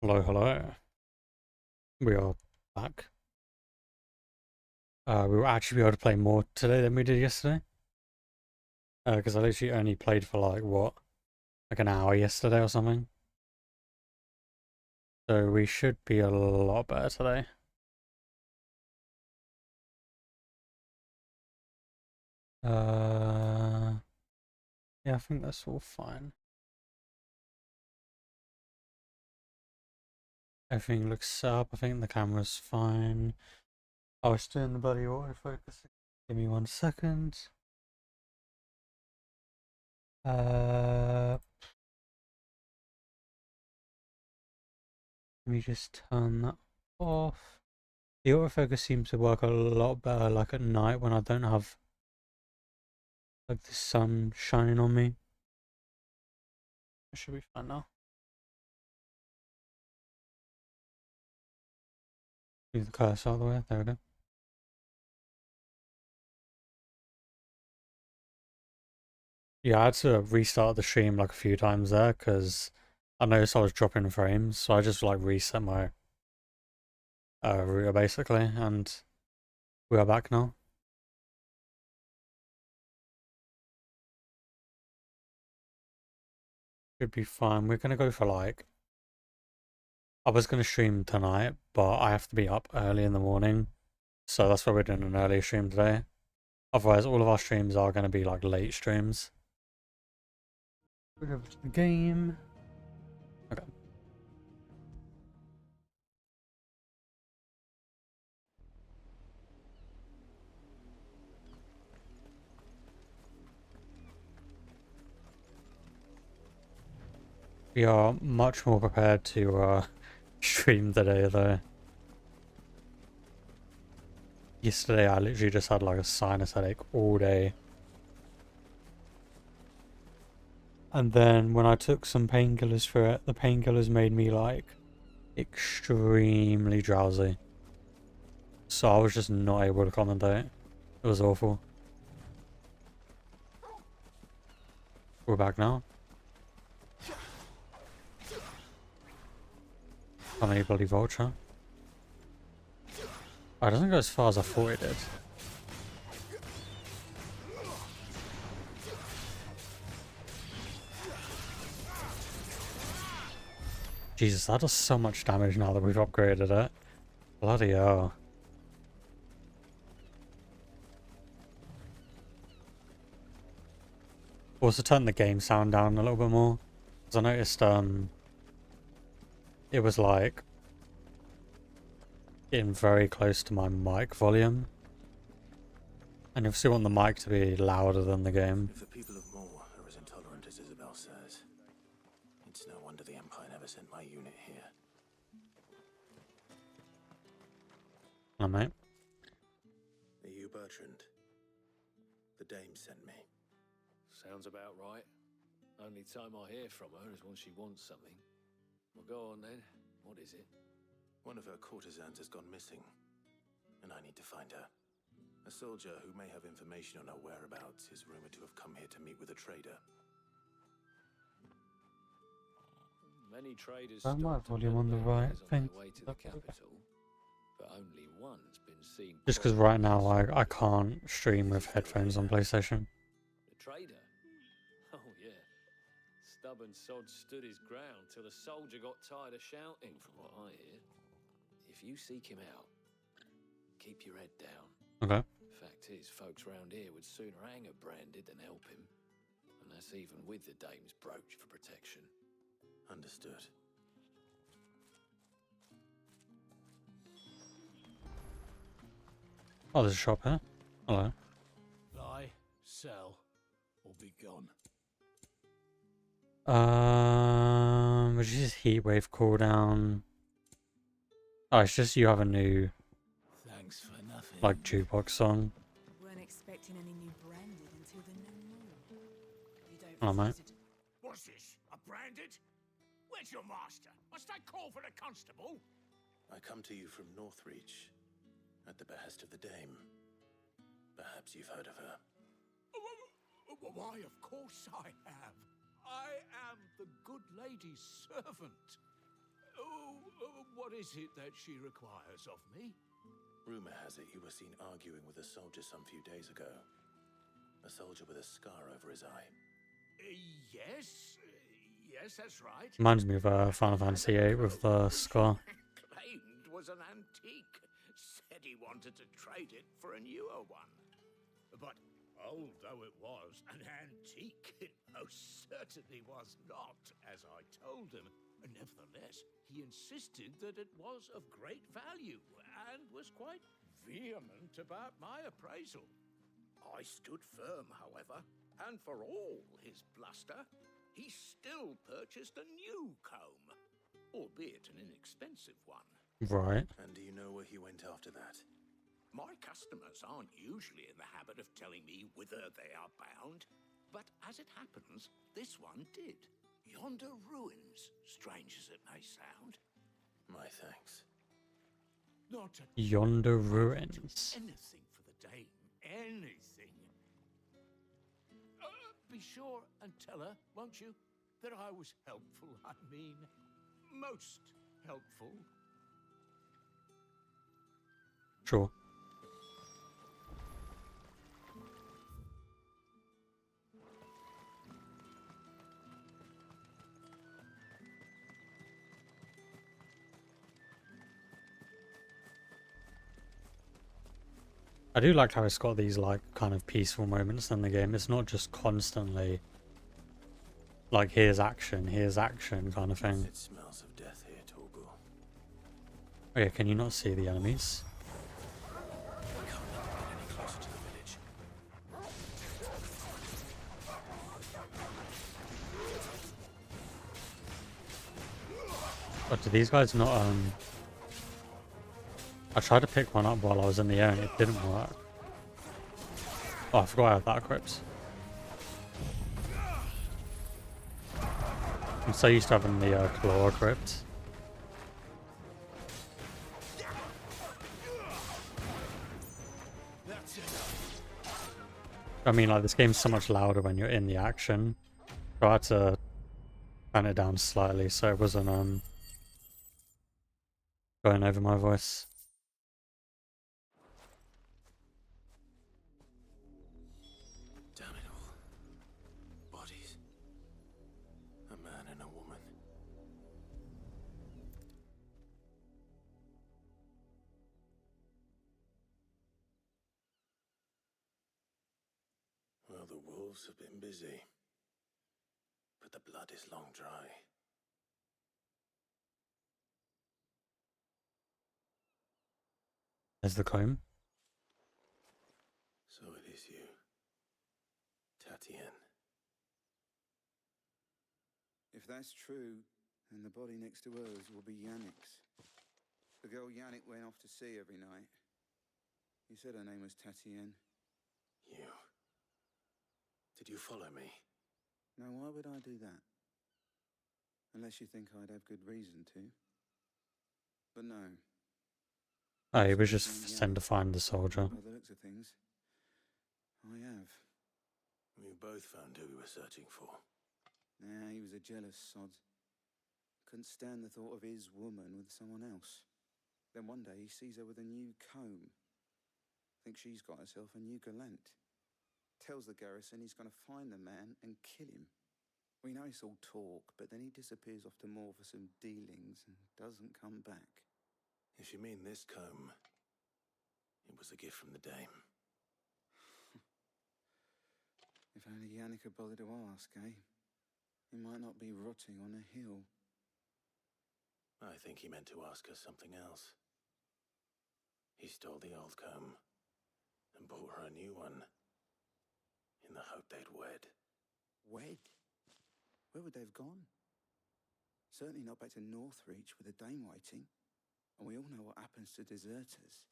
Hello, hello. We are back. We will actually be able to play more today than we did yesterday. Because I literally only played for like, what? Like an hour yesterday or something. So we should be a lot better today. Yeah, I think that's all fine. Everything looks set up. I think the camera's fine. I was doing the bloody autofocus. Give me 1 second. Let me just turn that off. The autofocus seems to work a lot better like at night when I don't have like the sun shining on me. It should be fine now. Move the cursor out of the way. There we go. Yeah, I had to restart the stream like a few times there because I noticed I was dropping frames, so I just like reset my router basically, and we are back now. Should be fine. We're gonna go for like, I was gonna stream tonight, but I have to be up early in the morning, so that's why we're doing an early stream today. Otherwise, all of our streams are gonna be like late streams. Go over to the game. Okay. We are much more prepared to stream today though. Yesterday I literally just had like a sinus headache all day. And then when I took some painkillers for it, the painkillers made me like extremely drowsy. So I was just not able to commentate. It was awful. We're back now. How many bloody vulture? Oh, it doesn't go as far as I thought it did. Jesus, that does so much damage now that we've upgraded it. Bloody hell. Also turn the game sound down a little bit more. Because I noticed it was like getting very close to my mic volume. And you still want the mic to be louder than the game. If the people of Moor are as intolerant as Isabel says, it's no wonder the Empire never sent my unit here. Hello, mate. Are you Bertrand? The dame sent me. Sounds about right. Only time I hear from her is when she wants something. Well, go on then. What is it? One of her courtesans has gone missing. and I need to find her. A soldier who may have information on her whereabouts is rumored to have come here to meet with a trader. Many traders That might stopped volume and on the met right guys on thing. their way to the capital, but only one's been seen. Just because right now I can't stream with headphones on PlayStation. The trader? Oh yeah. Stubborn sod stood his ground till the soldier got tired of shouting, from what I hear. If you seek him out, keep your head down. Okay. Fact is, folks round here would sooner hang a branded than help him. And that's even with the dame's brooch for protection. Understood. Oh, there's a shop here. Hello. Buy, sell, or be gone. Which is heatwave cooldown. Oh, it's just you have a new Thanks for nothing. like jukebox song. Weren't expecting any new branded until the new moon. You don't Hello, mate. refuse to- What's this? A branded? Where's your master? Must I call for the constable? I come to you from Northreach, at the behest of the dame. Perhaps you've heard of her. Why, of course I have. I am the good lady's servant. What is it that she requires of me? Rumor has it you were seen arguing with a soldier some few days ago. A soldier with a scar over his eye. Yes. Yes, that's right. Reminds me of Final Fantasy VIII with the scar. Claimed was an antique. Said he wanted to trade it for a newer one. But old though it was, an antique it most certainly was not, as I told him. Nevertheless, he insisted that it was of great value and was quite vehement about my appraisal. I stood firm, however, and for all his bluster, he still purchased a new comb, albeit an inexpensive one. Right. And do you know where he went after that? My customers aren't usually in the habit of telling me whither they are bound, but as it happens, this one did. Yonder ruins, strange as it may sound. My thanks. Not a Yonder ruins. anything for the dame, anything. Be sure and tell her, won't you, that I was helpful, I mean, most helpful. Sure. I do like how it's got these like kind of peaceful moments in the game. It's not just constantly like here's action kind of thing. It smells of death here, Torgal. Oh yeah, can you not see the enemies? We can't let them get any closer to the village. But do these guys not I tried to pick one up while I was in the air and it didn't work. Oh, I forgot I had that equipped. I'm so used to having the claw equipped. That's enough. I mean, like, this game's so much louder when you're in the action. So I had to turn it down slightly so it wasn't going over my voice. Damn it all. Bodies. A man and a woman. Well, the wolves have been busy. But the blood is long dry. There's the comb. So it is you. Tatienne. If that's true, then the body next to hers will be Yannick's. The girl Yannick went off to sea every night. You said her name was Tatienne. You. Did you follow me? Now, why would I do that? Unless you think I'd have good reason to. But no. Oh, he was Suppose just I'm sent to Yannick, find the soldier. by the looks of things. I have. We both found who we were searching for. Nah, he was a jealous sod. Couldn't stand the thought of his woman with someone else. Then one day he sees her with a new comb. Thinks she's got herself a new gallant. Tells the garrison he's going to find the man and kill him. We know it's all talk, but then he disappears off to Moor for some dealings and doesn't come back. If you mean this comb, it was a gift from the dame. If only Yannick had bothered to ask, eh? He might not be rotting on a hill. I think he meant to ask her something else. He stole the old comb and bought her a new one in the hope they'd wed. Wed? Where would they have gone? Certainly not back to Northreach with a dame waiting. And we all know what happens to deserters.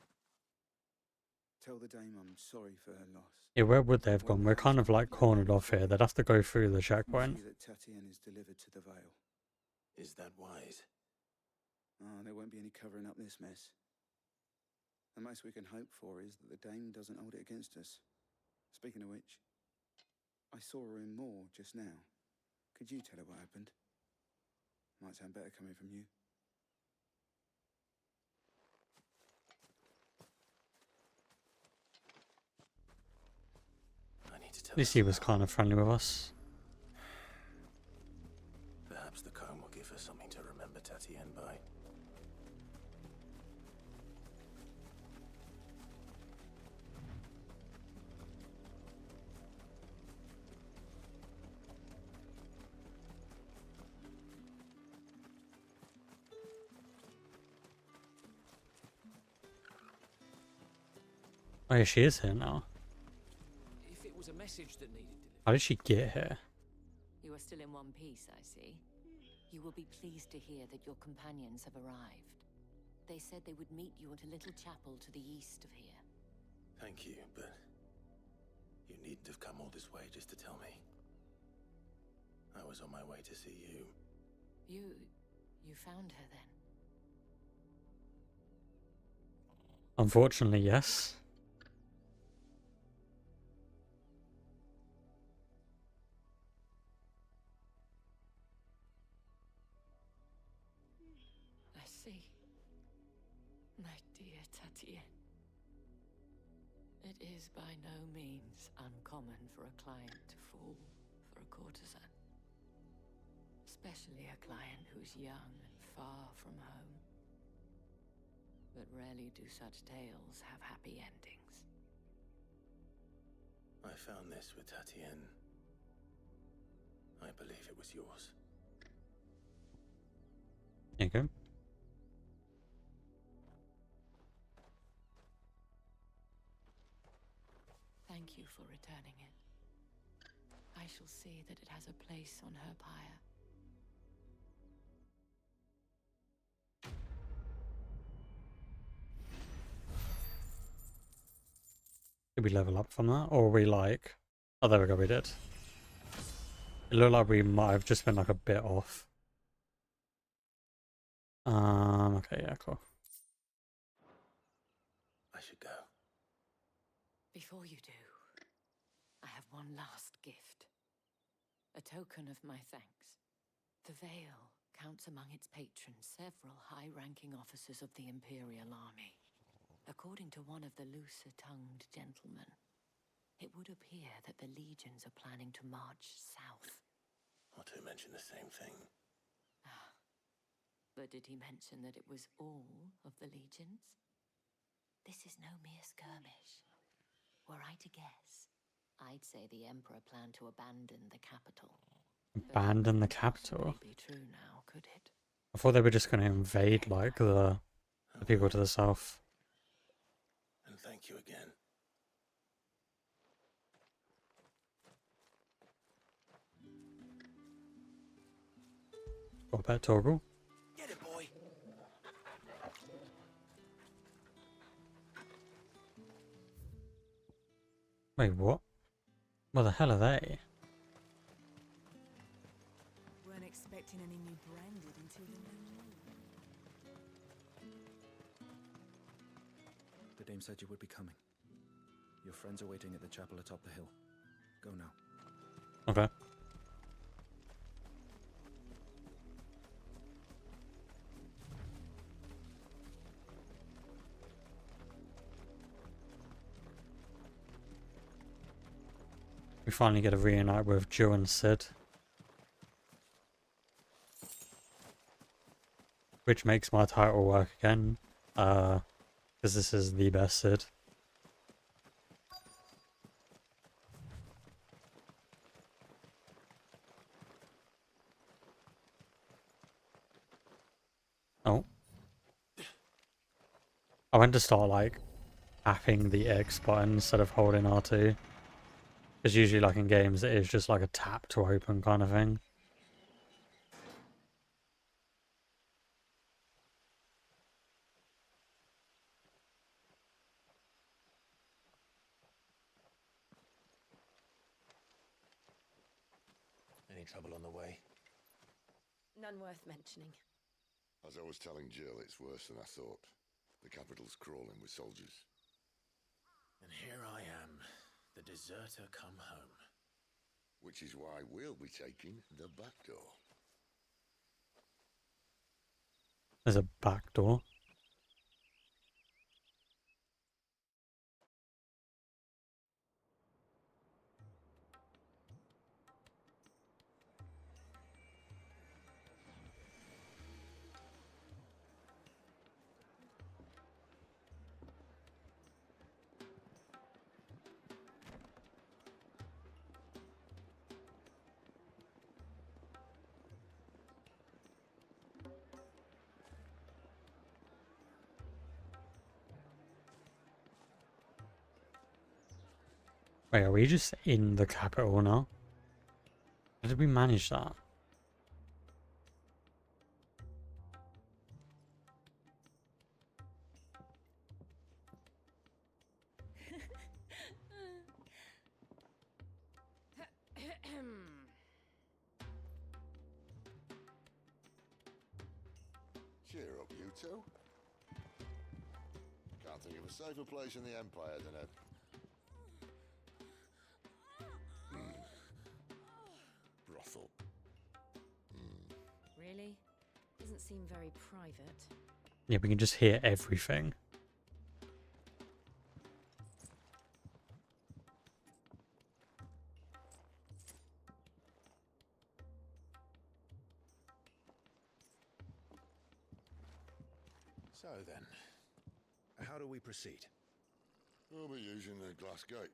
Tell the dame I'm sorry for her loss. Yeah, where would they have gone? We're kind of like cornered off here. They'd have to go through the checkpoint. See that Tatienne is delivered to the Vale. Is that wise? Oh, there won't be any covering up this mess. The most we can hope for is that the dame doesn't hold it against us. Speaking of which, I saw her in Moor just now. Could you tell her what happened? Might sound better coming from you. I need to tell At least her he was now. kind of friendly with us. Perhaps the comb will give her something to remember Tatienne by. Oh yeah, she is here now. If it was a message that needed delivery. How did she get here? You are still in one piece, I see. You will be pleased to hear that your companions have arrived. They said they would meet you at a little chapel to the east of here. Thank you, but you needn't have come all this way just to tell me. I was on my way to see you. You found her then? Unfortunately, yes. I see. My dear Tatienne. It is by no means uncommon for a client to fall for a courtesan. Especially a client who's young and far from home. But rarely do such tales have happy endings. I found this with Tatienne. I believe it was yours. There you go. Thank you for returning it. I shall see that it has a place on her pyre. Did we level up from that? Or are we like... Oh, there we go, we did. It looked like we might have just been like a bit off. Okay, yeah, cool. I should go. Before you do, I have one last gift. A token of my thanks. The Vale counts among its patrons several high-ranking officers of the Imperial Army. According to one of the looser-tongued gentlemen, it would appear that the legions are planning to march south. Or to mention the same thing. But did he mention that it was all of the legions? This is no mere skirmish. Were I to guess, I'd say the Emperor planned to abandon the capital. Abandon the capital? Couldn't be true now, could it? I thought they were just going to invade like the people to the south. And thank you again. What about Torgal? Get it, boy! Wait, what? What the hell are they? Weren't expecting any new branded until the new moon. The dame said you would be coming. Your friends are waiting at the chapel atop the hill. Go now. Okay. We finally get a reunite with Jill and Sid. Which makes my title work again. Because this is the best Sid. Oh. I went to start like tapping the X button instead of holding R2. Because usually like in games it is just like a tap to open kind of thing. Any trouble on the way? None worth mentioning. As I was telling Jill, it's worse than I thought. The capital's crawling with soldiers. And here I am, the deserter come home. Which is why we'll be taking the back door. There's a back door. Wait, are we just in the capital now? How did we manage that? Cheer up, you two. Can't think of a safer place in the Empire than a... brothel. Really? Doesn't seem very private. Yeah, we can just hear everything. So then, how do we proceed? We'll be using the glass gate.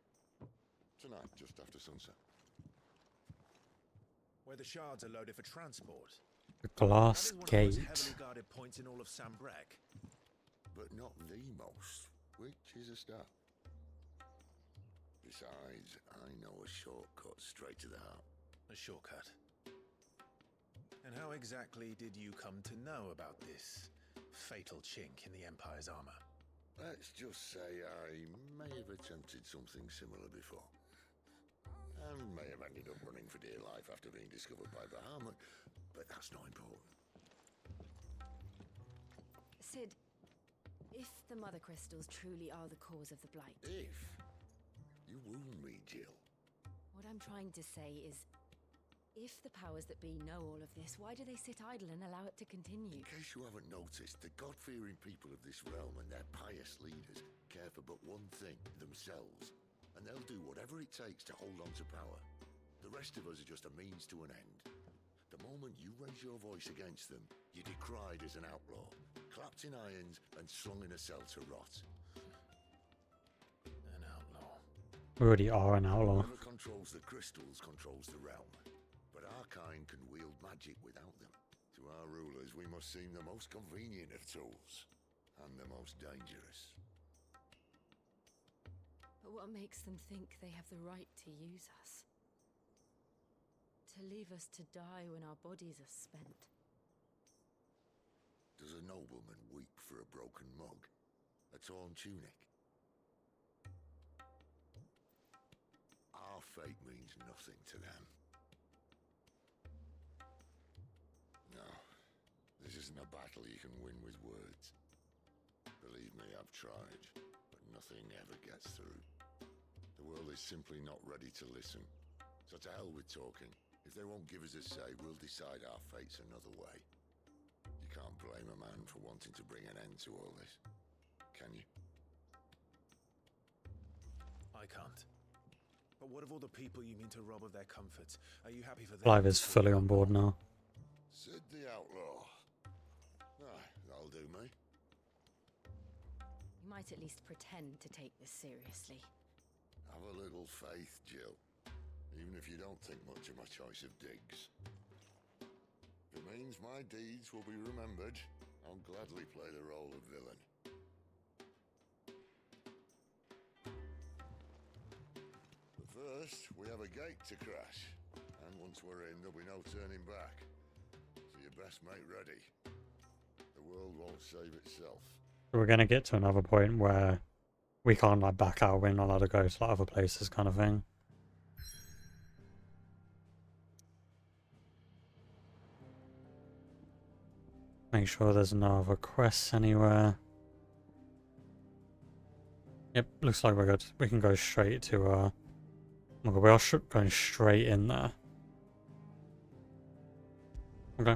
Tonight, just after sunset. Where the shards are loaded for transport. The glass That is one of the gate. most heavily guarded points in all of Sambrec. But not the most, which is a start. Besides, I know a shortcut straight to the heart. A shortcut. And how exactly did you come to know about this fatal chink in the Empire's armor? Let's just say I may have attempted something similar before. And may have ended up running for dear life after being discovered by Bahamut, but that's not important. Sid, if the Mother Crystals truly are the cause of the Blight, If you wound me, Jill. what I'm trying to say is, if the powers that be know all of this, why do they sit idle and allow it to continue? In case you haven't noticed, the God-fearing people of this realm and their pious leaders care for but one thing, themselves. And they'll do whatever it takes to hold on to power. The rest of us are just a means to an end. The moment you raise your voice against them, you're decried as an outlaw, clapped in irons and slung in a cell to rot. An outlaw. We already are an outlaw. Whoever controls the crystals controls the realm. But our kind can wield magic without them. To our rulers, we must seem the most convenient of tools. And the most dangerous. But what makes them think they have the right to use us? To leave us to die when our bodies are spent? Does a nobleman weep for a broken mug? A torn tunic? Our fate means nothing to them. No, this isn't a battle you can win with words. Believe me, I've tried, but Nothing ever gets through. The world is simply not ready to listen. So to hell with talking. If they won't give us a say, we'll decide our fates another way. You can't blame a man for wanting to bring an end to all this, can you? I can't. But what of all the people you mean to rob of their comforts? Are you happy for them? Clive is fully on board now. Sid the Outlaw. Aye, that'll do me. You might at least pretend to take this seriously. Have a little faith, Jill. Even if you don't think much of my choice of digs. If it means my deeds will be remembered, I'll gladly play the role of villain. But first, we have a gate to crash. And once we're in, there'll be no turning back. So you best make ready. The world won't save itself. So we're gonna get to another point where we can't like back out, we're not allowed to go to like other places kind of thing. Make sure there's no other quests anywhere. Yep, looks like we're good. We can go straight to oh my god, we are going straight in there. Okay.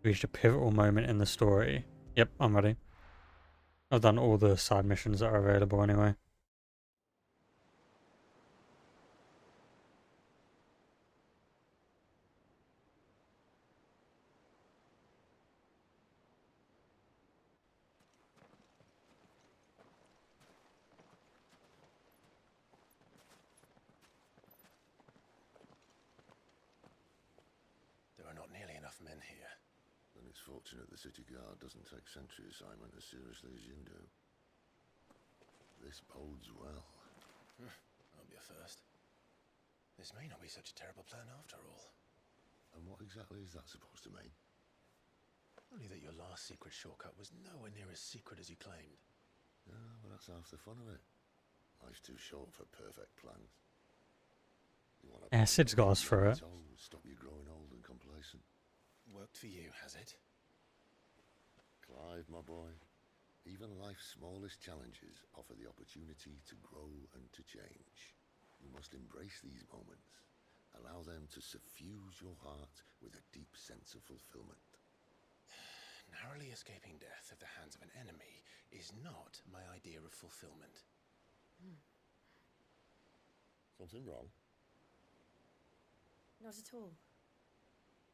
Reached a pivotal moment in the story. Yep, I'm ready. I've done all the side missions that are available anyway. There are not nearly enough men here. Then it's fortunate the city guard doesn't take sentry assignment as seriously as you do. This bodes well. I'll be a first. This may not be such a terrible plan after all. And what exactly is that supposed to mean? Only that your last secret shortcut was nowhere near as secret as you claimed. Yeah, well, that's half the fun of it. Life's too short for perfect plans. You want Yeah, Sid's got us through it. Stop you growing old and complacent. Worked for you, has it? Clive, my boy, even life's smallest challenges offer the opportunity to grow and to change. You must embrace these moments. Allow them to suffuse your heart with a deep sense of fulfillment. Narrowly escaping death at the hands of an enemy is not my idea of fulfillment. Something wrong? Not at all.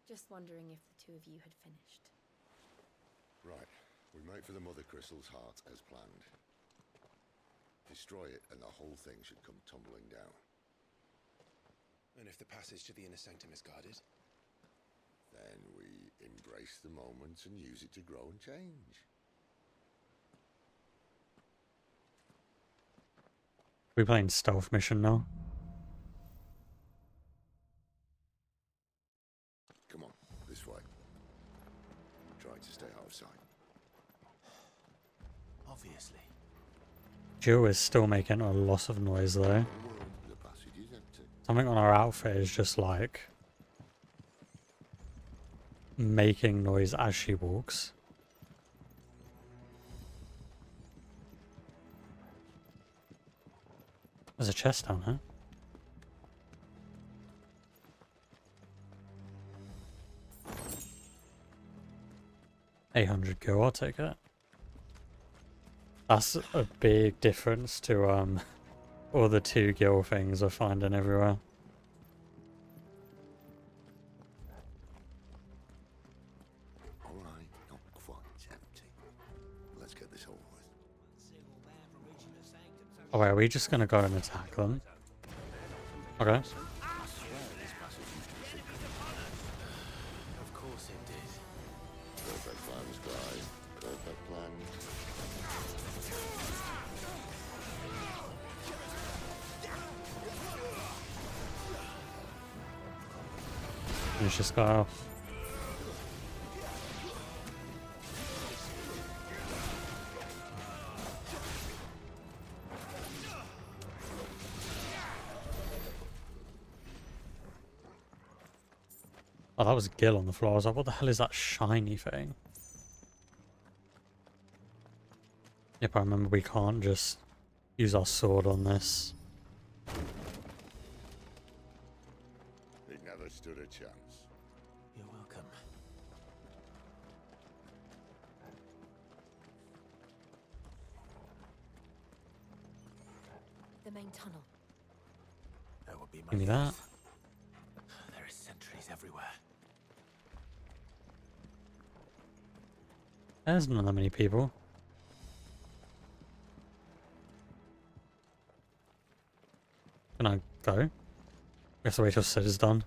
Just wondering if the two of you had finished. Right. We make for the Mother Crystal's heart as planned. Destroy it and the whole thing should come tumbling down. And if the passage to the inner sanctum is guarded? Then we embrace the moment and use it to grow and change. We playing stealth mission now. Come on, this way. Try to stay out of sight. Obviously. Jill is still making a lot of noise though. The passage is empty. Something on our outfit is just like making noise as she walks. There's a chest down here. $800 gil, I'll take it. That's a big difference to all the 2 gil things we're finding everywhere. All right, not quite empty. Let's get this over with. Oh wait, are we just gonna go and attack them? Okay. Of course it did. Perfect plans, Clive. Perfect plans. Finish this guy off. Oh, that was Gil on the floor. I was like, what the hell is that shiny thing? Yep, I remember we can't just use our sword on this. He never stood a chance. You're welcome. The main tunnel. That would be my Give me that. guess. There are sentries everywhere. There's not that many people. Can I go? We have to wait till Sid is done.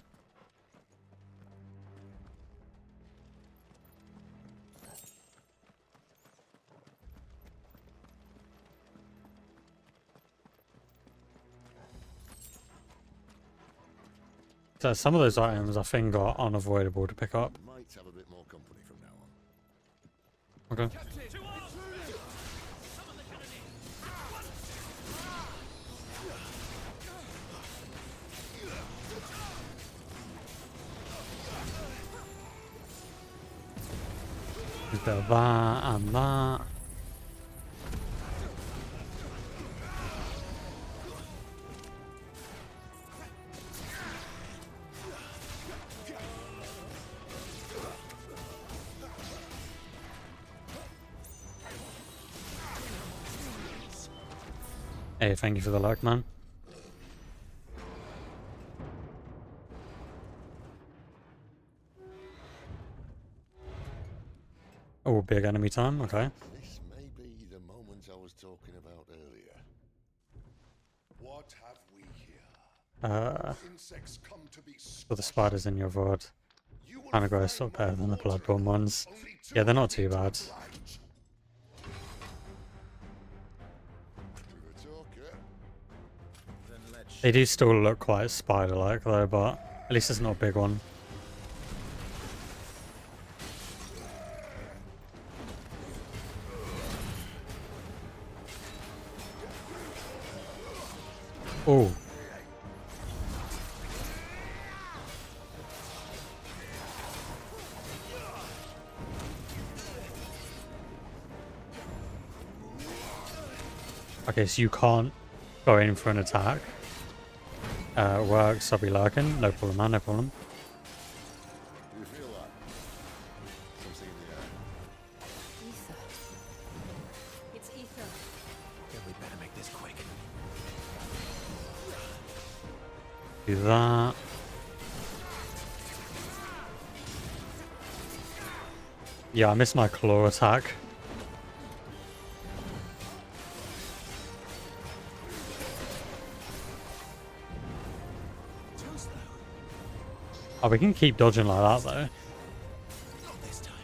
So some of those items I think are unavoidable to pick up. Might have a bit more company from now on. Okay. There's a bit of that and that. Hey, thank you for the like, man. Oh, big enemy time, okay. This may be the moment I was talking about earlier. What have we here? Insects come to be For the spiders in your VOD. You will Kind of find guys sort of better than the water, Bloodborne ones. only Yeah, they're not 2 too feet bad. upright. To the talker. Then let's They do still look quite spider-like though, but at least it's not a big one. Oh. Okay, so you can't go in for an attack. Works, I'll be lurking. No problem, man, no problem. Do you feel that? Something in the air. Ether. It's ether. Then we better make this quick. Do that. Yeah, I missed my claw attack. Too slow. Oh, we can keep dodging like that though. Not this time.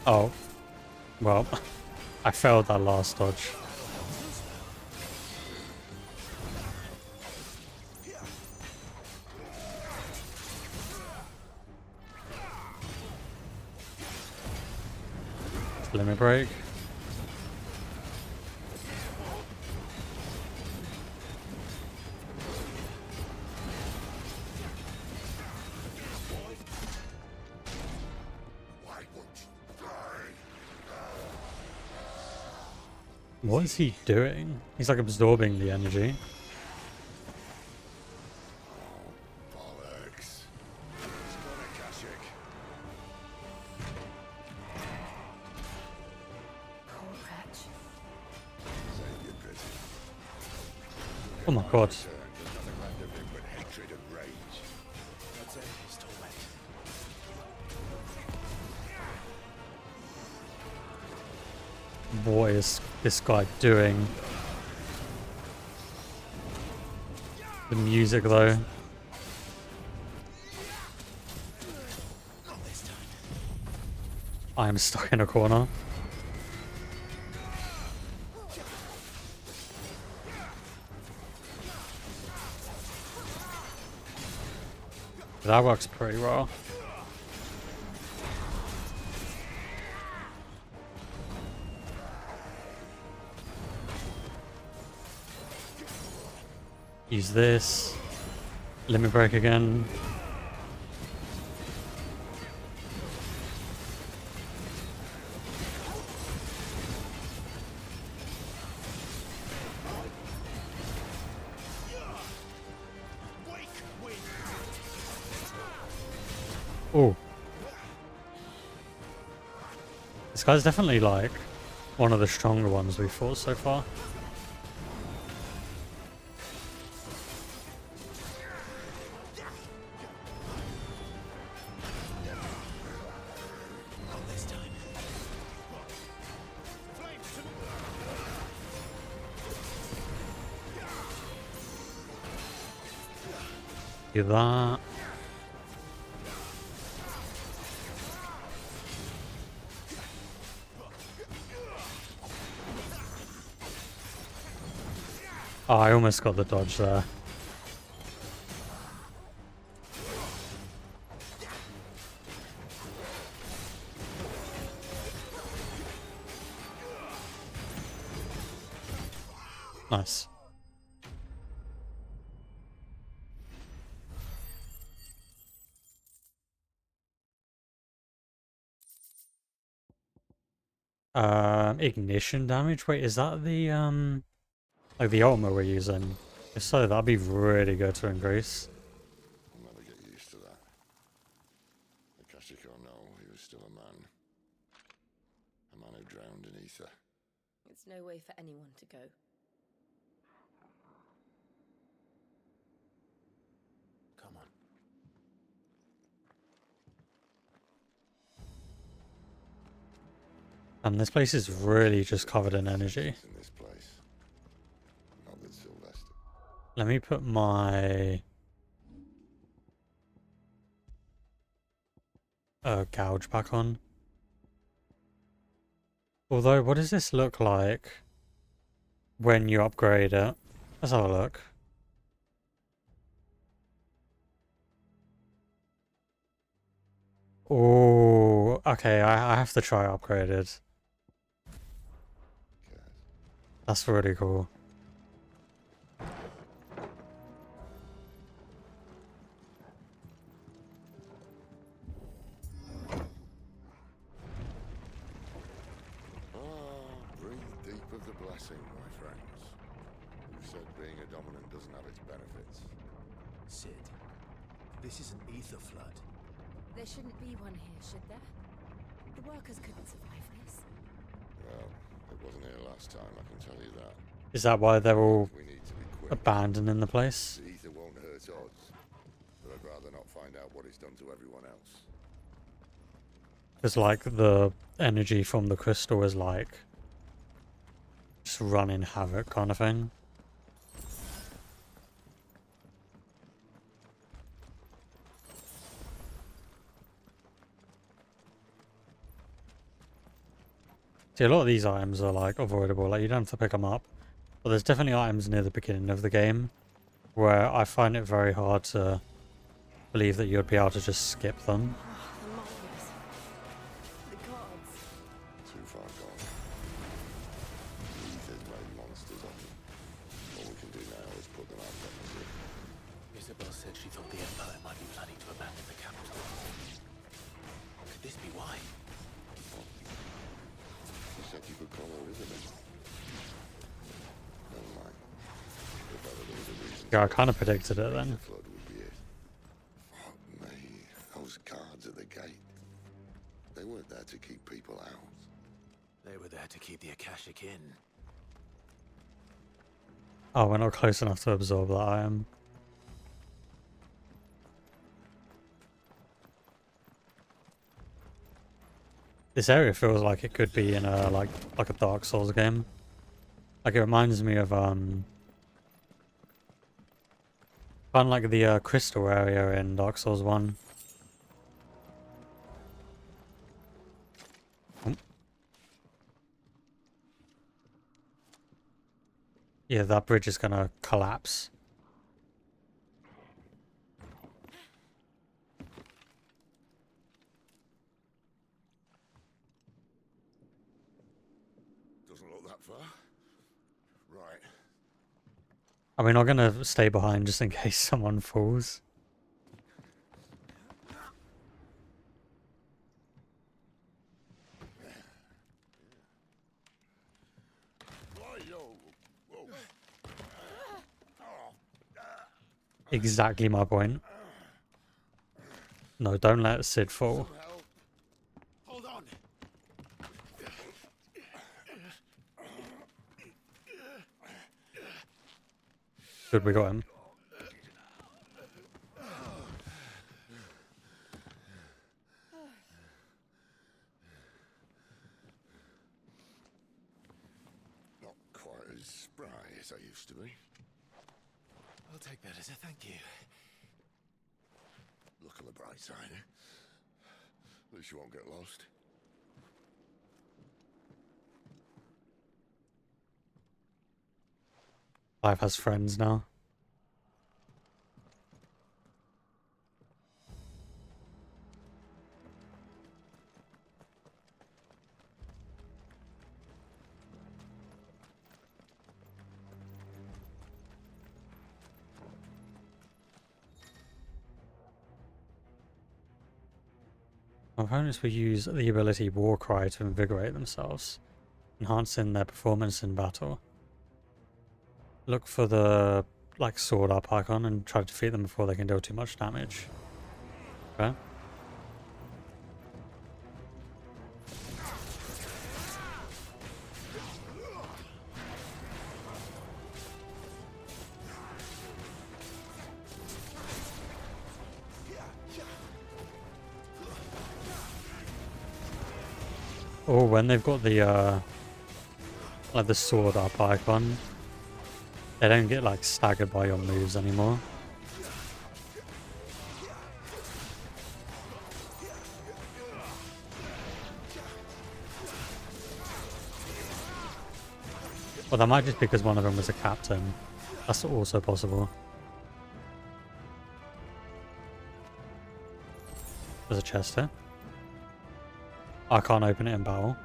Oh. Well, I failed that last dodge. Too slow. Limit break. Why won't you die? What is he doing? He's like absorbing the energy. Bollocks. He's got a Kashik. Cold patch. Save your pity. Oh my god. There's nothing left of him but hatred and rage. That's it. He's still wet. What is this guy doing? The music though. Not this time. I am stuck in a corner. That works pretty well. Use this. Limit break again. Oh. This guy's definitely like one of the stronger ones we've fought so far. Do that. Oh, I almost got the dodge there. Nice. Ignition damage? Wait, is that the like the ultimate we're using? If so, that'd be really good to increase. I'll never get used to that. Akashic or no, he was still a man. A man who drowned in ether. It's no way for anyone to go. Come on. And this place is really just covered in energy. In this place. Not with Sylvester. Let me put my gouge back on. Although, what does this look like when you upgrade it? Let's have a look. Oh, okay, I have to try upgraded. That's really cool. Breathe deep of the blessing, my friends. Who said being a dominant doesn't have its benefits? Sid, this is an ether flood. There shouldn't be one here, should there? The workers couldn't survive this. Well, it wasn't here last time, I can tell you that. Is that why they're all We need to be quick. abandoning the place? The ether won't hurt us, but I'd rather not find out what it's done to everyone else. It's like the energy from the crystal is like just running havoc kind of thing. See, a lot of these items are like avoidable, like you don't have to pick them up. But there's definitely items near the beginning of the game where I find it very hard to believe that you'd be able to just skip them. The monsters. The gods. Too far gone. The ether's made monsters of them. All we can do now is put them out of misery. Isabel said she thought the Empire might be planning to abandon the capital. Could this be why? You said you could call her Isabel. Never mind. If ever there was a reason. Yeah, I kind of predicted it then. The flood would be it. Fuck me. Those guards at the gate. They weren't there to keep people out. They were there to keep the Akashic in. Oh, we're not close enough to absorb that item. This area feels like it could be in a like a Dark Souls game. Like it reminds me of kind of like the crystal area in Dark Souls 1. Oh. Yeah, that bridge is gonna collapse. Doesn't look that far. Right. Are we not gonna stay behind just in case someone falls? Exactly my point. No, don't let Sid fall. Somehow. Hold on. Good, we got him. Not quite as spry as I used to be. I'll take that as a thank you. Look on the bright side, eh? At least you won't get lost. Clive has friends now. Opponents will use the ability War Cry to invigorate themselves, enhancing their performance in battle. Look for the sword up icon and try to defeat them before they can deal too much damage. Okay. Or when they've got the the sword up icon, they don't get staggered by your moves anymore. Well, that might just be because one of them was a captain. That's also possible. There's a chest here. I can't open it in battle.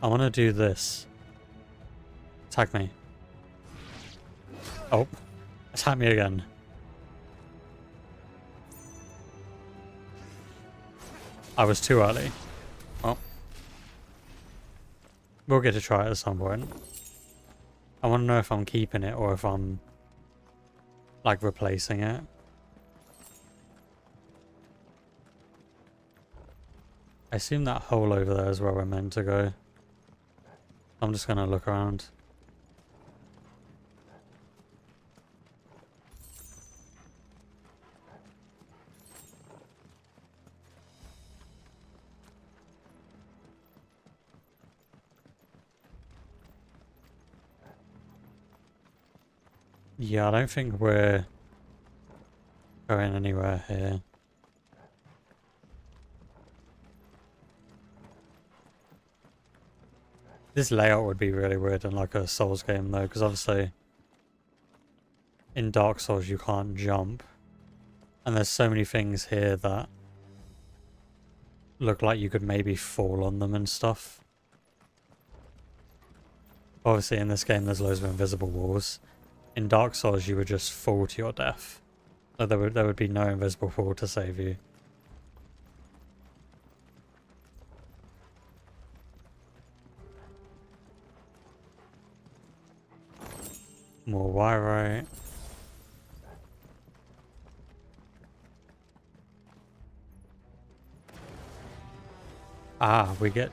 I want to do this. Attack me. Oh. Attack me again. I was too early. Well. We'll get to try it at some point. I want to know if I'm keeping it or if I'm replacing it. I assume that hole over there is where we're meant to go. I'm just going to look around. Yeah, I don't think we're going anywhere here. This layout would be really weird in a Souls game though, because obviously in Dark Souls you can't jump. And there's so many things here that look like you could maybe fall on them and stuff. Obviously in this game there's loads of invisible walls. In Dark Souls you would just fall to your death. So there would be no invisible wall to save you. More wire. Ah, we get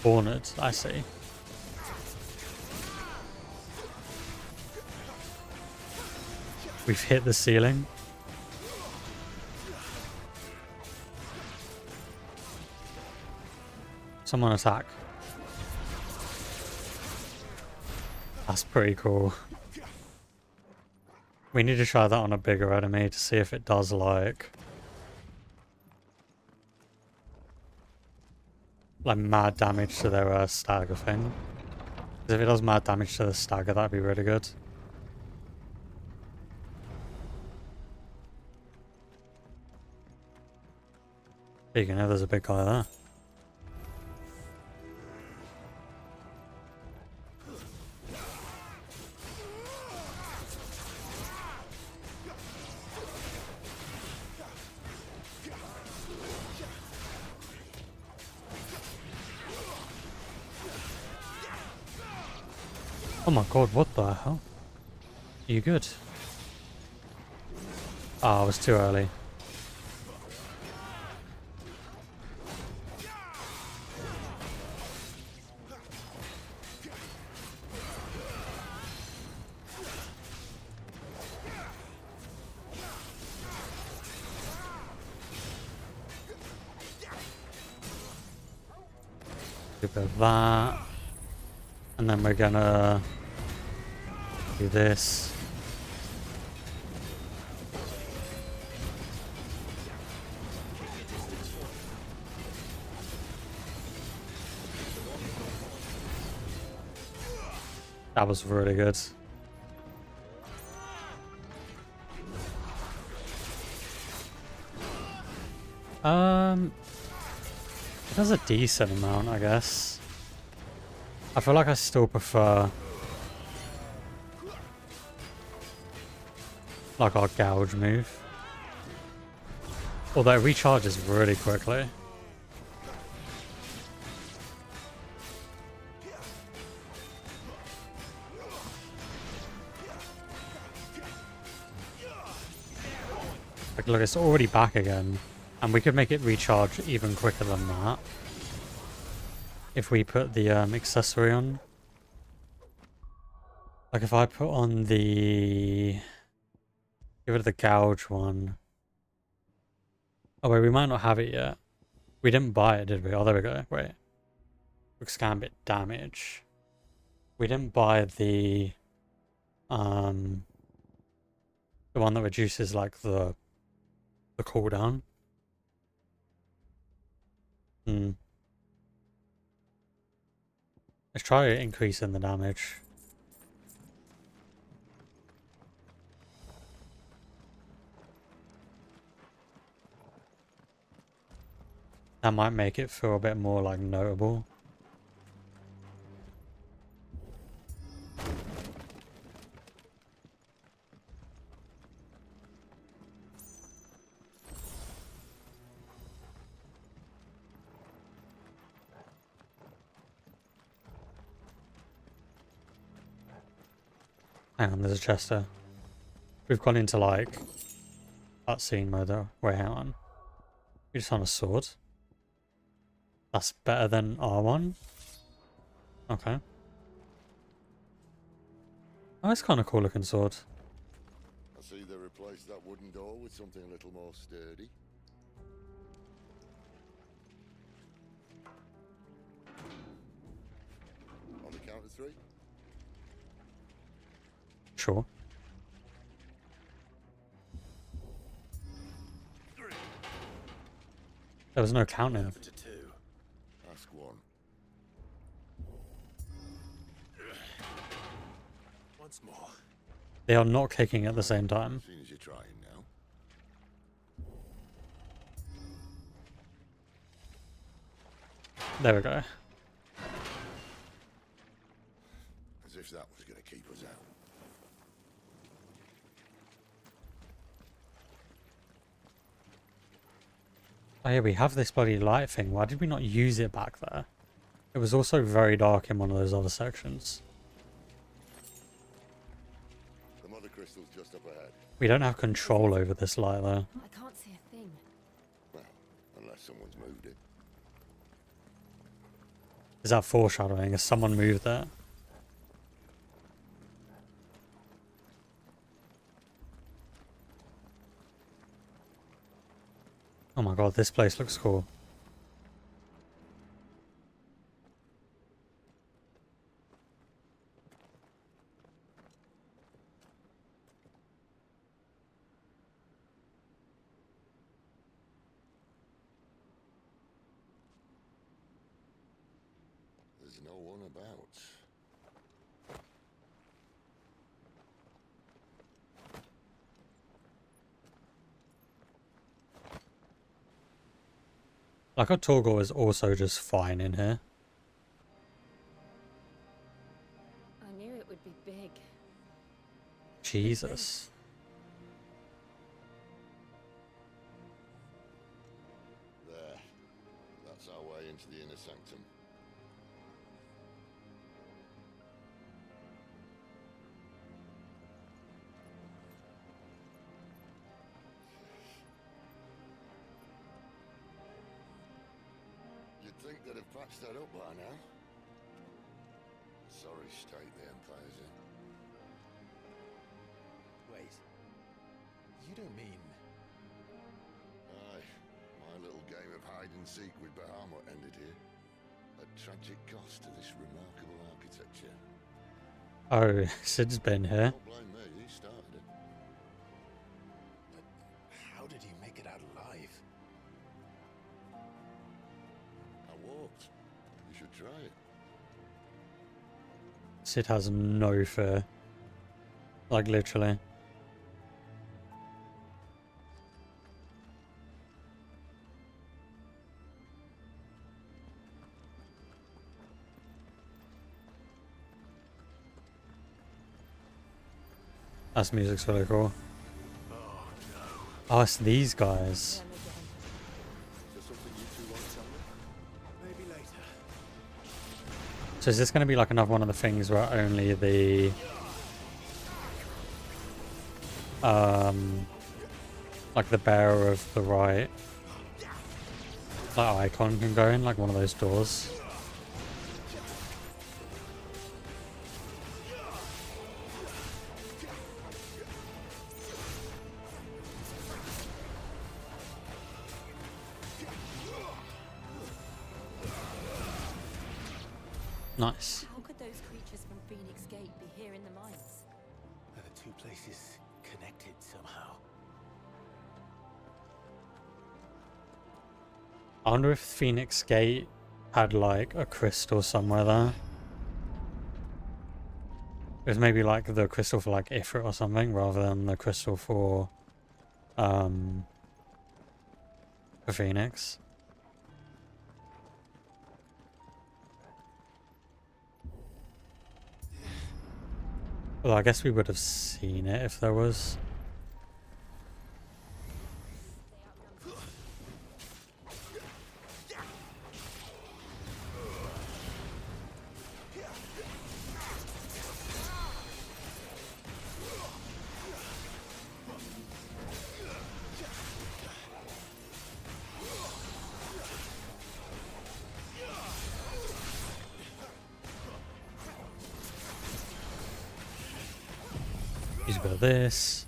cornered, I see. We've hit the ceiling. Someone attack. That's pretty cool. We need to try that on a bigger enemy to see if it does mad damage to their stagger thing. Because if it does mad damage to the stagger, that'd be really good. Speaking of, there's a big guy there. Oh my god, what the hell? Are you good? Oh, I was too early. Do a bit of that. And then we're gonna do this. That was really good. It does a decent amount, I guess. I feel like I still prefer like our gouge move. Although it recharges really quickly. Like, look, it's already back again. And we could make it recharge even quicker than that. If we put the accessory on. Like if I put on the... Get rid of the gouge one. Oh wait, we might not have it yet. We didn't buy it, did we? Oh, there we go. Wait. Quick Gambit damage. We didn't buy the one that reduces like the cooldown. Let's try increasing the damage. That might make it feel a bit more like notable. Hang on, there's a chest there. We've gone into like cutscene mode though. Wait, hang on. We just on a sword. That's better than R1. Okay. Oh, it's kind of cool looking sword. I see they replaced that wooden door with something a little more sturdy. On the count of 3. Sure. There was no counting. To 2. Ask 1. Once more. They are not kicking at the same time. Seeing as you're trying now. There we go. As if that was going to keep us out. Oh yeah, we have this bloody light thing. Why did we not use it back there? It was also very dark in one of those other sections. The mother crystal's just up ahead. We don't have control over this light though. I can't see a thing. Well, unless someone's moved it. Is that foreshadowing? Has someone moved it? Oh my god, this place looks cool. There's no one about. Like a Torgor is also just fine in here. I knew it would be big. Jesus. There. That's our way into the inner sanctum. they'd have patched that up by now. Sorry state the Empire's in. Wait. You don't mean... Aye. My little game of hide-and-seek with Bahamut ended here. At tragic cost to this remarkable architecture. Oh, Sid's been here. Don't blame me, he started it. But how did he make it out alive? I walked. You should try it. Sid has no fear. Like, literally. This music's really cool. Oh, it's these guys. Is there something you two want to tell me? Maybe later. So is this going to be like another one of the things where only the like the bearer of the right like icon can go in, like one of those doors? Nice. How could those creatures from Phoenix Gate be here in the mines? Are the two places connected somehow? I wonder if Phoenix Gate had like a crystal somewhere there. It was maybe like the crystal for like Ifrit or something rather than the crystal for Phoenix. Well, I guess we would have seen it if there was. Use a bit of this.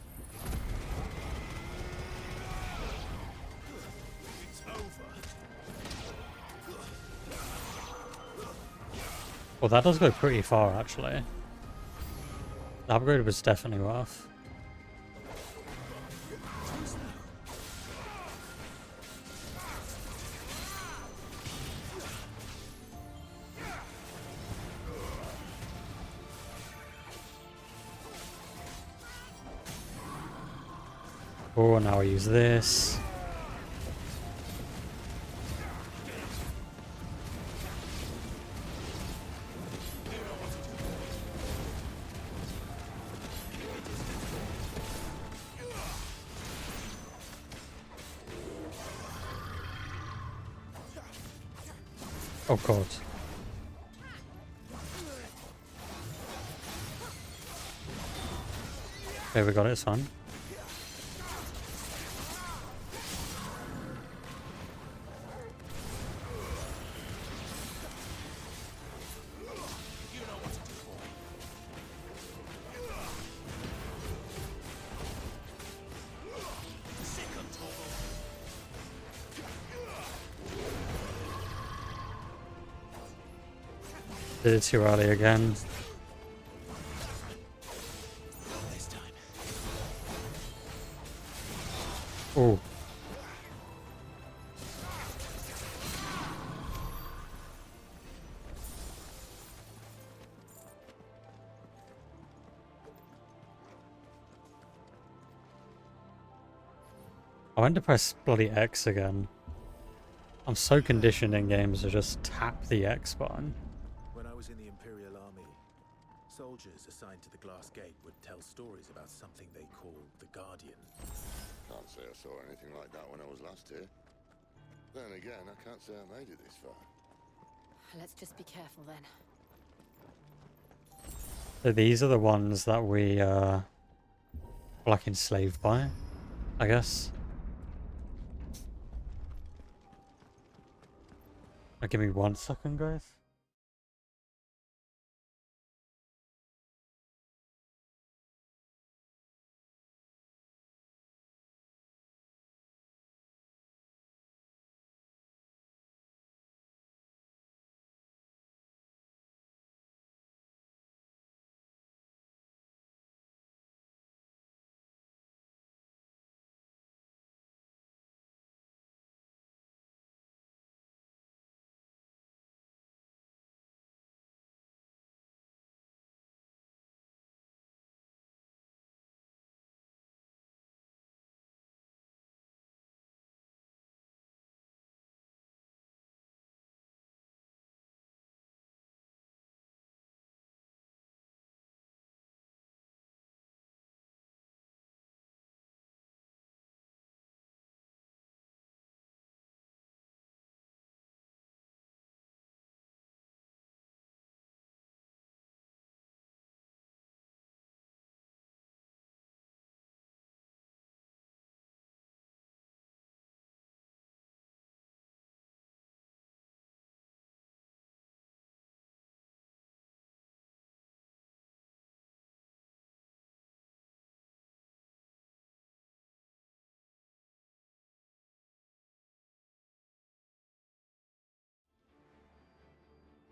Well, that does go pretty far, actually. The upgrade was definitely worth. Oh, now I use this. Oh god. Okay, we got it, it's fine. Did it too early again. Oh. I went to press bloody X again. I'm so conditioned in games to just tap the X button. When I was in the Imperial Army, soldiers assigned to the Glass Gate would tell stories about something they called the Guardian. Can't say I saw anything like that when I was last here. Then again, I can't say I made it this far. Let's just be careful then. So these are the ones that we were like enslaved by, I guess. Give me 1 second, guys.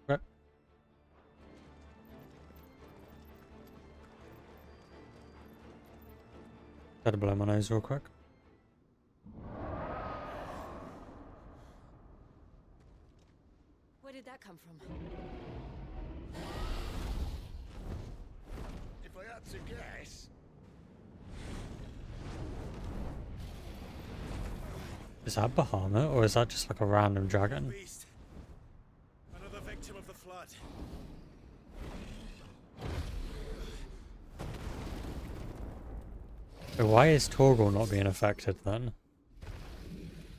Right. Gotta blow my nose real quick. Where did that come from? If I had to guess, Is that Bahamut, or is that just like a random dragon? Beast. Another victim of the flood. So why is Torgal not being affected then?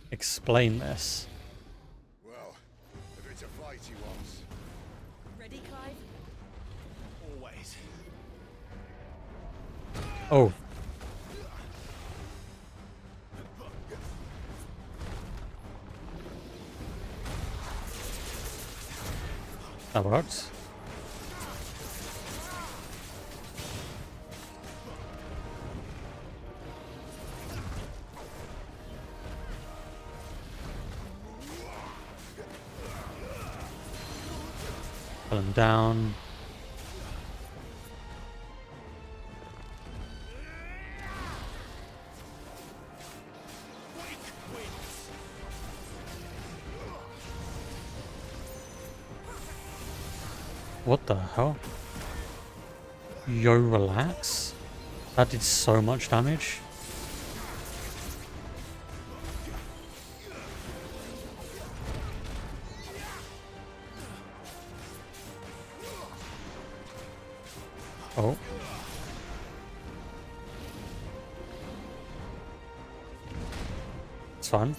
Explain this. well, if it's a fight he wants. Ready, Clive? Always. Oh. That works. Pull him down. What the hell? Yo, relax. That did so much damage. Oh. It's fine.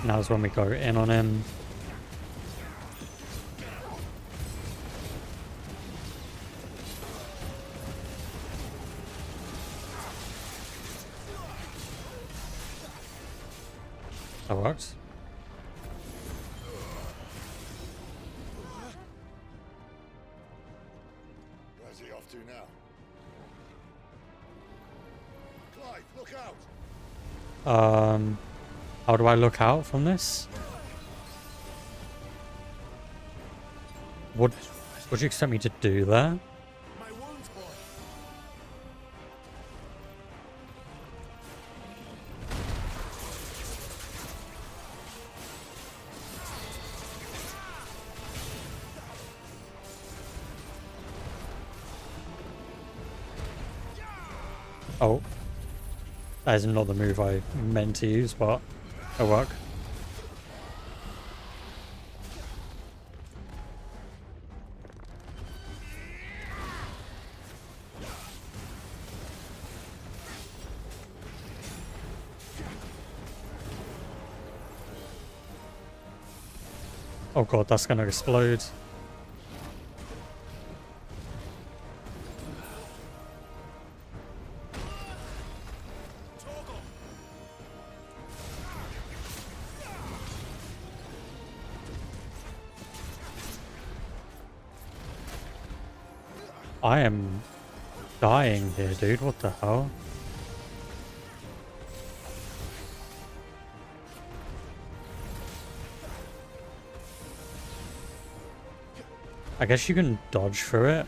Now's when we go in on him. That works. Where's he off to now? Clive, look out! How do I look out from this? What do you expect me to do there? My wounds, boy. Oh. That is not the move I meant to use, but it'll work. Oh god, that's gonna explode. I am dying here, dude. What the hell? I guess you can dodge through it.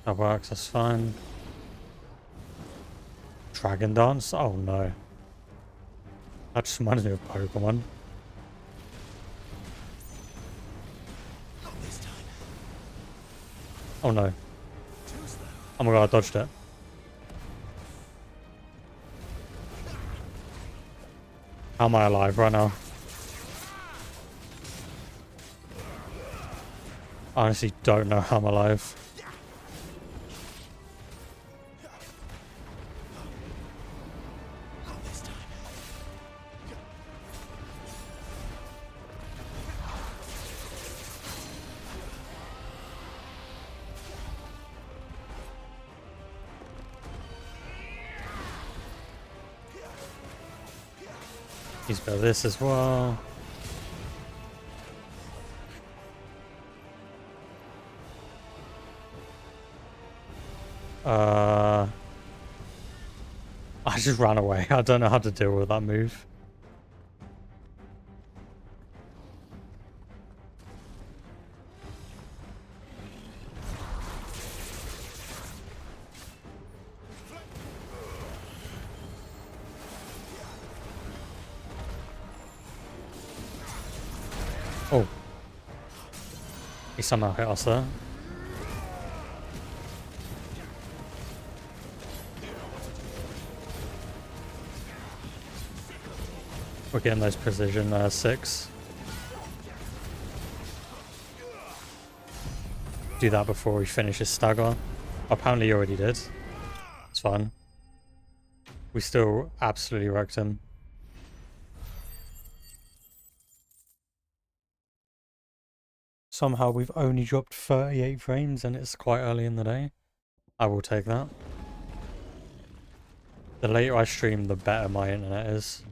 That works, that's fine. Dragon Dance? Oh no. That just reminds me of Pokemon. Oh no. Oh my god, I dodged it. How am I alive right now? I honestly don't know how I'm alive. He's got this as well. I just ran away. I don't know how to deal with that move. Oh. He somehow hit us there. We're getting those precision 6. Do that before we finish his stagger. Apparently he already did. It's fine. We still absolutely wrecked him. Somehow we've only dropped 38 frames and it's quite early in the day. I will take that. The later I stream, the better my internet is.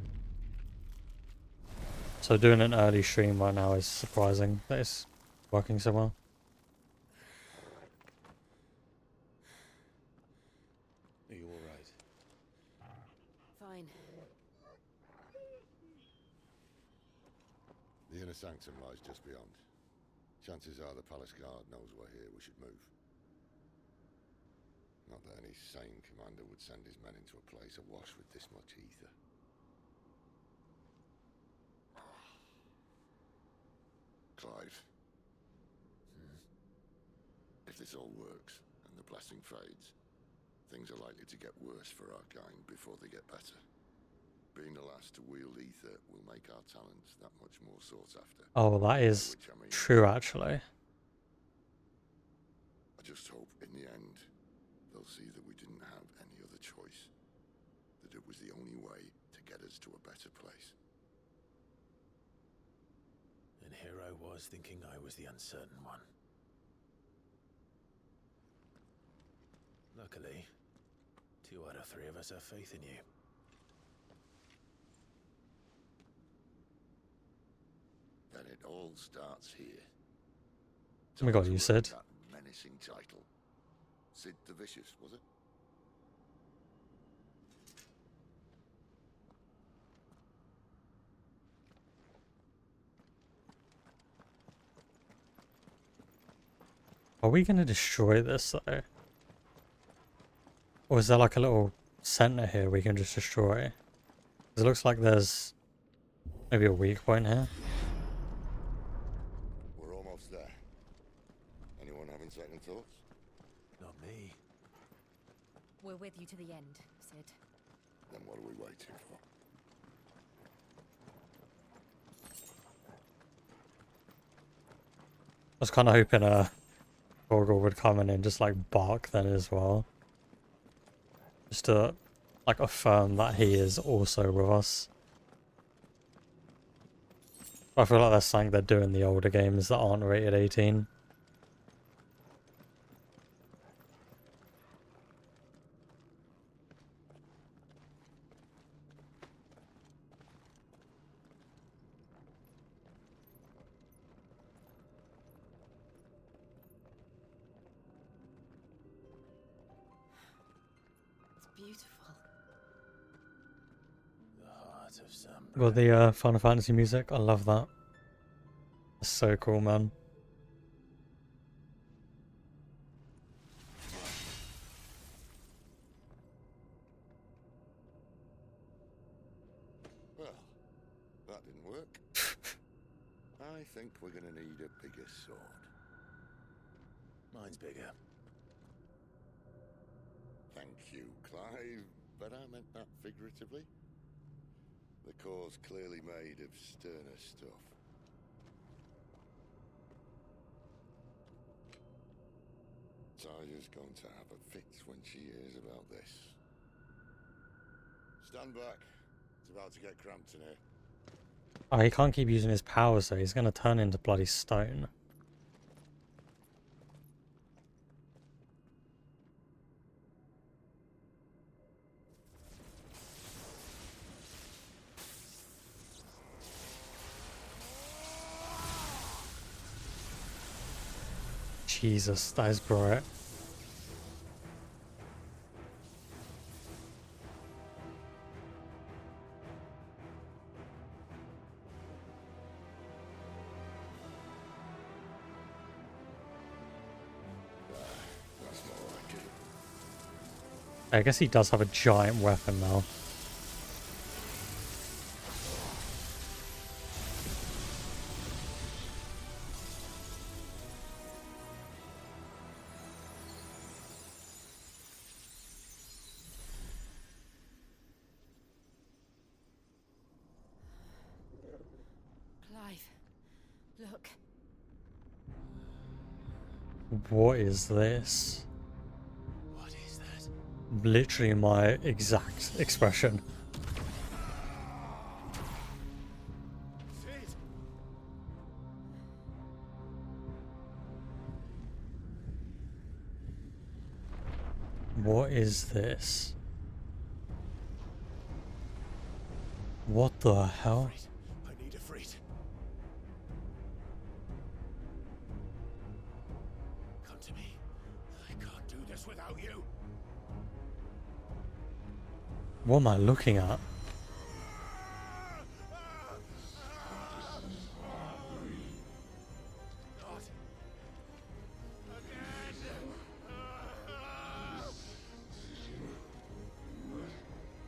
So doing an early stream right now is surprising that it's working so well. Are you alright? Fine. The inner sanctum lies just beyond. Chances are the palace guard knows we're here. We should move. Not that any sane commander would send his men into a place awash with this much ether. Clive. If this all works, and the blessing fades, things are likely to get worse for our kind before they get better. Being the last to wield ether will make our talents that much more sought after. Oh, that is true, actually. I just hope in the end they'll see that we didn't have any other choice. That it was the only way to get us to a better place. And here I was thinking I was the uncertain one. Luckily, 2 out of 3 of us have faith in you. Then it all starts here. Oh my god, you said. That menacing title. Sid the Vicious, was it? Are we going to destroy this though? Or is there like a little center here we can just destroy? 'Cause it looks like there's maybe a weak point here. We're almost there. Anyone having second thoughts? Not me. We're with you to the end, Sid. Then what are we waiting for? I was kind of hoping Gorgor would come in and just like bark then as well. Just to like affirm that he is also with us. I feel like that's something they do in the older games that aren't rated 18. It's beautiful. The heart of some. Got the Final Fantasy music, I love that. It's so cool, man. Well, that didn't work. I think we're gonna need a bigger sword. Mine's bigger. Thank you, Clive, but I meant that figuratively. The core's clearly made of sterner stuff. Taya's going to have a fit when she hears about this. Stand back. It's about to get cramped in here. Oh, he can't keep using his powers though, he's gonna turn into bloody stone. Jesus, that is bright. That's more like it. I guess he does have a giant weapon now. Clive, look. What is this? What is that? Literally my exact expression. Sid! What is this? What the hell? I need a freight. Come to me. I can't do this without you. What am I looking at? Not again.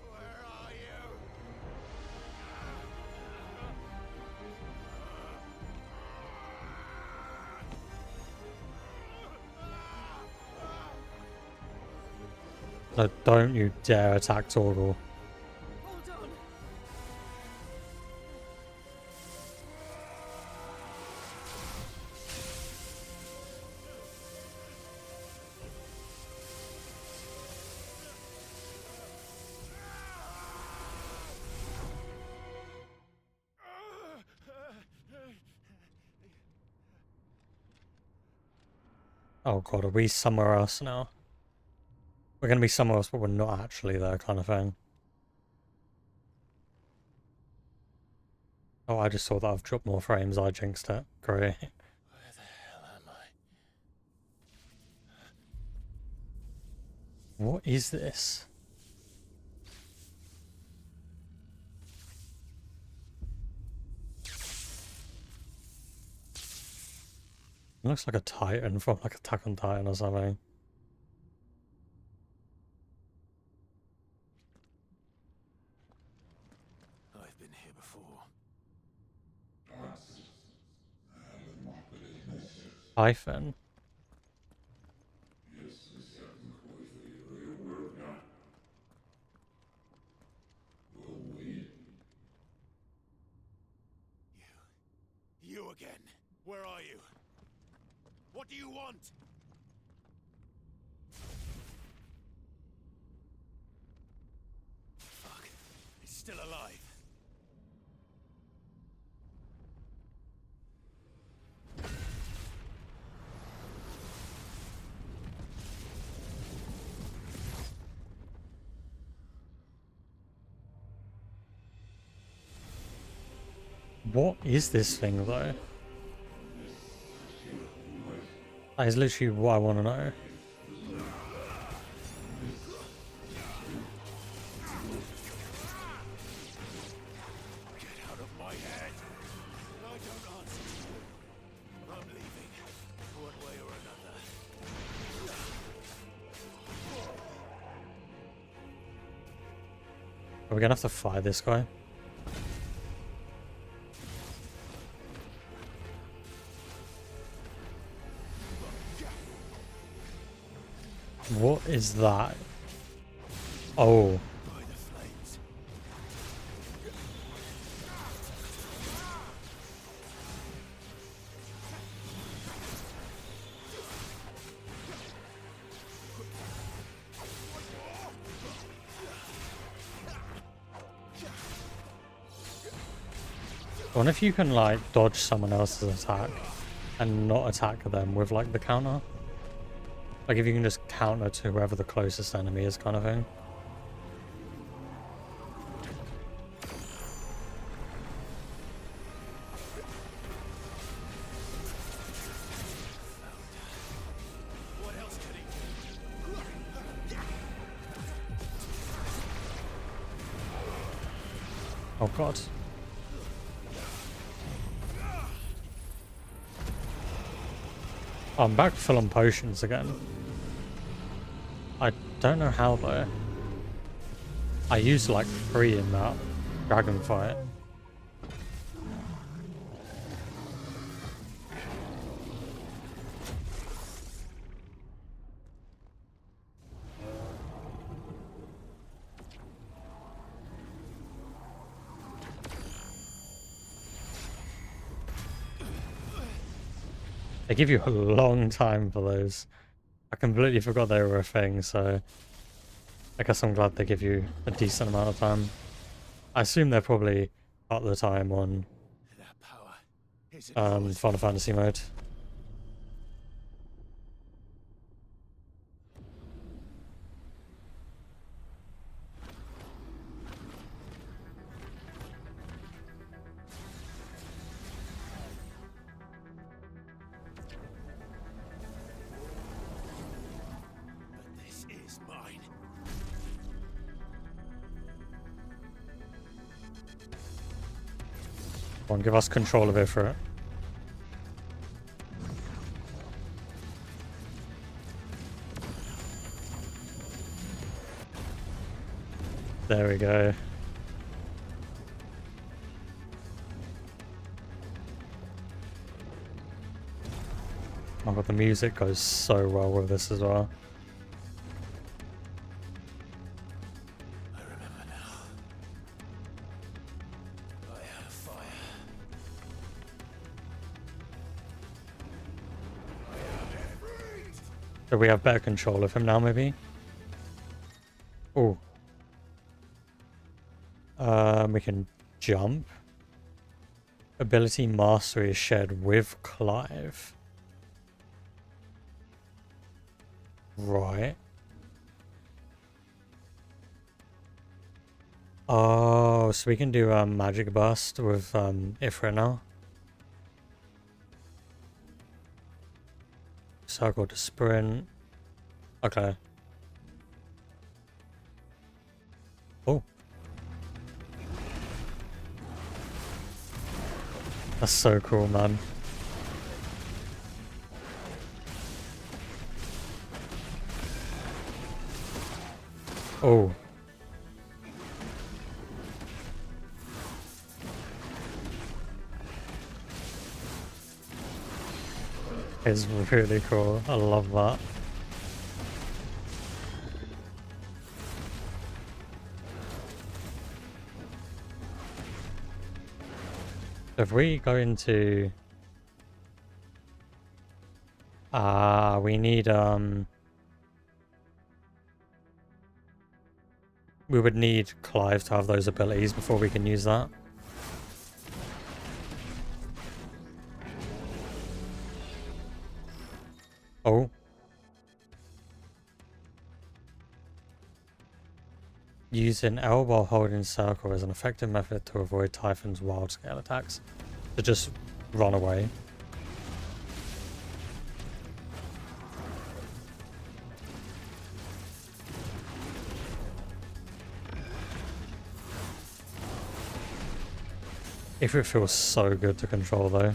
Where are you? No, don't you dare attack Torgal. Hold on. Oh god, are we somewhere else now? We're gonna be somewhere else, but we're not actually there, kind of thing. Oh, I just saw that I've dropped more frames, I jinxed it. Great. Where the hell am I? What is this? It looks like a Titan from like Attack on Titan or something. I've been here before. Hyphen. What do you want? Fuck. It's still alive. What is this thing though? That is literally what I want to know. Get out of my head. I don't answer to you. I'm leaving. One way or another. Are we gonna have to fight this guy? What is that? Oh. By the flames. I wonder if you can like dodge someone else's attack and not attack them with like the counter. Like if you can just counter to whoever the closest enemy is kind of thing. What else could he do? Oh god. Oh, I'm back full on potions again. I don't know how though. I used like 3 in that dragon fight. They give you a long time for those. I completely forgot they were a thing, so I guess I'm glad they give you a decent amount of time. I assume they're probably part of the time on That power. Is it Final Fantasy mode. But this is mine. Come on, give us control of it for it. There we go. Oh god, the music goes so well with this as well. I remember now. I have fire. So we have better control of him now, maybe? Oh. We can jump. Ability mastery is shared with Clive. Right. Oh, so we can do magic burst with Ifrit now. Circle to sprint. Okay. Oh. That's so cool, man. Oh. It's really cool. I love that. If we go into We need, we would need Clive to have those abilities before we can use that. Oh. Using L while holding circle is an effective method to avoid Typhon's wild scale attacks. To just run away. If it feels so good to control though.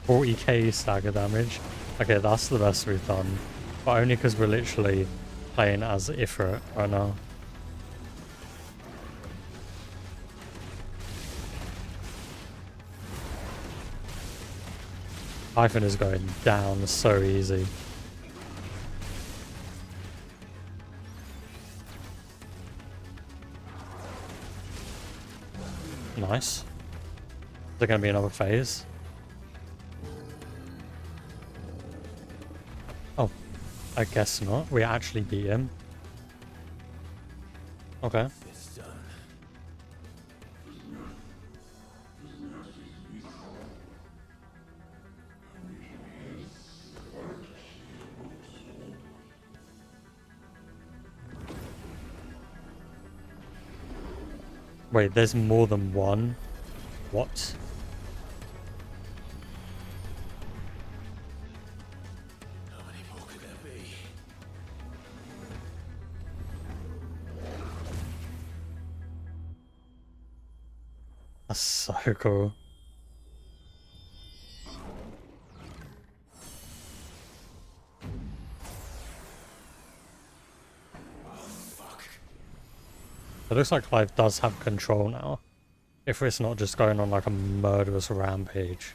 $40k stagger damage. Okay, that's the best we've done. But only because we're literally playing as Ifrit right now. Typhon is going down so easy. Nice. Is there going to be another phase? Oh, I guess not. We actually beat him. Okay. Wait, there's more than one? What? How many more could there be? That's so cool. It looks like Clive does have control now. If it's not just going on like a murderous rampage.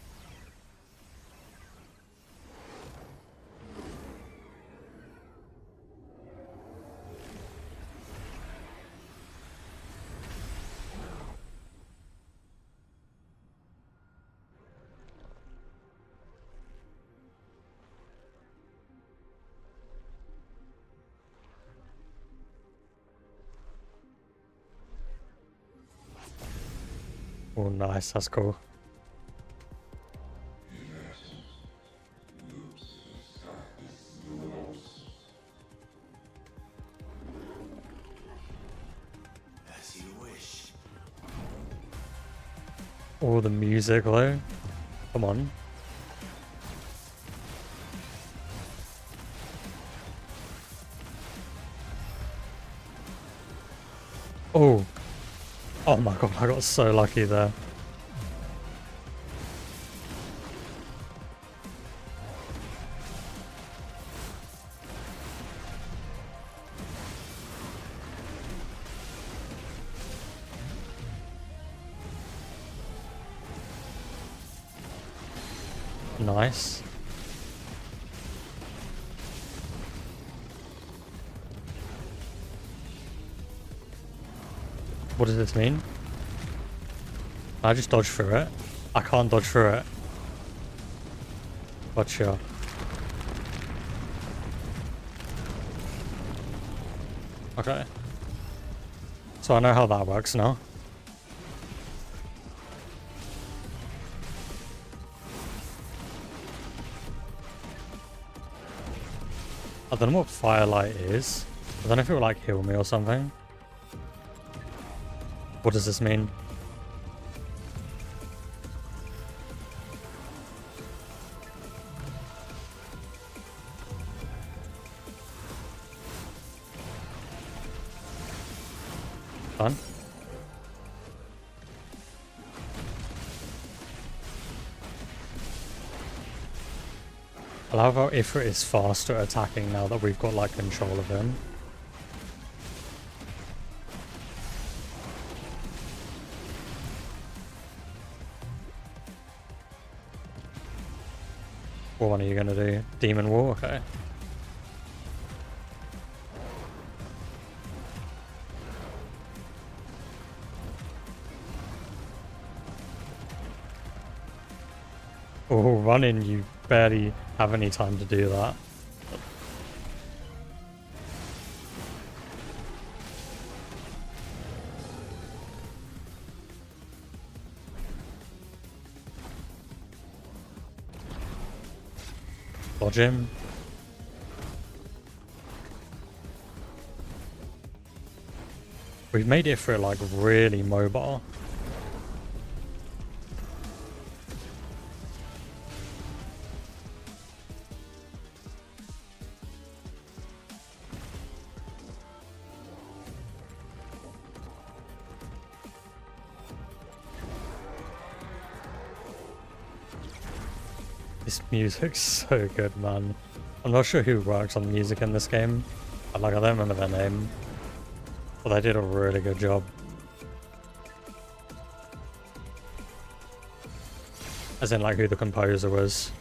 Oh, nice. That's cool. As you wish. All the music though. Come on. Oh. Oh my god, I got so lucky there. Nice. What does this mean? Can I just dodge through it? I can't dodge through it. Gotcha. Okay. So I know how that works now. I don't know what Firelight is. I don't know if it will like heal me or something. What does this mean? Done. I love how Ifrit is faster at attacking now that we've got like control of him. What one are you gonna do? Demon War? Okay. Oh, running, you barely have any time to do that. Dodge him. We've made it through like really mobile. This music's so good, man. I'm not sure who works on the music in this game. I don't remember their name. But they did a really good job. As in, like, who the composer was.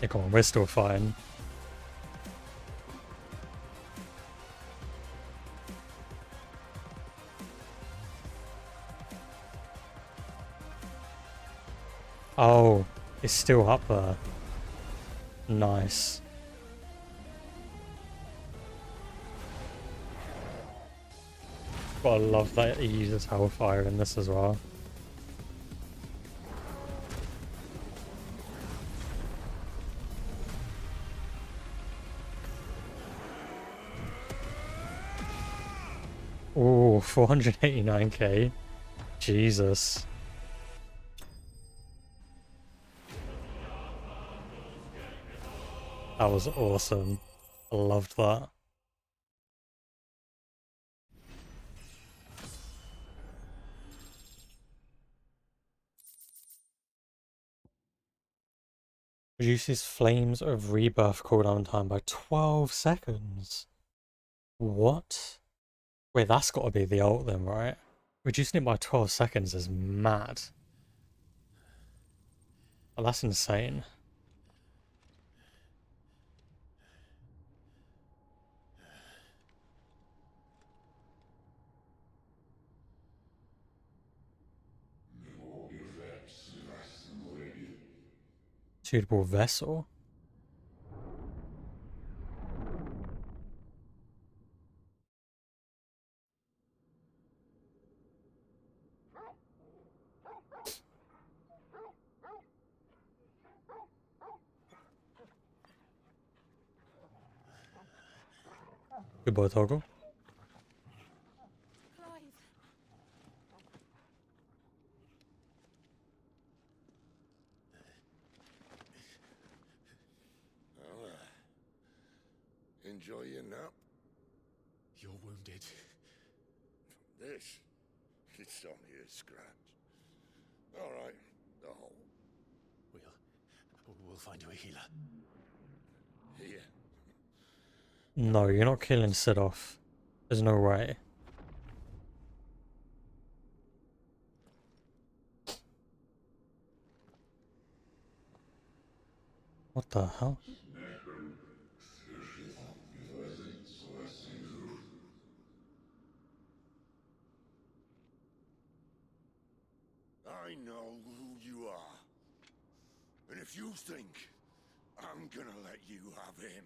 Yeah, come on, we're still fine. Oh, it's still up there. Nice. But I love that he uses Hellfire in this as well. Ooh, 489k. Jesus. That was awesome. I loved that. Reduces Flames of Rebirth cooldown time by 12 seconds. What? Wait, that's got to be the ult then, right? Reducing it by 12 seconds is mad. Oh, that's insane. Suitable vessel? Good boy, Toggle. Enjoy your nap? You're wounded. This? It's only a scratch. All right, the hole. We'll find you a healer. Here. No, you're not killing Sid off. There's no way. What the hell? I know who you are. And if you think I'm gonna let you have him...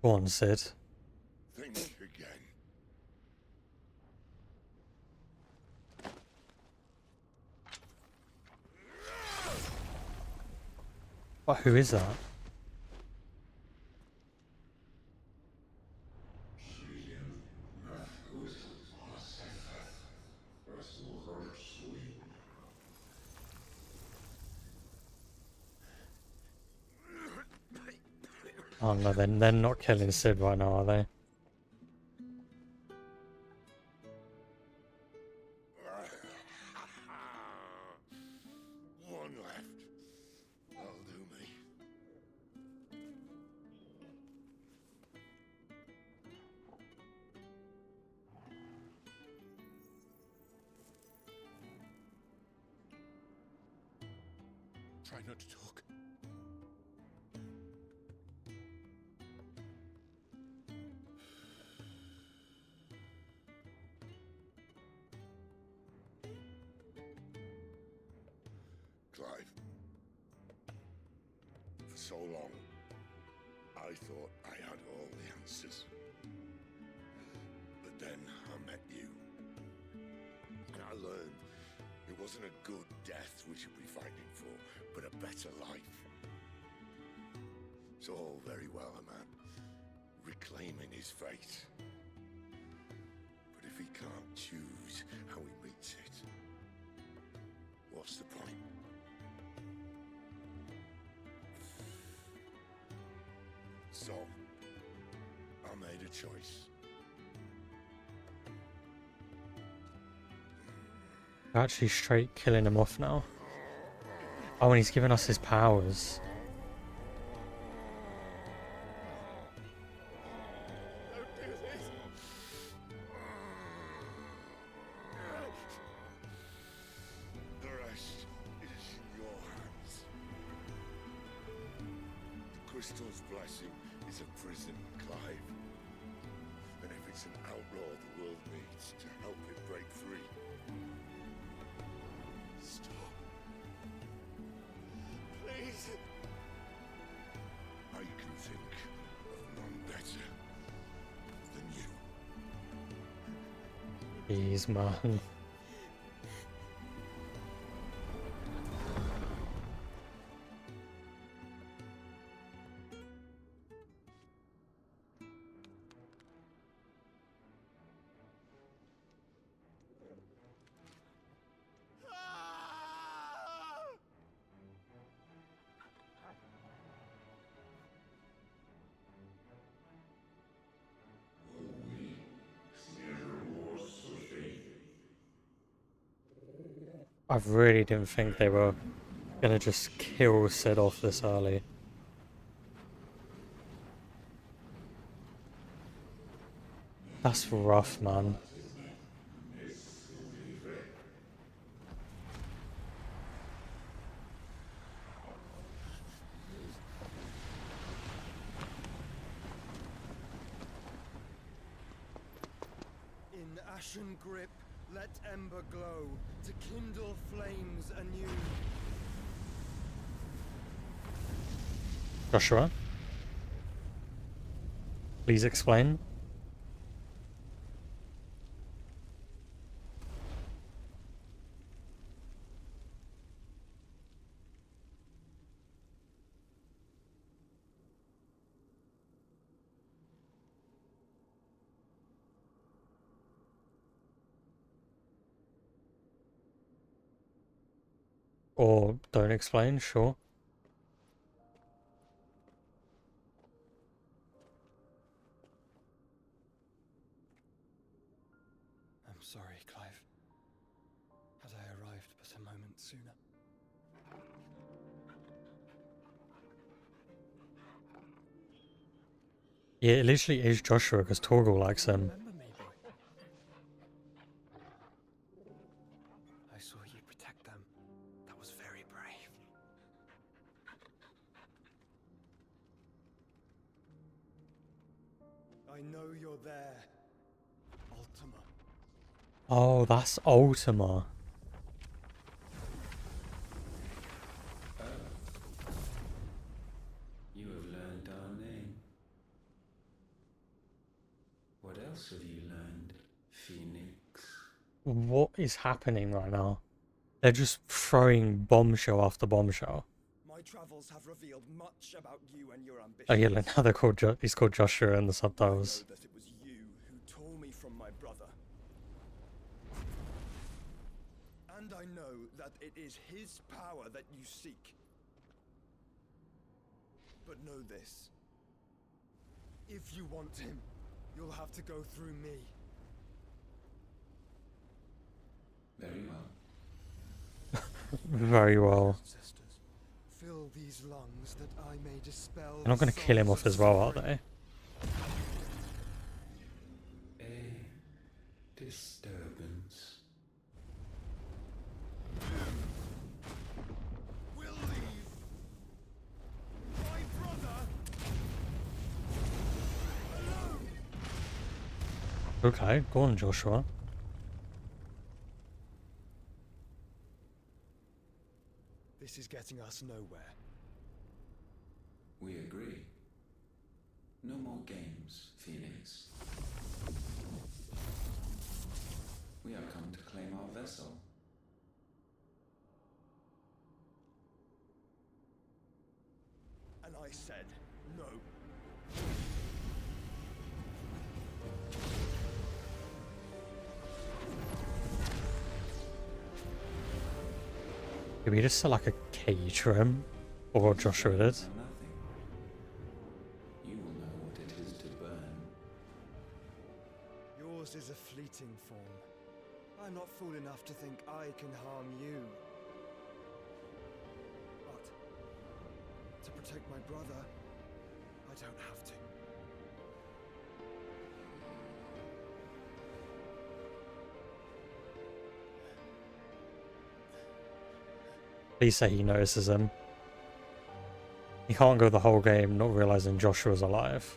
Go on, Sid. Think again. What? Who is that? Oh no, they're not killing Sid right now, are they? One try not to talk. Clive, for so long, I thought I had all the answers. But then I met you. And I learned it wasn't a good death we should be fighting for, but a better life. It's all very well, a man reclaiming his fate. But if he can't choose how he meets it, what's the point? So, I made a choice. We're actually straight killing him off now. Oh, and he's giving us his powers. The rest is in your hands. The crystal's blessing is a prison, Clive. And if it's an outlaw the world needs to help it break free. Stop. Please. I can think of none better than you. Jeez, man. I really didn't think they were gonna just kill Sid off this early. That's rough, man. In ashen grip, let ember glow, to kindle flames anew. Joshua? Please explain. Or don't explain, sure. I'm sorry, Clive. Had I arrived but a moment sooner. Yeah, it literally is Joshua because Torgal likes him. Remember me, boy? I saw you protect them. That was very brave. I know you're there, Ultima. Oh, that's Ultima. You have learned our name. What else have you learned, Phoenix? What is happening right now? They're just throwing bombshell after bombshell. My travels have revealed much about you and your ambitions. Oh yeah, now they're called he's called Joshua in the subtitles. I know that it was you who tore me from my brother. And I know that it is his power that you seek. But know this. If you want him, you'll have to go through me. Very well. Very well. Fill these lungs that I may dispel. They're not going to kill him off as well, are they? A disturbance. We'll leave Okay, go on, Joshua. This is getting us nowhere. We agree. No more games, Phoenix. We have come to claim our vessel. And I said no. Did we just set like a cage for him? Or Joshua did? Nothing. You will know what it is to burn. Yours is a fleeting form. I'm not fool enough to think I can harm you. But to protect my brother, I don't have to. Please say he notices him. He can't go the whole game not realizing Joshua's alive.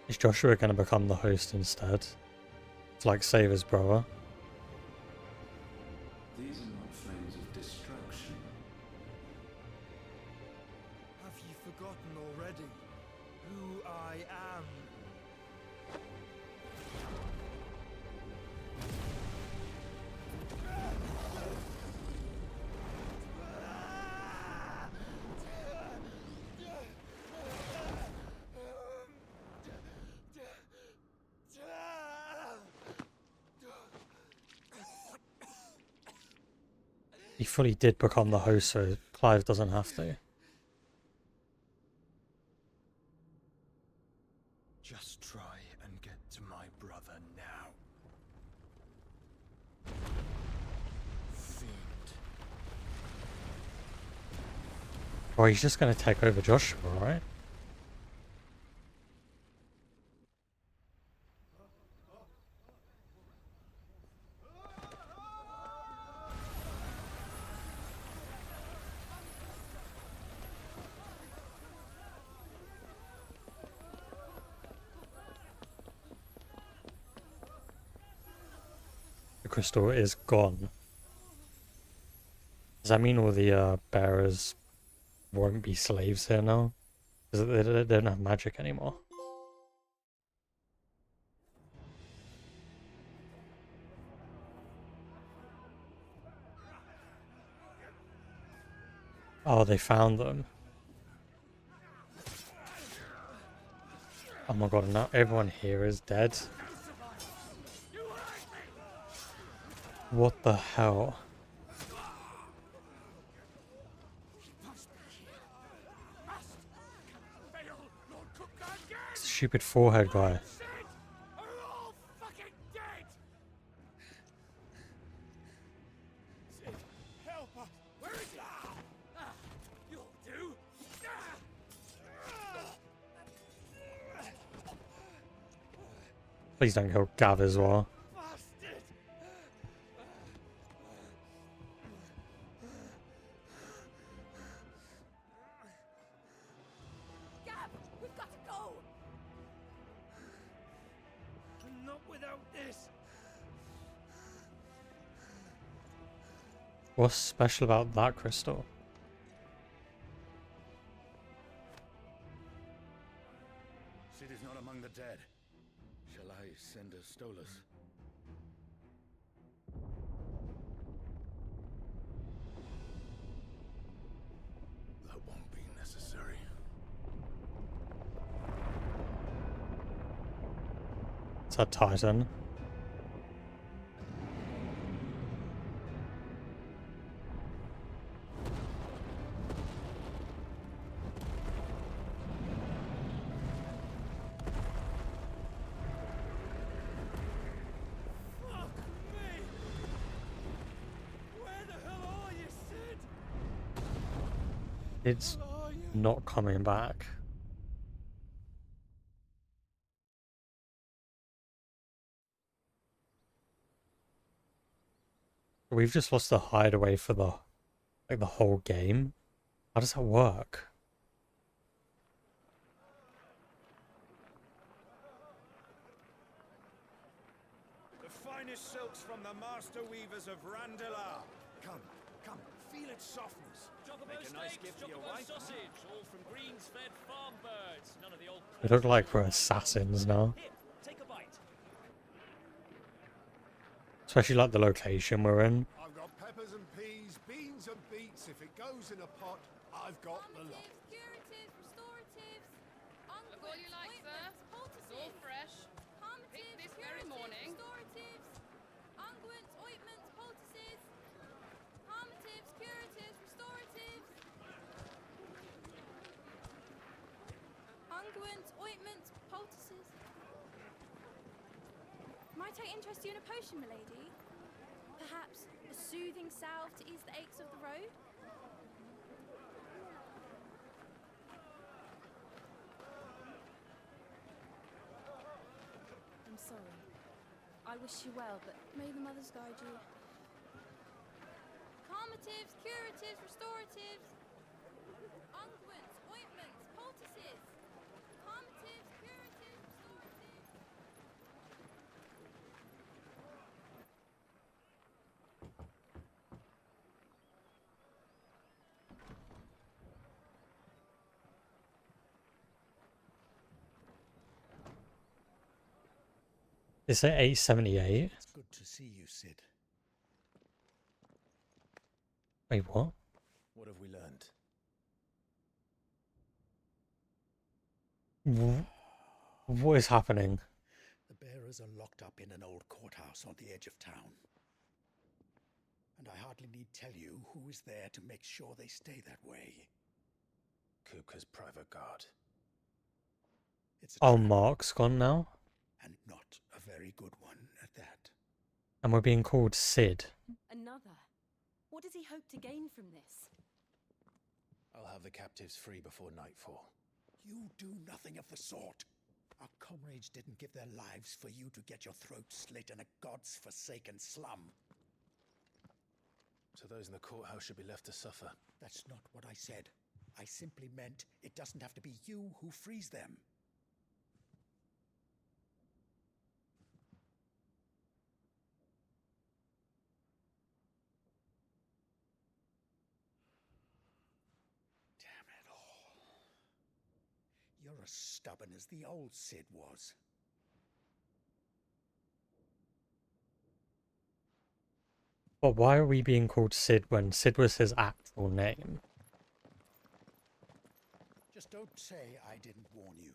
Is Joshua going to become the host instead? To like save his brother? These are not flames of destruction. Have you forgotten already who I am? He fully did become the host, so Clive doesn't have to. Just try and get to my brother now. Fiend. Well, he's just going to take over Joshua, right? The crystal is gone. Does that mean all the bearers won't be slaves here now? Because they don't have magic anymore. Oh, they found them. Oh my god, now everyone here is dead. What the hell? Stupid forehead guy. Please don't kill Gav as well. Gab, we've got to go. Not without this. What's special about that crystal? Sid is not among the dead. Shall I send a Stolas? That won't be necessary. It's a Titan. It's not coming back. We've just lost the hideaway for the whole game. How does that work? The finest silks from the master weavers of Randalar. Come, come, feel its softness. Chocobo Make a nice steaks, gift for your chocobo wife. sausage, all from greens-fed farm birds. None of the old. We look like we're assassins now. Here, take a bite. Especially like the location we're in. I've got peppers and peas, beans and beets. If it goes in a pot, I've got the lot. Curatives, restoratives, Look all you like, sir. It's all fresh. Picked this very morning. restoratives, unguents, ointments, poultices, palmatives, curatives, restoratives, unguents, ointments, poultices. Might I interest you in a potion, milady? Perhaps a soothing salve to ease the aches of the road? I'm sorry. I wish you well, but may the mothers guide you. Calmatives, curatives, restoratives, unguents, ointments, poultices. Calmatives, curatives, restoratives. Is it 878? It's good to see you, Sid. Wait, what? What have we learned? What is happening? The bearers are locked up in an old courthouse on the edge of town. And I hardly need tell you who is there to make sure they stay that way. Kupka's private guard. It's a Oh, trap, Mark's gone now? and not a very good one at that. And we're being called Sid. Another. What does he hope to gain from this? I'll have the captives free before nightfall. You do nothing of the sort. Our comrades didn't give their lives for you to get your throat slit in a god's forsaken slum. So those in the courthouse should be left to suffer. That's not what I said. I simply meant it doesn't have to be you who frees them. Damn it all. You're as stubborn as the old Sid was. But why are we being called Sid when Sid was his actual name? Just don't say I didn't warn you.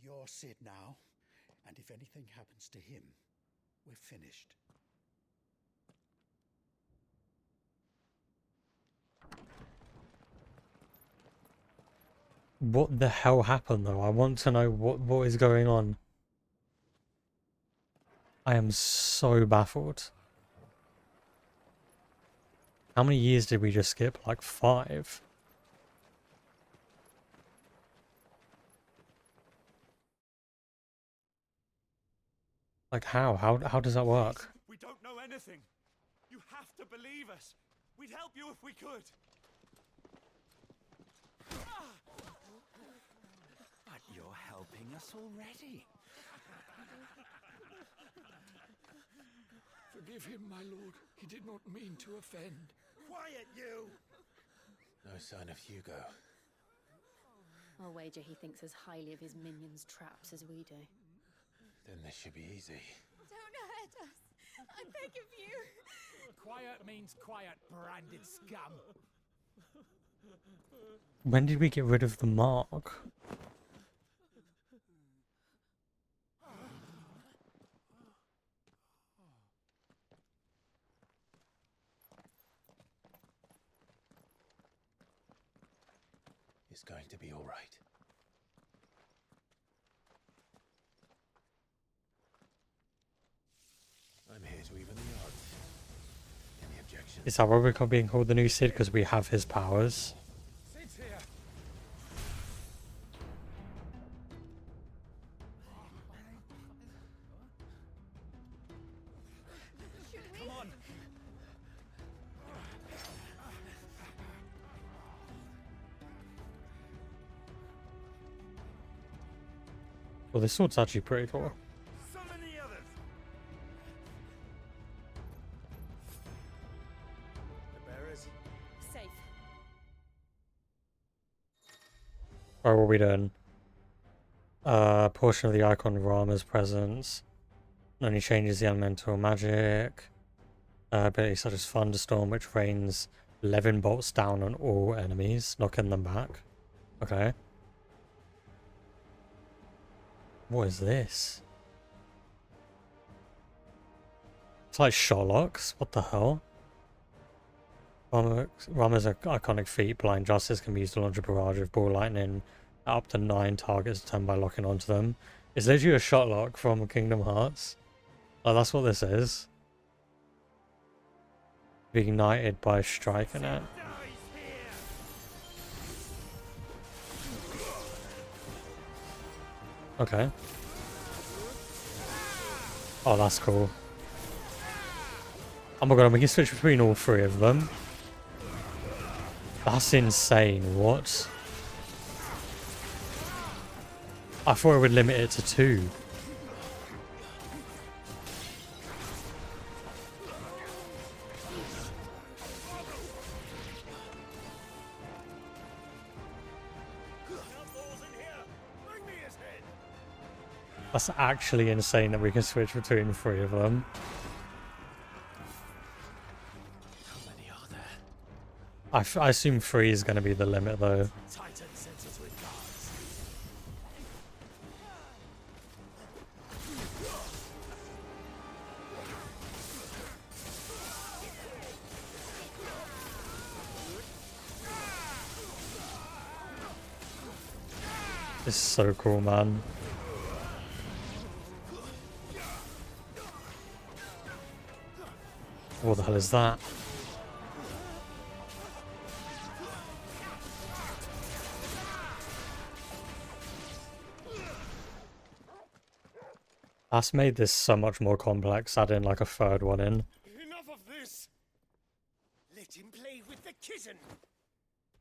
You're Sid now, and if anything happens to him, we're finished. What the hell happened though? I want to know what is going on. I am so baffled. How many years did we just skip? Like 5? Like how? How does that work? We don't know anything. You have to believe us. We'd help you if we could. But you're helping us already. Forgive him, my lord. He did not mean to offend. Quiet, you! No sign of Hugo. I'll wager he thinks as highly of his minions' traps as we do. Then this should be easy. Don't hurt us! I beg of you! Quiet means quiet, branded scum. When did we get rid of the mark? It's going to be all right. I'm here to even the odds. Any objections? Is that why we're being called the new Sid? Because we have his powers? Sid's here. on! Well, this sword's actually pretty cool. Summon the others! The bearers? Safe. Alright, what are we doing? Portion of the icon of Rama's presence. Only changes the elemental magic. Abilities such as Thunderstorm, which rains 11 bolts down on all enemies, knocking them back. Okay. What is this? It's like Sherlock's. What the hell? Rama's iconic feat, Blind Justice, can be used to launch a barrage of ball lightning at up to 9 targets a turn by locking onto them. It's literally a Shotlock from Kingdom Hearts. Like, that's what this is. Be ignited by striking it. Okay. Oh, that's cool. Oh my god, we can switch between all 3 of them. That's insane, what? I thought it would limit it to 2. That's actually insane that we can switch between 3 of them. How many are there? I assume 3 is going to be the limit, though. Titan sensors with guards. This is so cool, man. What the hell is that? That's made this so much more complex, adding like a 3rd one in. Enough of this! Let him play with the kitten!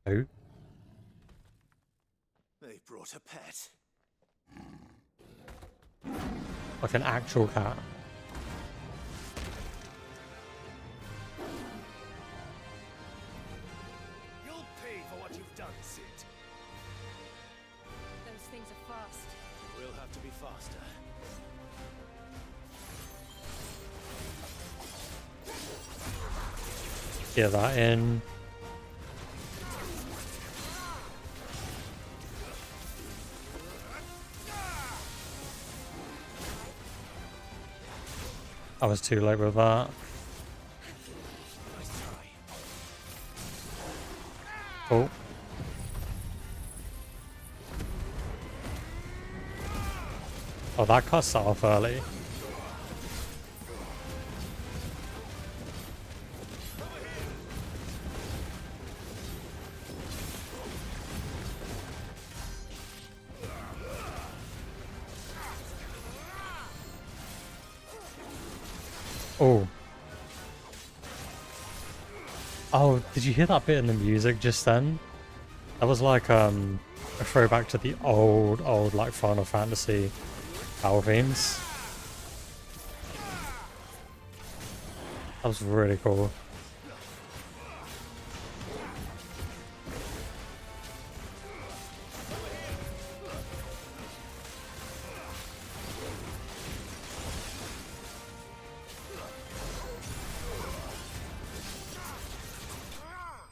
Oh? They brought a pet. Like an actual cat. You'll pay for what you've done, Sid. Those things are fast. We'll have to be faster. Get that in. I was too late with that. Oh. Oh, that cuts that off early. Oh. Oh, did you hear that bit in the music just then? That was like a throwback to the old like Final Fantasy battle themes. That was really cool.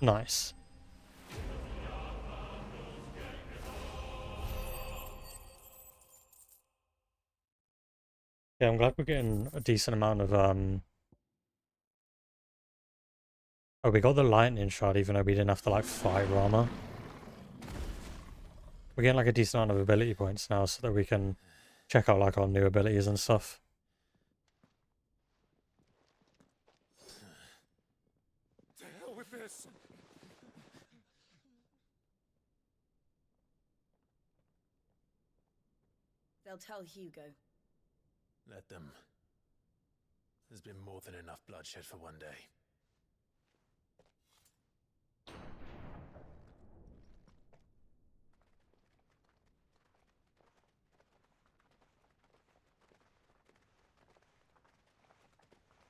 Nice. Yeah, I'm glad we're getting a decent amount of oh, we got the lightning shot even though we didn't have to like fight Rama. We're getting like a decent amount of ability points now so that we can check out like our new abilities and stuff. To hell with this! They'll tell Hugo. Let them. There's been more than enough bloodshed for one day.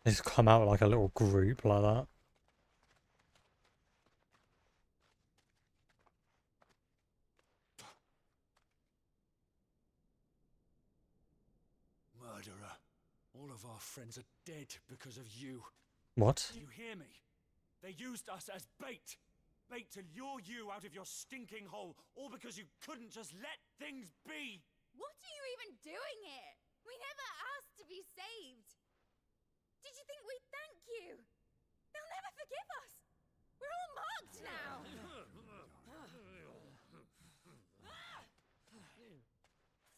They just come out like a little group like that. Murderer. All of our friends are dead because of you. What? Do you hear me? They used us as bait. Bait to lure you out of your stinking hole, all because you couldn't just let things be. What are you even doing here? We never asked to be saved. Did you think we'd thank you? They'll never forgive us. We're all marked now.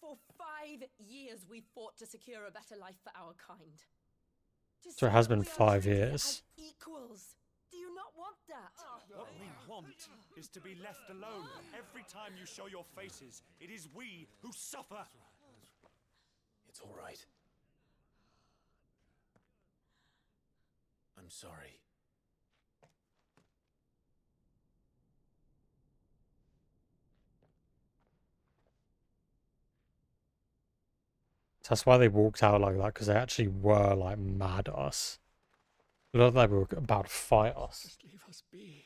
For 5 years we fought to secure a better life for our kind. So it has been 5 years. Equals. Do you not want that? What we want is to be left alone. Every time you show your faces, it is we who suffer. It's all right. I'm sorry. So that's why they walked out like that, because they actually were like mad at us. It looked like they were about to fight us. Just leave us be.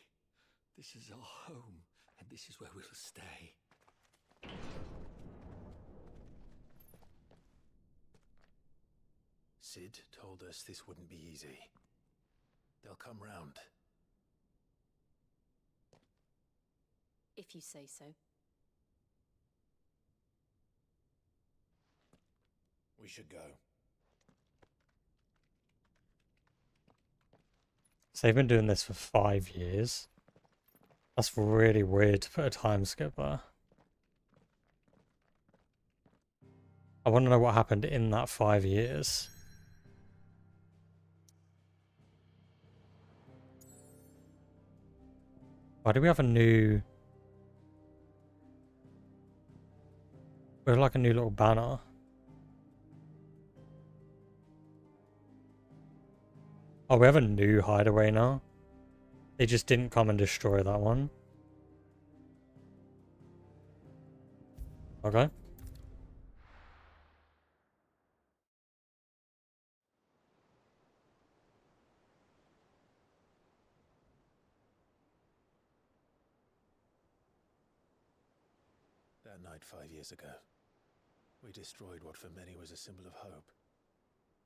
This is our home, and this is where we'll stay. Sid told us this wouldn't be easy. They'll come round. If you say so. We should go. So they've been doing this for 5 years. That's really weird to put a time skip there. I want to know what happened in that 5 years. Why do we have a new... We have like a new little banner. Oh, we have a new hideaway now. They just didn't come and destroy that one. Okay. That night 5 years ago, we destroyed what for many was a symbol of hope.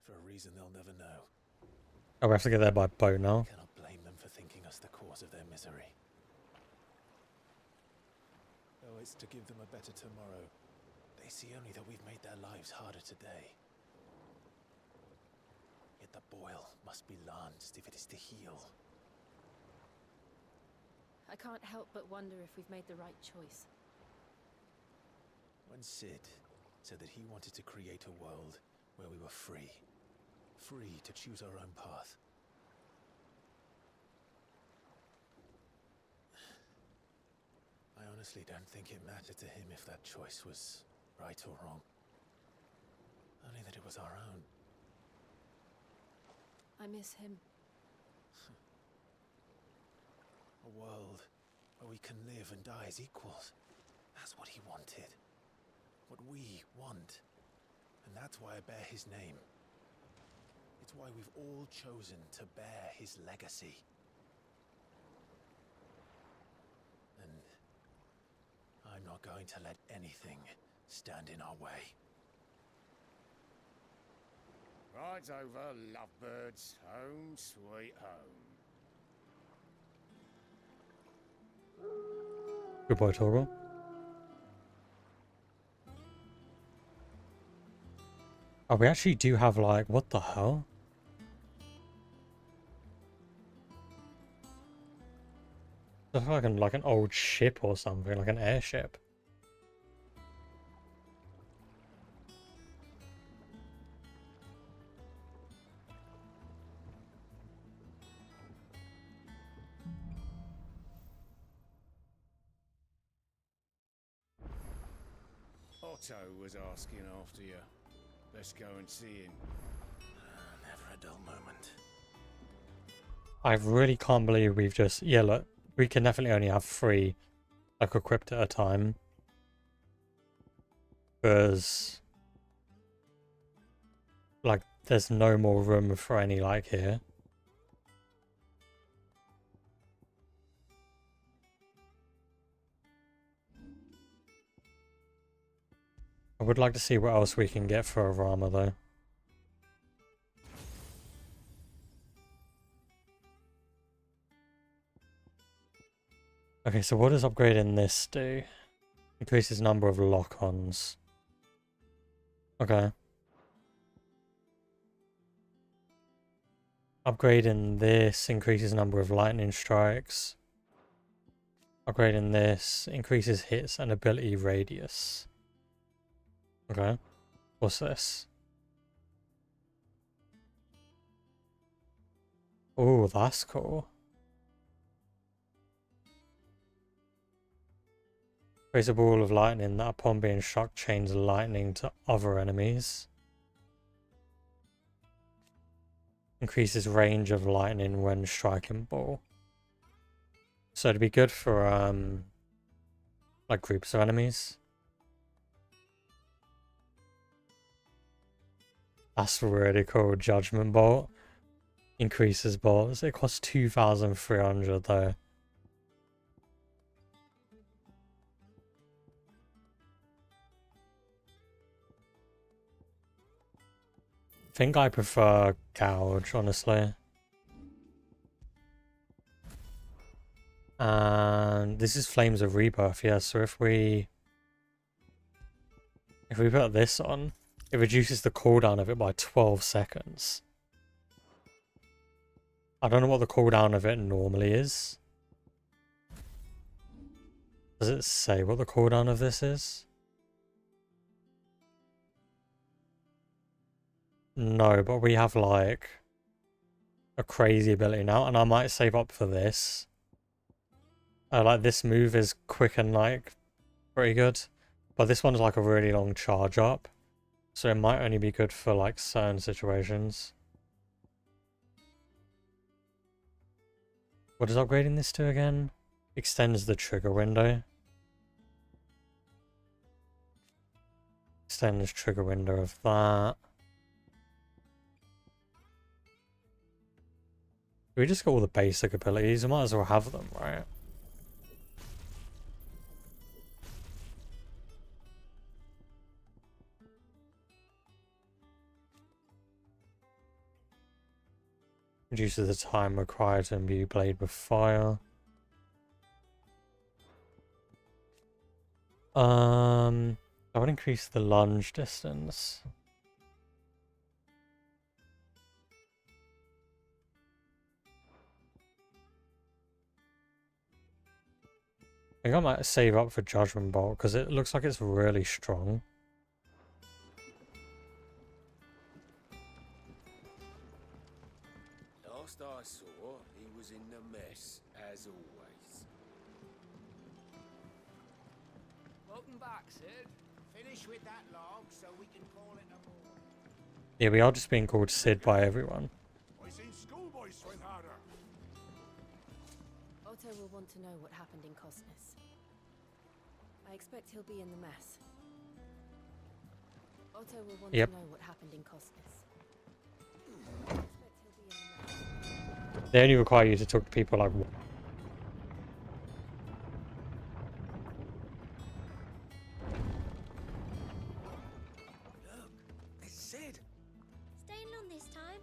For a reason they'll never know. Oh, we have to get there by boat now. I cannot blame them for thinking us the cause of their misery. Though it's to give them a better tomorrow, they see only that we've made their lives harder today. Yet the boil must be lanced if it is to heal. I can't help but wonder if we've made the right choice. When Sid said that he wanted to create a world where we were free. Free to choose our own path. I honestly don't think it mattered to him if that choice was right or wrong. Only that it was our own. I miss him. A world where we can live and die as equals. That's what he wanted. What we want. And that's why I bear his name. It's why we've all chosen to bear his legacy. And I'm not going to let anything stand in our way. Right over, lovebirds. Home sweet home. Good boy, Torgal. Oh, we actually do have like, what the hell? Looks like an old ship or something, like an airship. Otto was asking after you. Let's go and see him. Never a dull moment. I really can't believe we've just... Yeah, look, we can definitely only have 3, like, equipped at a time. Because... like, there's no more room for any, like, here. I would like to see what else we can get for our armor, though. Okay, so what does upgrading this do? Increases number of lock-ons. Okay. Upgrading this increases number of lightning strikes. Upgrading this increases hits and ability radius. Okay. What's this? Oh, that's cool. Raise a ball of lightning that upon being struck chains lightning to other enemies. Increases range of lightning when striking ball. So it'd be good for like groups of enemies. That's really cool. Judgment Bolt increases bolts. It costs 2,300 though. I think I prefer Gouge, honestly. And this is Flames of Rebirth, yeah, so if we put this on, it reduces the cooldown of it by 12 seconds. I don't know what the cooldown of it normally is. Does it say what the cooldown of this is? No, but we have like a crazy ability now, and I might save up for this. Like this move is quick and like pretty good, but this one's like a really long charge up, so it might only be good for like certain situations. What is upgrading this to again? Extends the trigger window. Extends trigger window of that. We just got all the basic abilities, we might as well have them, right? Reduces the time required to imbue blade with fire. I would increase the lunge distance. I think I might save up for Judgment Bolt because it looks like it's really strong. Last I saw, he was in the mess, as always. Welcome back, Sid. Finish with that log so we can call it a morning. Yeah, we are just being called Sid by everyone. I seen schoolboys swing harder. Otto will want to know what happened in Cosnes. I expect he'll be in the mess. Otto will want to know what happened in Cosnes. They only require you to talk to people like... Sid! Staying on this time?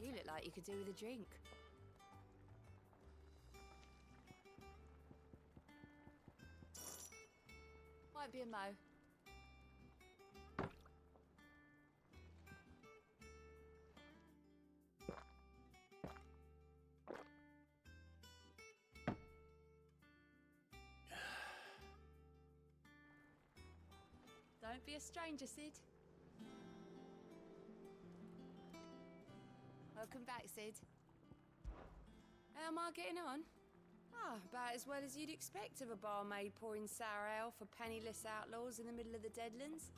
You look like you could do with a drink. Might be a mo. Don't be a stranger, Sid. Welcome back, Sid. How am I getting on? Ah, about as well as you'd expect of a barmaid pouring sour ale for penniless outlaws in the middle of the Deadlands.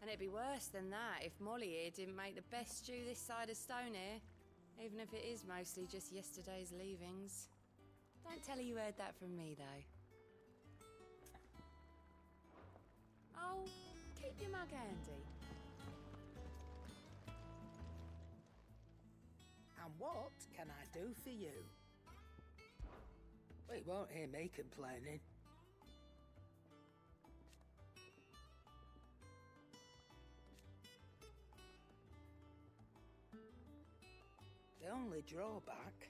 And it'd be worse than that if Molly here didn't make the best stew this side of Stone here, even if it is mostly just yesterday's leavings. Don't tell her you heard that from me, though. Oh, keep your mug handy. And what can I do for you? Well, you won't hear me complaining. The only drawback...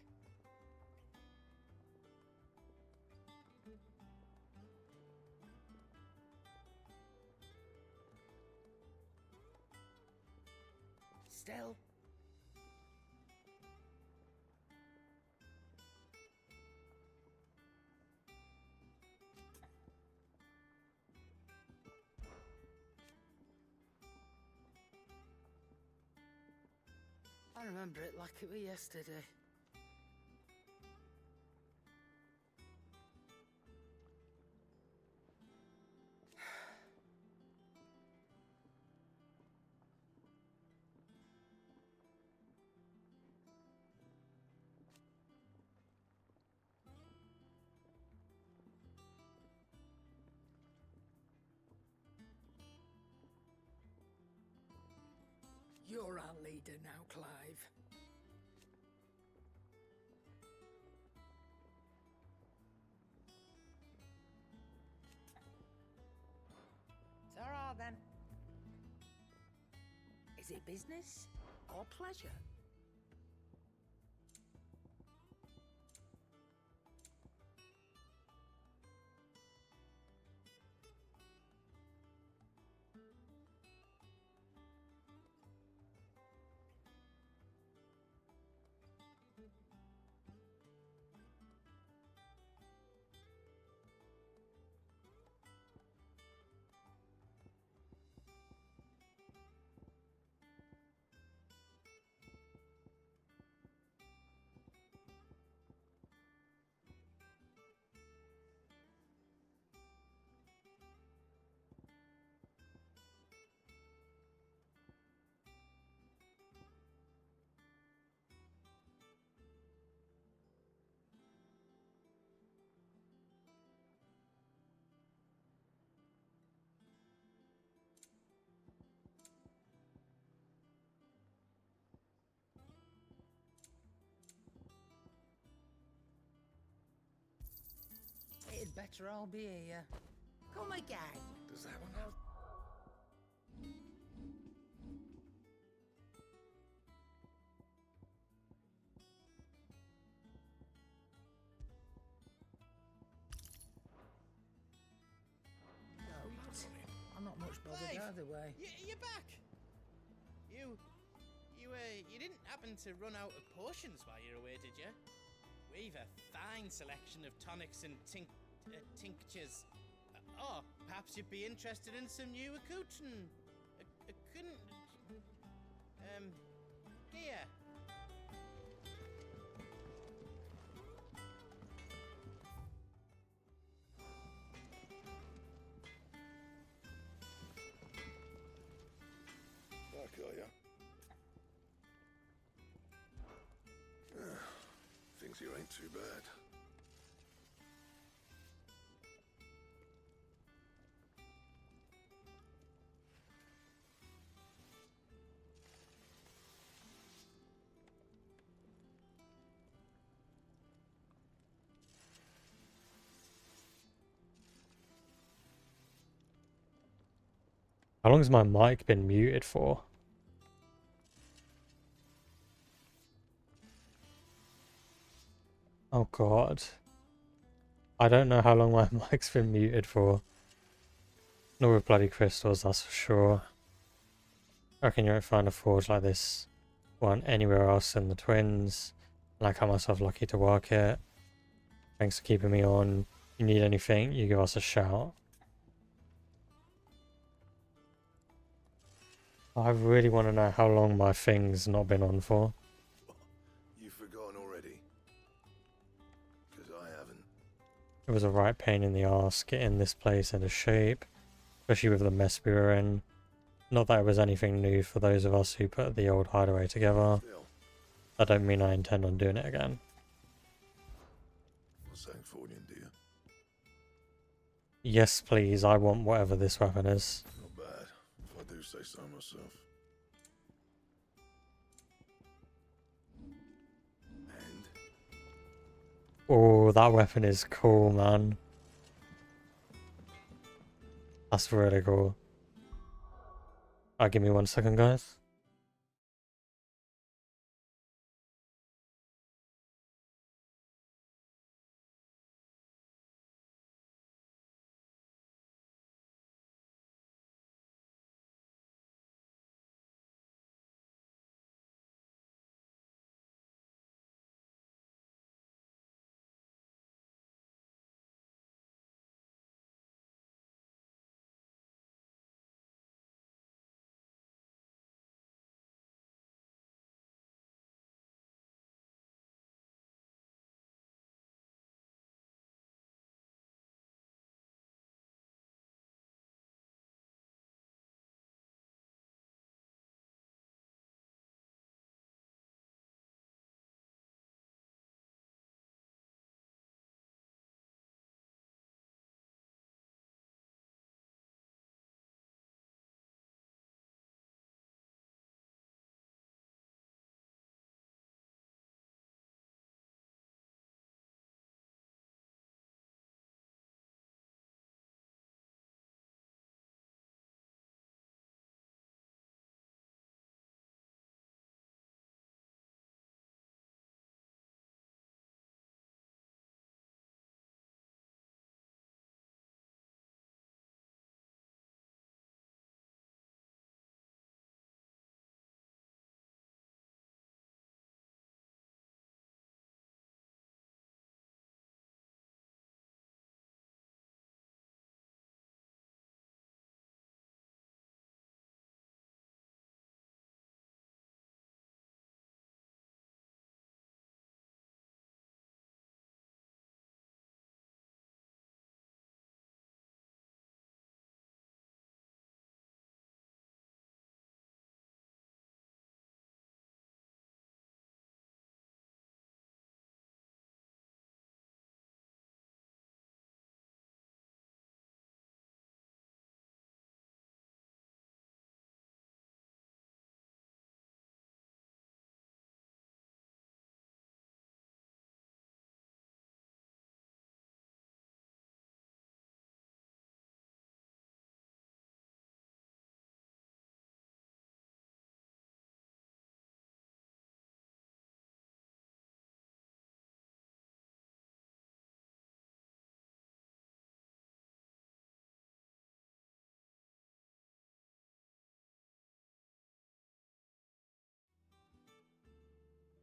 Still... I remember it like it was yesterday. You're our leader now, Clive. Ta-ra, then. Is it business or pleasure? It'd better all be here. Come again. Does that one have... I'm not much bothered Clive, either way. You're back. You didn't happen to run out of potions while you're away, did you? We've a fine selection of tonics and tinctures. Perhaps you'd be interested in some new gear. Back, are ya? Things here ain't too bad. How long has my mic been muted for? Oh god. I don't know how long my mic's been muted for. Not with bloody crystals, that's for sure. I reckon you won't find a forge like this one anywhere else in the Twins. And I count myself lucky to work it. Thanks for keeping me on. If you need anything, you give us a shout. I really want to know how long my thing's not been on for. It was a right pain in the ass getting this place into shape, especially with the mess we were in. Not that it was anything new for those of us who put the old hideaway together. That don't mean I intend on doing it again. Something for you, dear. Yes, please, I want whatever this weapon is. Not bad, if I do say so myself. Oh, that weapon is cool, man. That's really cool. Alright, give me 1 second, guys.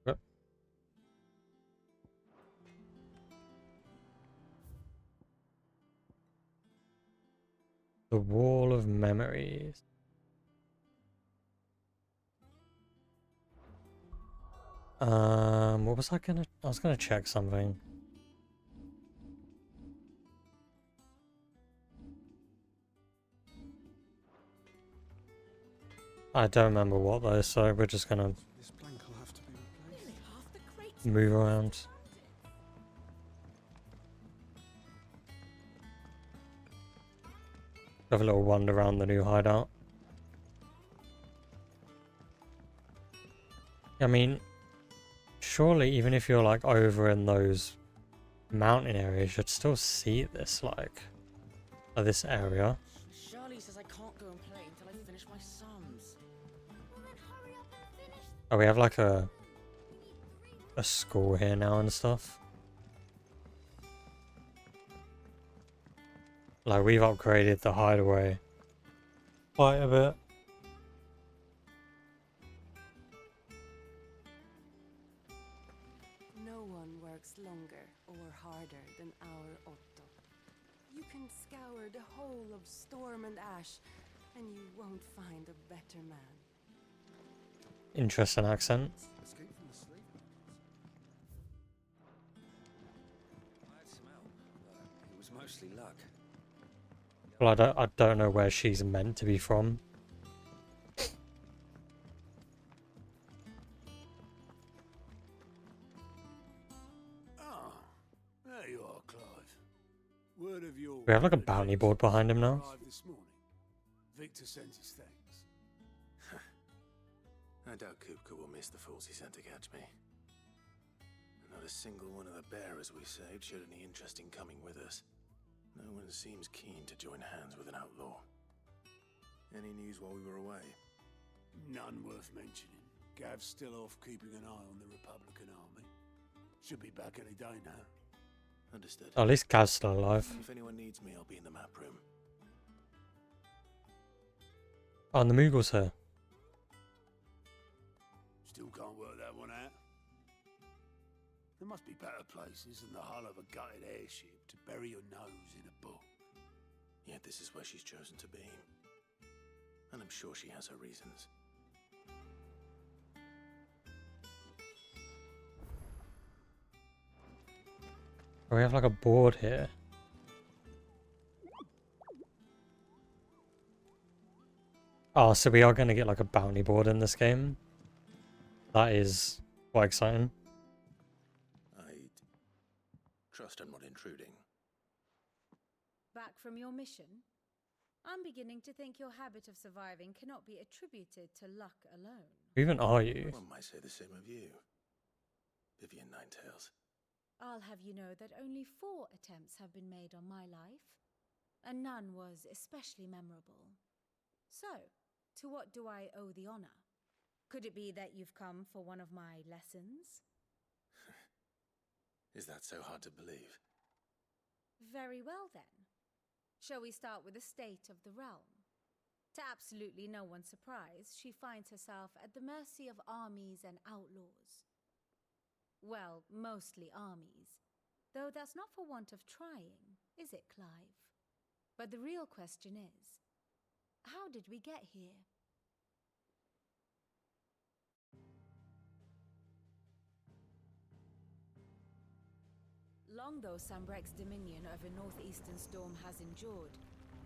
Yep. The Wall of Memories. What was I was gonna check something. I don't remember what though, so we're just gonna move around. Have a little wander around the new hideout. I mean, surely even if you're like over in those mountain areas, you should still see this like this area. Charlie says I can't go and play until I finish my sums. Oh, we have like a school here now and stuff. Like we've upgraded the hideaway quite a bit. No one works longer or harder than our Otto. You can scour the whole of Storm and Ash, and you won't find a better man. Interesting accent. mostly luck. Well, I don't know where she's meant to be from. Ah, there you are, Clive. Word of your We have like a bounty board behind him now. arrived this morning. Victor sends his thanks. I doubt Kupka will miss the fools he sent to catch me. Not a single one of the bearers we saved showed any interest in coming with us. No one seems keen to join hands with an outlaw. Any news while we were away? None worth mentioning. Gav's still off keeping an eye on the Republican army. Should be back any day now. Understood. At least Gav's still alive. If anyone needs me, I'll be in the map room. Oh, and the Moogle's here. Still can't work that one out. There must be better places than the hull of a gutted airship to bury your nose in a book. Yet this is where she's chosen to be. And I'm sure she has her reasons. We have like a board here. Oh, so we are going to get like a bounty board in this game. That is quite exciting. I'd trust I'm not intruding. Back from your mission? I'm beginning to think your habit of surviving cannot be attributed to luck alone. Who even are you? One might say the same of you, Vivian Ninetails. I'll have you know that only 4 attempts have been made on my life, and none was especially memorable. So, to what do I owe the honor? Could it be that you've come for one of my lessons? Is that so hard to believe? Very well then. Shall we start with the state of the realm? To absolutely no one's surprise, she finds herself at the mercy of armies and outlaws. Well, mostly armies. Though that's not for want of trying, is it, Clive? But the real question is, how did we get here? Long though Sambrek's dominion over northeastern Storm has endured,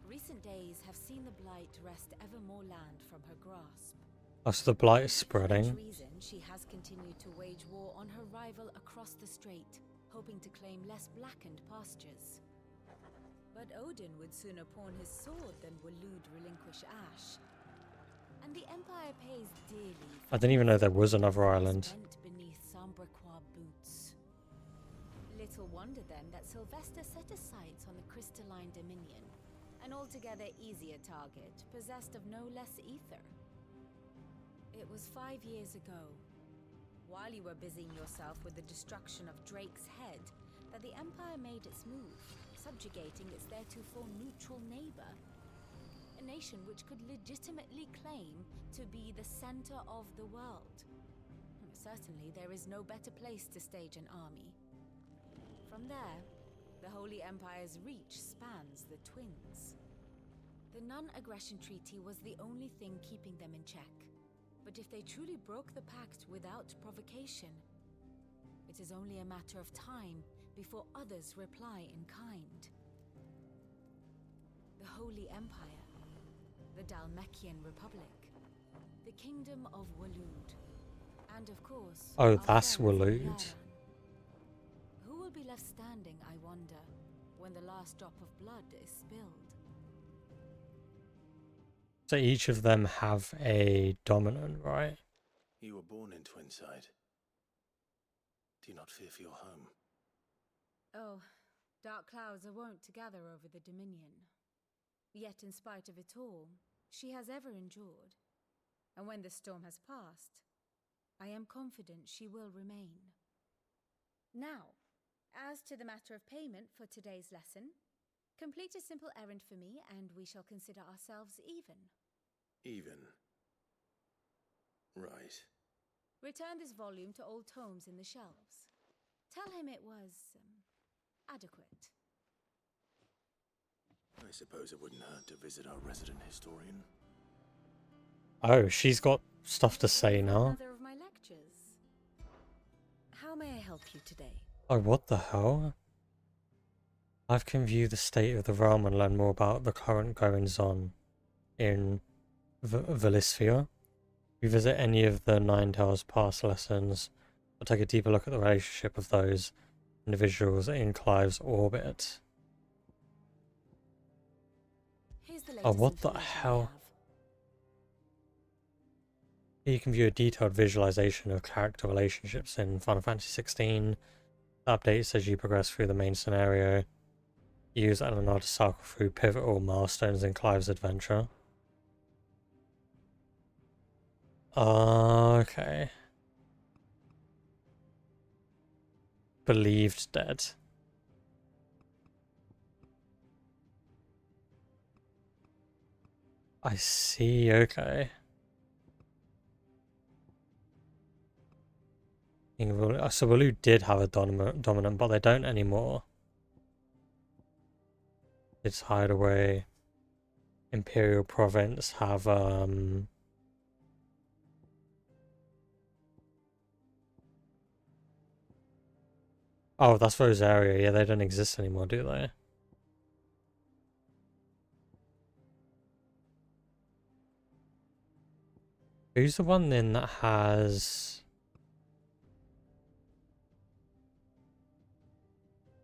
recent days have seen the Blight wrest ever more land from her grasp. That's the blight is For spreading. which reason, she has continued to wage war on her rival across the strait, hoping to claim less blackened pastures. But Odin would sooner pawn his sword than Waloed relinquish Ash. And the Empire pays dearly I didn't even know there was another island. spent beneath Sambrequois boots. Little wonder then that Sylvester set his sights on the crystalline dominion, an altogether easier target, possessed of no less ether. It was 5 years ago, while you were busying yourself with the destruction of Drake's head, that the Empire made its move, subjugating its theretofore neutral neighbor. A nation which could legitimately claim to be the center of the world. Certainly, there is no better place to stage an army. From there, the Holy Empire's reach spans the Twins. The non-aggression treaty was the only thing keeping them in check. But if they truly broke the pact without provocation, it is only a matter of time before others reply in kind. The Holy Empire, the Dalmekian Republic, the Kingdom of Waloed, and of course... Oh, our that's friends in Waloed. Yaran. Who will be left standing, I wonder, when the last drop of blood is spilled? So each of them have a dominant, right? You were born in Twinside. Do you not fear for your home? Oh, dark clouds are wont to gather over the Dominion. Yet in spite of it all, she has ever endured. And when the storm has passed, I am confident she will remain. Now, as to the matter of payment for today's lesson, complete a simple errand for me and we shall consider ourselves even. Even. Right. Return this volume to old tomes in the shelves. Tell him it was adequate. I suppose it wouldn't hurt to visit our resident historian. Oh, she's got stuff to say now. Another of my lectures. How may I help you today? Oh, what the hell? Life can view the state of the realm and learn more about the current goings on in Valisphia. We visit any of the Nine Tails past lessons, or take a deeper look at the relationship of those individuals in Clive's orbit. Oh, what the hell? You can view a detailed visualization of character relationships in Final Fantasy XVI. Updates as you progress through the main scenario. Use Eleanor to cycle through pivotal milestones in Clive's adventure. Okay. Believed dead. I see, okay. So Waloo did have a dominant, but they don't anymore. Its hideaway. Imperial Province have, Oh, that's Rosaria. Yeah, they don't exist anymore, do they? Who's the one then that has...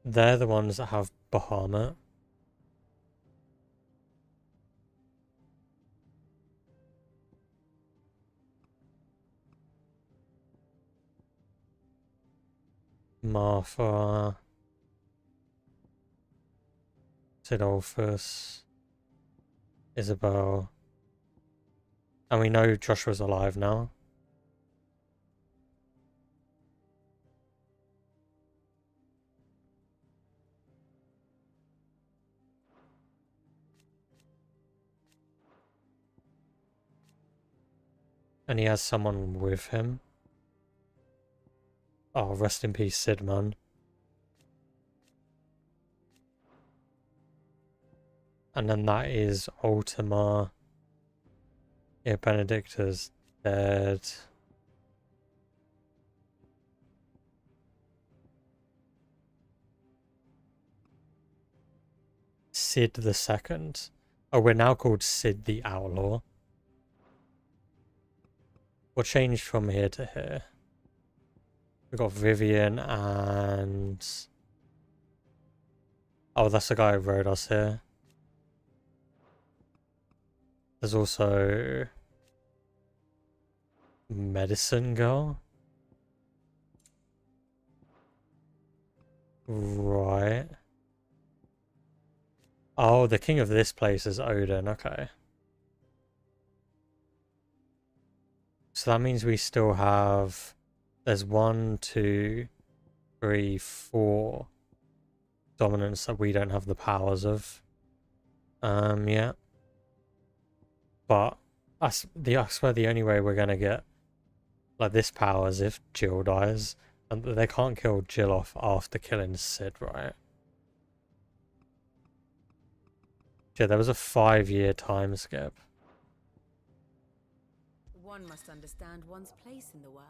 They're the ones that have Bahamut. Martha. Sidolphus. Isabel. And we know Joshua's alive now. And he has someone with him. Oh, rest in peace, Sid, man. And then that is Ultima. Yeah, Benedicta's dead. Sid the Second. Oh, we're now called Sid the Outlaw. We'll change from here to here. We've got Vivian and... Oh, that's the guy who rode us here. There's also... Medicine Girl. Right. Oh, the king of this place is Odin, okay. So that means we still have... There's 1, 2, 3, 4 dominants that we don't have the powers of. Yeah. But I swear the only way we're gonna get like this power is if Jill dies. And they can't kill Jill off after killing Sid, right? Yeah, there was a 5-year time skip. One must understand one's place in the world.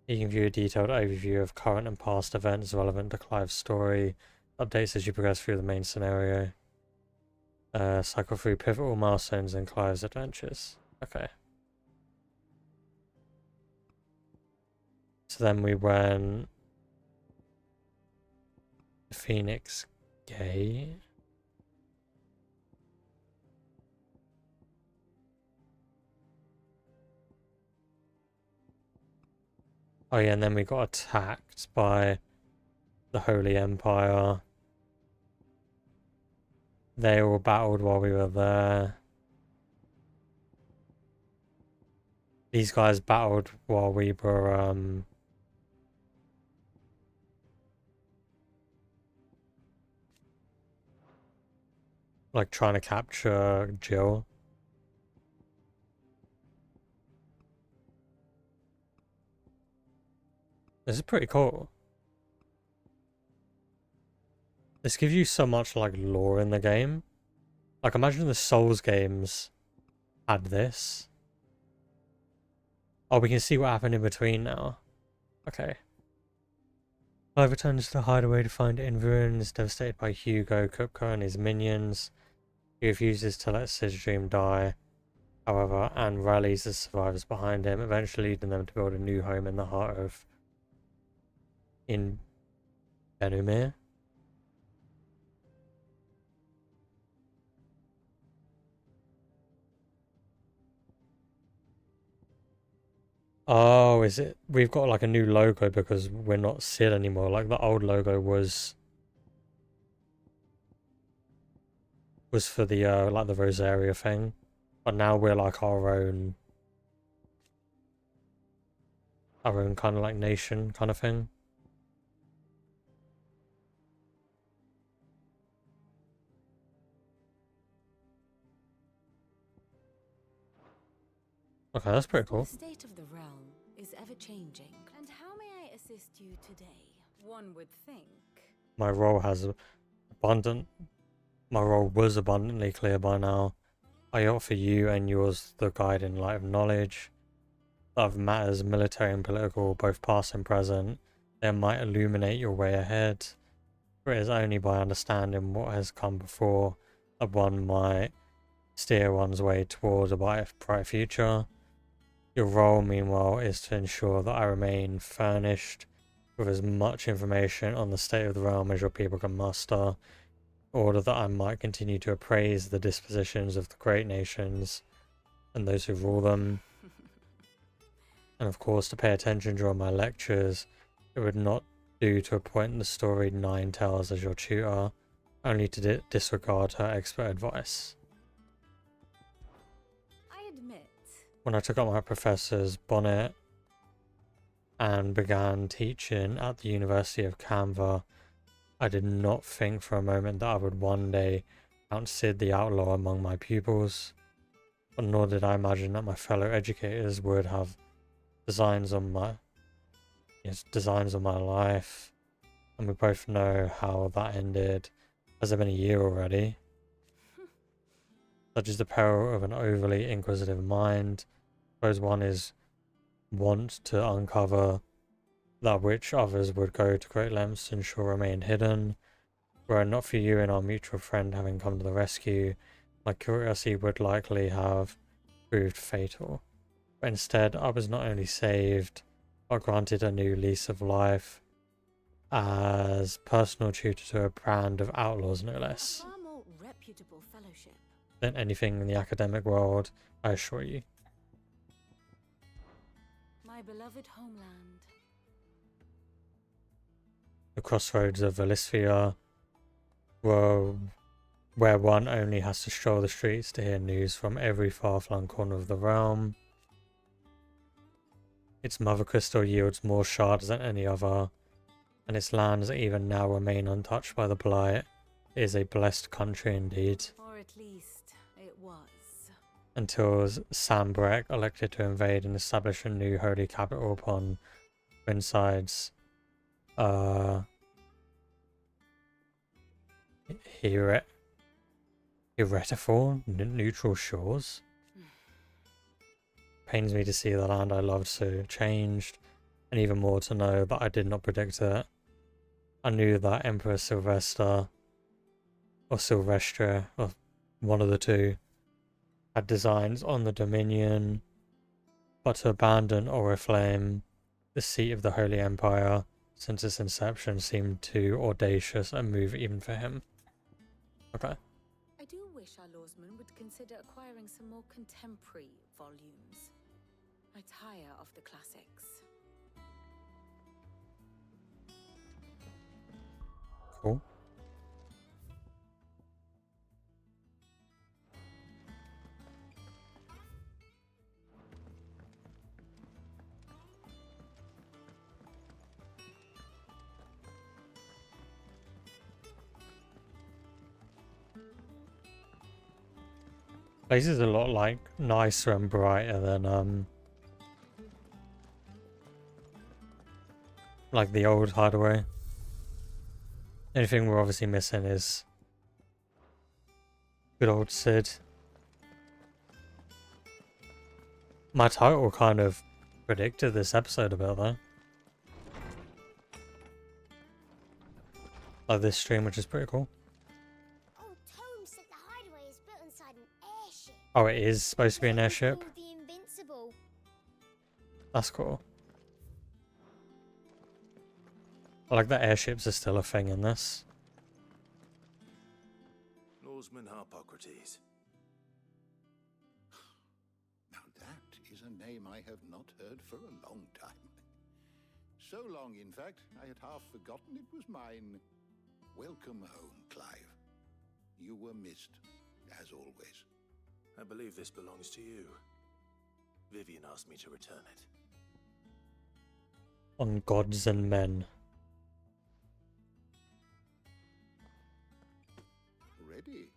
You can view a detailed overview of current and past events relevant to Clive's story. Updates as you progress through the main scenario. Cycle through pivotal milestones in Clive's adventures. Okay. So then we went... Phoenix Gate. Oh yeah, and then we got attacked by the Holy Empire. They all battled while we were there. These guys battled while we were, like trying to capture Jill. This is pretty cool. This gives you so much like lore in the game. Like imagine the Souls games had this. Oh, we can see what happened in between now. Okay. Clive returns to the hideaway to find it in ruins, devastated by Hugo, Kupka, and his minions. He refuses to let Sid's dream die, however, and rallies the survivors behind him, eventually leading them to build a new home in the heart of Benumir. Oh, is it? We've got like a new logo because we're not Sid anymore. Like the old logo was for the like the Rosaria thing, but now we're like our own kind of like nation kind of thing. Okay, that's pretty cool. The state of the realm is ever changing. And how may I assist you today? One would think. My role was abundantly clear by now. I offer you and yours the guiding light of knowledge. Of matters military and political, both past and present, they might illuminate your way ahead. For it is only by understanding what has come before that one might steer one's way towards a bright future. Your role, meanwhile, is to ensure that I remain furnished with as much information on the state of the realm as your people can muster, in order that I might continue to appraise the dispositions of the great nations and those who rule them. And of course, to pay attention during my lectures. It would not do to appoint the story Nine tells as your tutor, only to disregard her expert advice. I admit. When I took up my professor's bonnet and began teaching at the University of Canva, I did not think for a moment that I would one day count Sid the Outlaw among my pupils, but nor did I imagine that my fellow educators would have designs on my life, and we both know how that ended. Has it been a year already? Such is the peril of an overly inquisitive mind. Suppose one is wont to uncover that which others would go to great lengths to ensure remained hidden. Were it not for you and our mutual friend having come to the rescue, my curiosity would likely have proved fatal. But instead, I was not only saved, but granted a new lease of life as personal tutor to a brand of outlaws, no less. A far more reputable fellowship Than anything in the academic world, I assure you. My beloved homeland. The crossroads of Valisthea were where one only has to stroll the streets to hear news from every far-flung corner of the realm. Its mother crystal yields more shards than any other, and its lands even now remain untouched by the blight. It is a blessed country indeed. Or at least it was. Until Sambrek elected to invade and establish a new holy capital upon Twinside's Heretifor neutral shores. Pains me to see the land I loved so changed, and even more to know that I did not predict it. I knew that Emperor Sylvester, or Sylvestre, or one of the two, had designs on the Dominion, but to abandon Oriflame, the seat of the Holy Empire, since its inception seemed too audacious a move even for him. Okay. I do wish our lawsman would consider acquiring some more contemporary volumes. I tire of the classics. Cool. Place is a lot like nicer and brighter than like the old hideaway. Anything we're obviously missing is good old Sid. My title kind of predicted this episode a bit though. Like this stream, which is pretty cool. Old Tome said the hideaway is built inside an airship. Oh, it is supposed to be an airship. Called the Invincible. That's cool. I like that airships are still a thing in this. Norseman Harpocrates. Now that is a name I have not heard for a long time. So long, in fact, I had half forgotten it was mine. Welcome home, Clive. You were missed, as always. I believe this belongs to you. Vivian asked me to return it. On gods and men. Ready?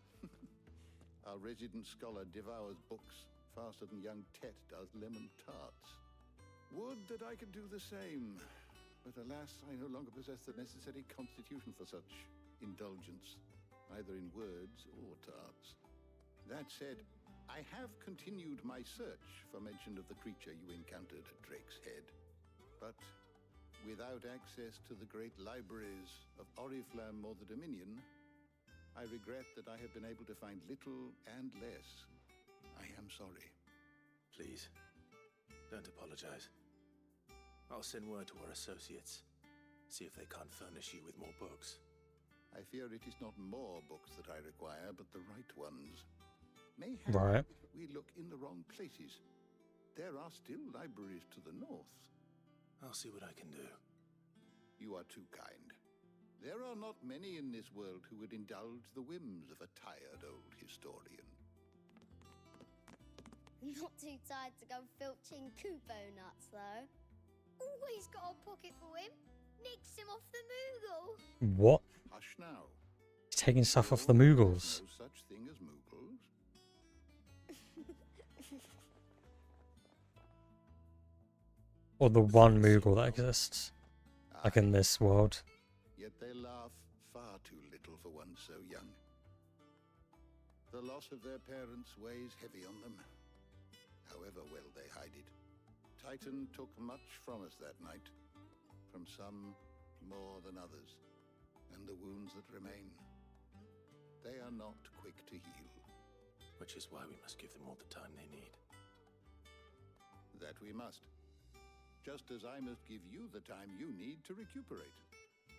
Our resident scholar devours books faster than young Tet does lemon tarts. Would that I could do the same. But alas, I no longer possess the necessary constitution for such indulgence, either in words or tarts. That said, I have continued my search for mention of the creature you encountered at Drake's Head. But without access to the great libraries of Oriflamme or the Dominion, I regret that I have been able to find little and less. I am sorry. Please, don't apologize. I'll send word to our associates. See if they can't furnish you with more books. I fear it is not more books that I require, but the right ones. Mayhap Right. we look in the wrong places. There are still libraries to the north. I'll see what I can do. You are too kind. There are not many in this world who would indulge the whims of a tired old historian. Not too tired to go filching Kupo nuts, though. Always got a pocket for him. Nicks him off the Moogle. What? Hush now. He's taking stuff off the Moogles. No such thing as Moogles. Or the one Moogle that exists. Like in this world. Yet they laugh far too little for one so young. The loss of their parents weighs heavy on them, however well they hide it. Titan took much from us that night, from some more than others, and the wounds that remain, they are not quick to heal. Which is why we must give them all the time they need. That we must. Just as I must give you the time you need to recuperate.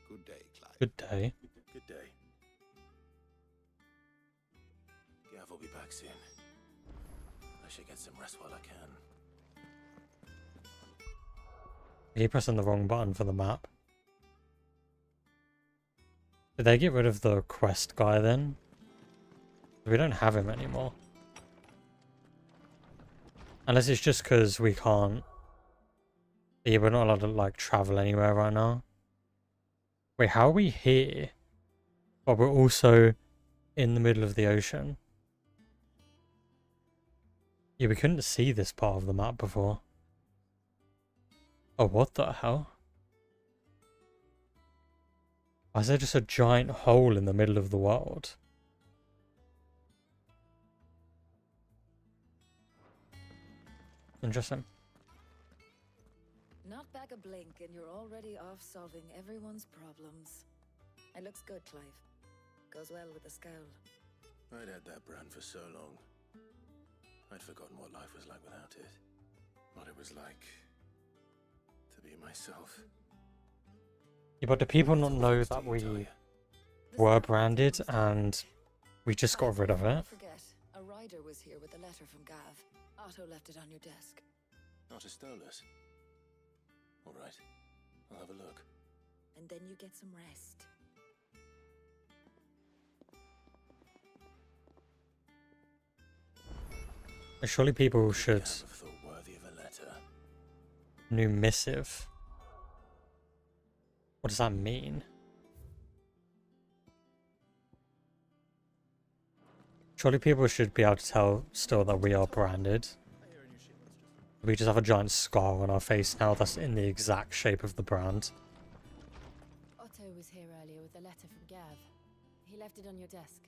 Good day, Clive. Good day. Good day. Gav will be back soon. I should get some rest while I can. I keep pressing the wrong button for the map. Did they get rid of the quest guy then? We don't have him anymore. Unless it's just because we can't... Yeah, we're not allowed to like travel anywhere right now. Wait, how are we here? But we're also in the middle of the ocean. Yeah, we couldn't see this part of the map before. Oh, what the hell? Why is there just a giant hole in the middle of the world? Interesting. Not back a blink and you're already off solving everyone's problems. It looks good, Clive. Goes well with the scowl. I'd had that brand for so long. I'd forgotten what life was like without it. What it was like to be myself. Yeah, but do people not know that we were branded and we just got rid of it? Don't forget, a rider was here with a letter from Gav. Otto left it on your desk. Not a stolus. All right, I'll have a look. And then you get some rest. Surely people should... Thought worthy of a letter. New missive. What does that mean? Surely people should be able to tell still that we are branded. We just have a giant scar on our face now that's in the exact shape of the brand. Otto was here earlier with a letter from Gav. He left it on your desk.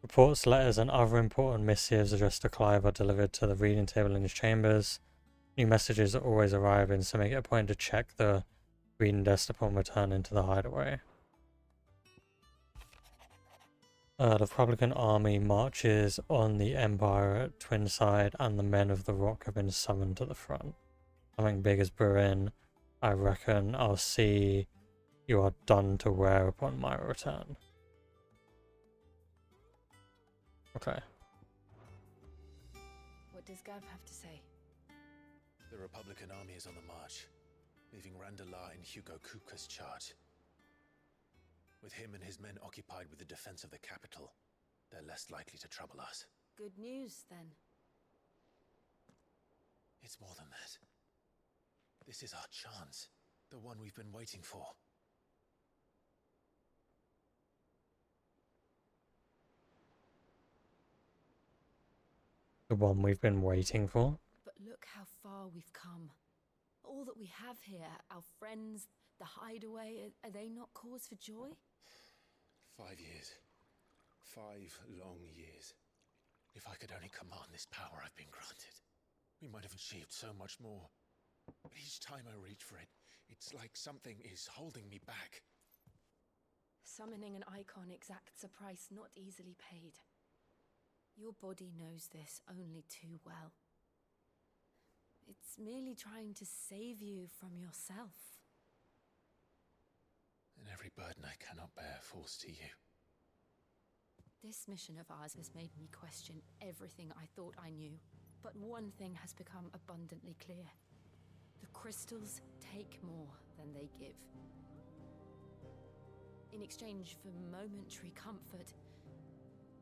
We're Reports, letters, and other important missives addressed to Clive are delivered to the reading table in his chambers. New messages are always arriving, so make it a point to check the reading desk upon return into the hideaway. The Republican army marches on the Empire at Twinside, and the men of the Rock have been summoned to the front. Something big is brewing. I reckon I'll see you are done to wear upon my return. Okay. What does Gav have to say? The Republican army is on the march, leaving Randalar in Hugo Kupka's charge. With him and his men occupied with the defense of the capital, they're less likely to trouble us. Good news, then. It's more than that. This is our chance, the one we've been waiting for. The one we've been waiting for? But look how far we've come. All that we have here, our friends, the hideaway, are they not cause for joy? 5 years. 5 long years. If I could only command this power I've been granted, we might have achieved so much more. But each time I reach for it, it's like something is holding me back. Summoning an icon exacts a price not easily paid. Your body knows this only too well. It's merely trying to save you from yourself. And every burden I cannot bear falls to you. This mission of ours has made me question everything I thought I knew. But one thing has become abundantly clear. The crystals take more than they give. In exchange for momentary comfort,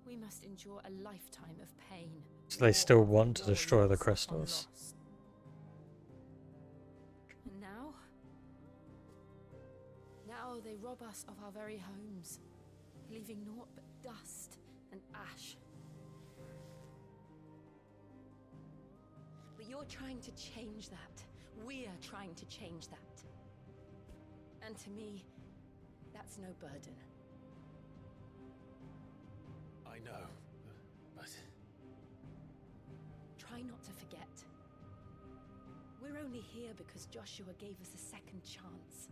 we must endure a lifetime of pain. So they still want to destroy the crystals. And now? Now they rob us of our very homes, leaving naught but dust and ash. But you're trying to change that. We're trying to change that. And to me, that's no burden. I know, but... Try not to forget. We're only here because Joshua gave us a second chance.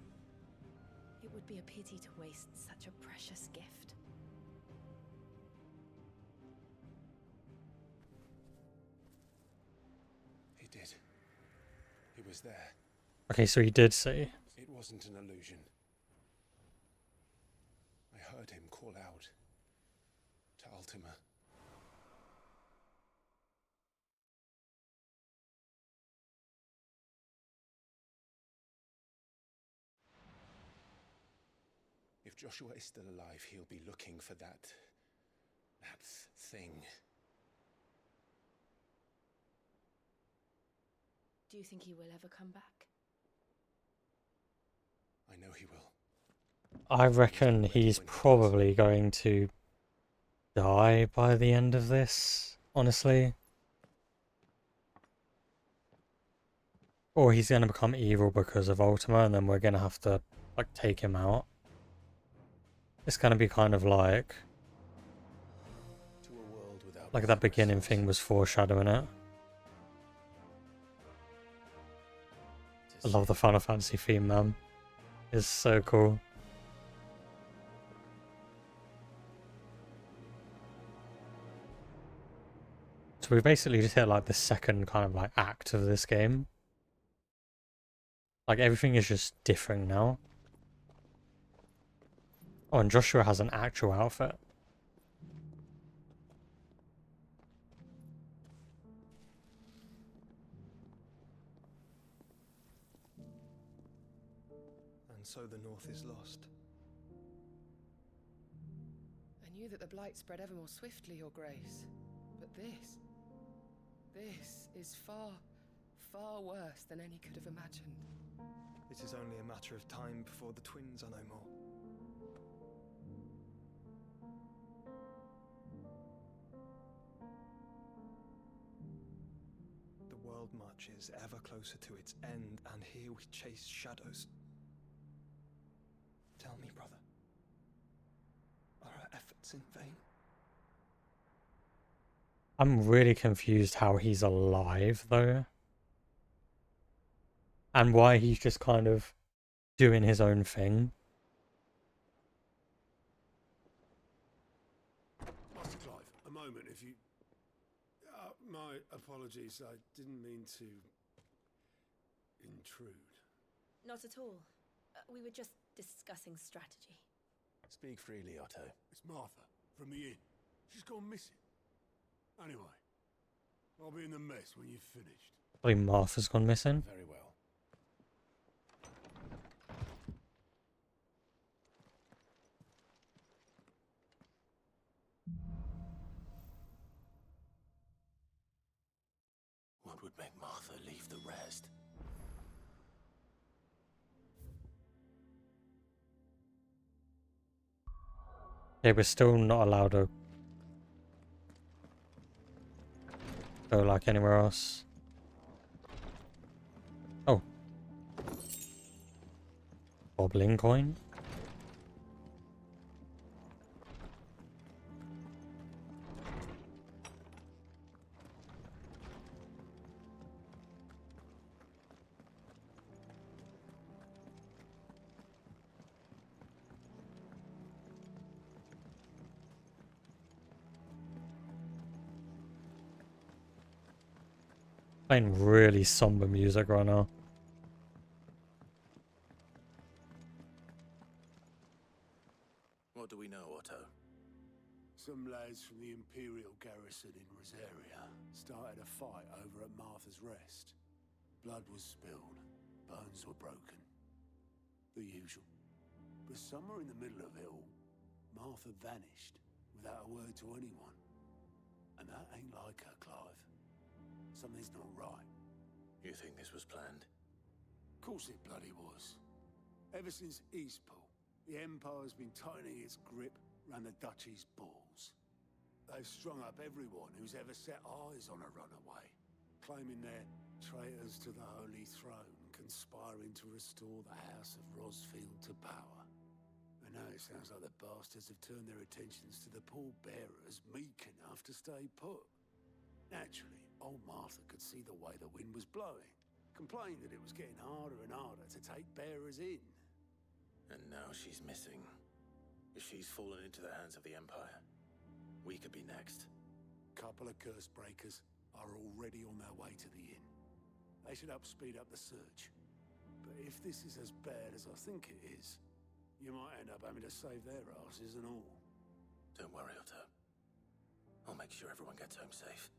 It would be a pity to waste such a precious gift. He did. He was there. Okay, so he did see. It wasn't an illusion. I heard him call out to Ultima. If Joshua is still alive, he'll be looking for that thing. Do you think he will ever come back? I know he will. I reckon he's probably going to die by the end of this, honestly. Or he's going to become evil because of Ultima, and then we're going to have to, like, take him out. It's going to be kind of like that beginning thing was foreshadowing it. I love the Final Fantasy theme, man. It's so cool. So we basically just hit like the second kind of like act of this game. Like everything is just different now. Oh, and Joshua has an actual outfit. And so the North is lost. I knew that the Blight spread ever more swiftly, Your Grace. But this is far, far worse than any could have imagined. It is only a matter of time before the twins are no more. The world marches ever closer to its end, and here we chase shadows. Tell me, brother, are our efforts in vain? I'm really confused how he's alive, though. And why he's just kind of doing his own thing. Master Clive, a moment, if you... my apologies, I didn't mean to... intrude. Not at all. We were just discussing strategy. Speak freely, Otto. It's Martha, from the inn. She's gone missing. Anyway, I'll be in the mess when you've finished. I think Martha's gone missing. Very well. What would make Martha leave the rest? Yeah, we're still not allowed to go like anywhere else. Oh. Bobbling coin? Playing really somber music right now. What do we know, Otto? Some lads from the Imperial garrison in Rosaria started a fight over at Martha's Rest. Blood was spilled, bones were broken. The usual. But somewhere in the middle of it all, Martha vanished without a word to anyone. And that ain't like her, Clive. Something's not right. You think this was planned? Of course it bloody was. Ever since Eastpool, the Empire's been tightening its grip round the Duchy's balls. They've strung up everyone who's ever set eyes on a runaway, claiming they're traitors to the Holy Throne, conspiring to restore the House of Rosfield to power. And now it sounds like the bastards have turned their attentions to the pallbearers meek enough to stay put. Naturally, old Martha could see the way the wind was blowing, complained that it was getting harder and harder to take bearers in. And now she's missing. If she's fallen into the hands of the Empire, we could be next. Couple of curse breakers are already on their way to the inn. They should help speed up the search. But if this is as bad as I think it is, you might end up having to save their asses and all. Don't worry, Otto. I'll make sure everyone gets home safe.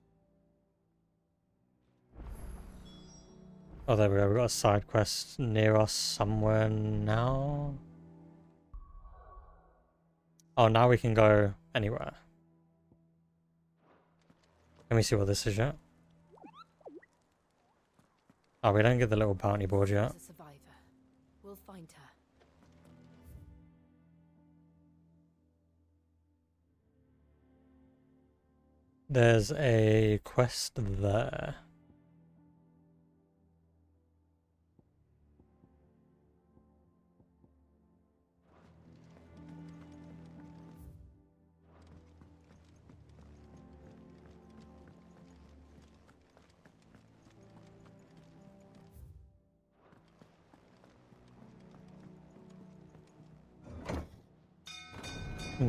Oh, there we go. We've got a side quest near us somewhere now. Oh, now we can go anywhere. Let me see what this is yet. Oh, we don't get the little bounty board yet. She's a survivor. We'll find her. There's a quest there.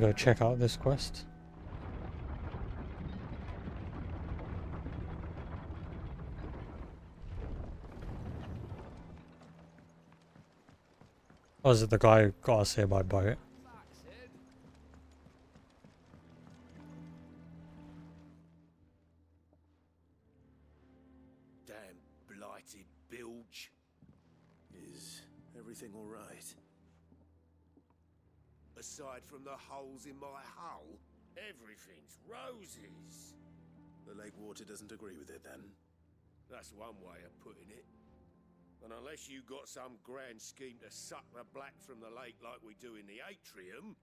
Go check out this quest. Or is it the guy who got us here by boat? Damn blighted bilge. Is everything all right? Aside from the holes in my hull, everything's roses. The lake water doesn't agree with it, then? That's one way of putting it. And unless you got some grand scheme to suck the black from the lake like we do in the atrium,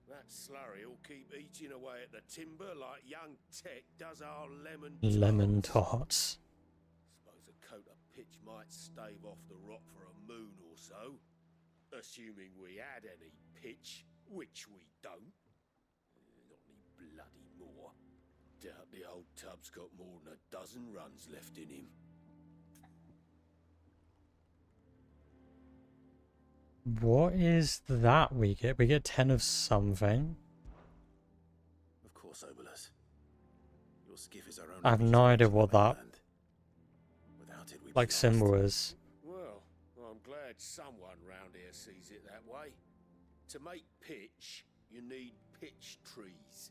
that slurry will keep eating away at the timber like young Tech does our lemon tarts. Lemon tarts. Suppose a coat of pitch might stave off the rot for a moon or so, assuming we had any pitch, which we don't. Not any bloody more. doubt the old tub's got more than a dozen runs left in him. What is that we get? We get 10 of something. Of course, Obolus. Your skiff is our only I have no idea what that Without it, we'd like be symbol lost. is. Well, I'm glad someone round here sees it that way. To make pitch, you need pitch trees.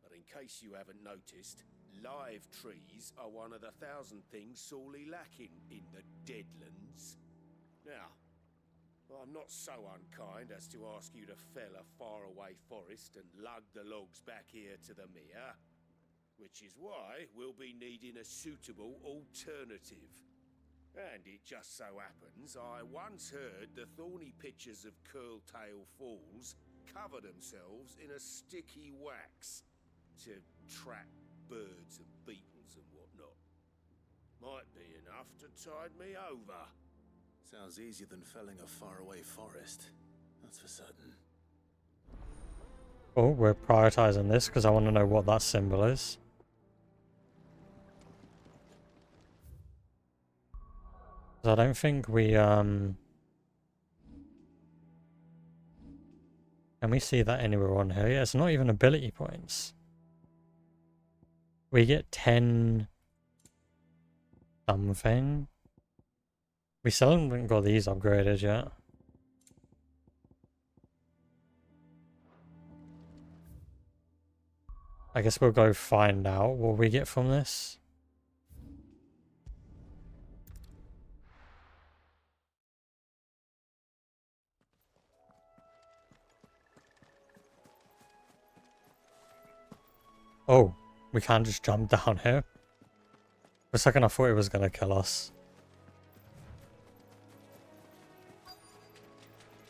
But in case you haven't noticed, live trees are one of the 1,000 things sorely lacking in the Deadlands. Now, I'm not so unkind as to ask you to fell a faraway forest and lug the logs back here to the mere, which is why we'll be needing a suitable alternative. And it just so happens I once heard the thorny pitchers of Curltail Falls cover themselves in a sticky wax to trap birds and beetles and whatnot. Might be enough to tide me over. Sounds easier than felling a faraway forest. That's for certain. Oh, we're prioritizing this because I want to know what that symbol is. I don't think we, Can we see that anywhere on here? Yeah, it's not even ability points. We get 10 something. We still haven't got these upgraded yet. I guess we'll go find out what we get from this. Oh, we can't just jump down here. For a second I thought it was going to kill us.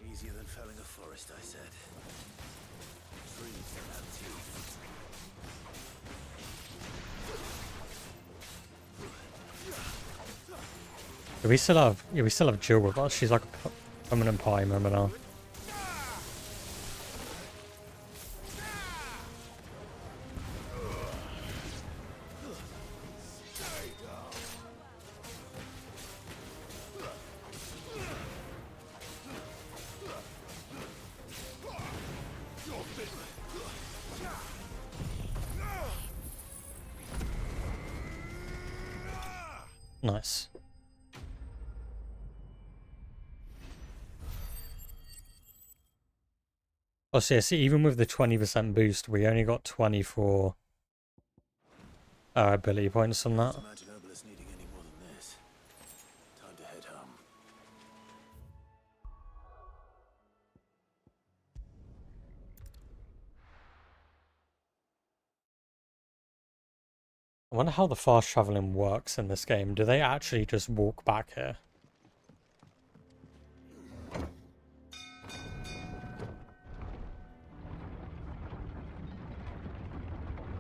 Easier than felling a forest, I said. Trees that have teeth. Do we still have... Yeah, we still have Jill with us. She's like a permanent party member now. Nice. Oh, so yeah, see, even with the 20% boost, we only got 24 ability points from that. Imagine Obolus needing any more than this. Time to head home. I wonder how the fast traveling works in this game. Do they actually just walk back here?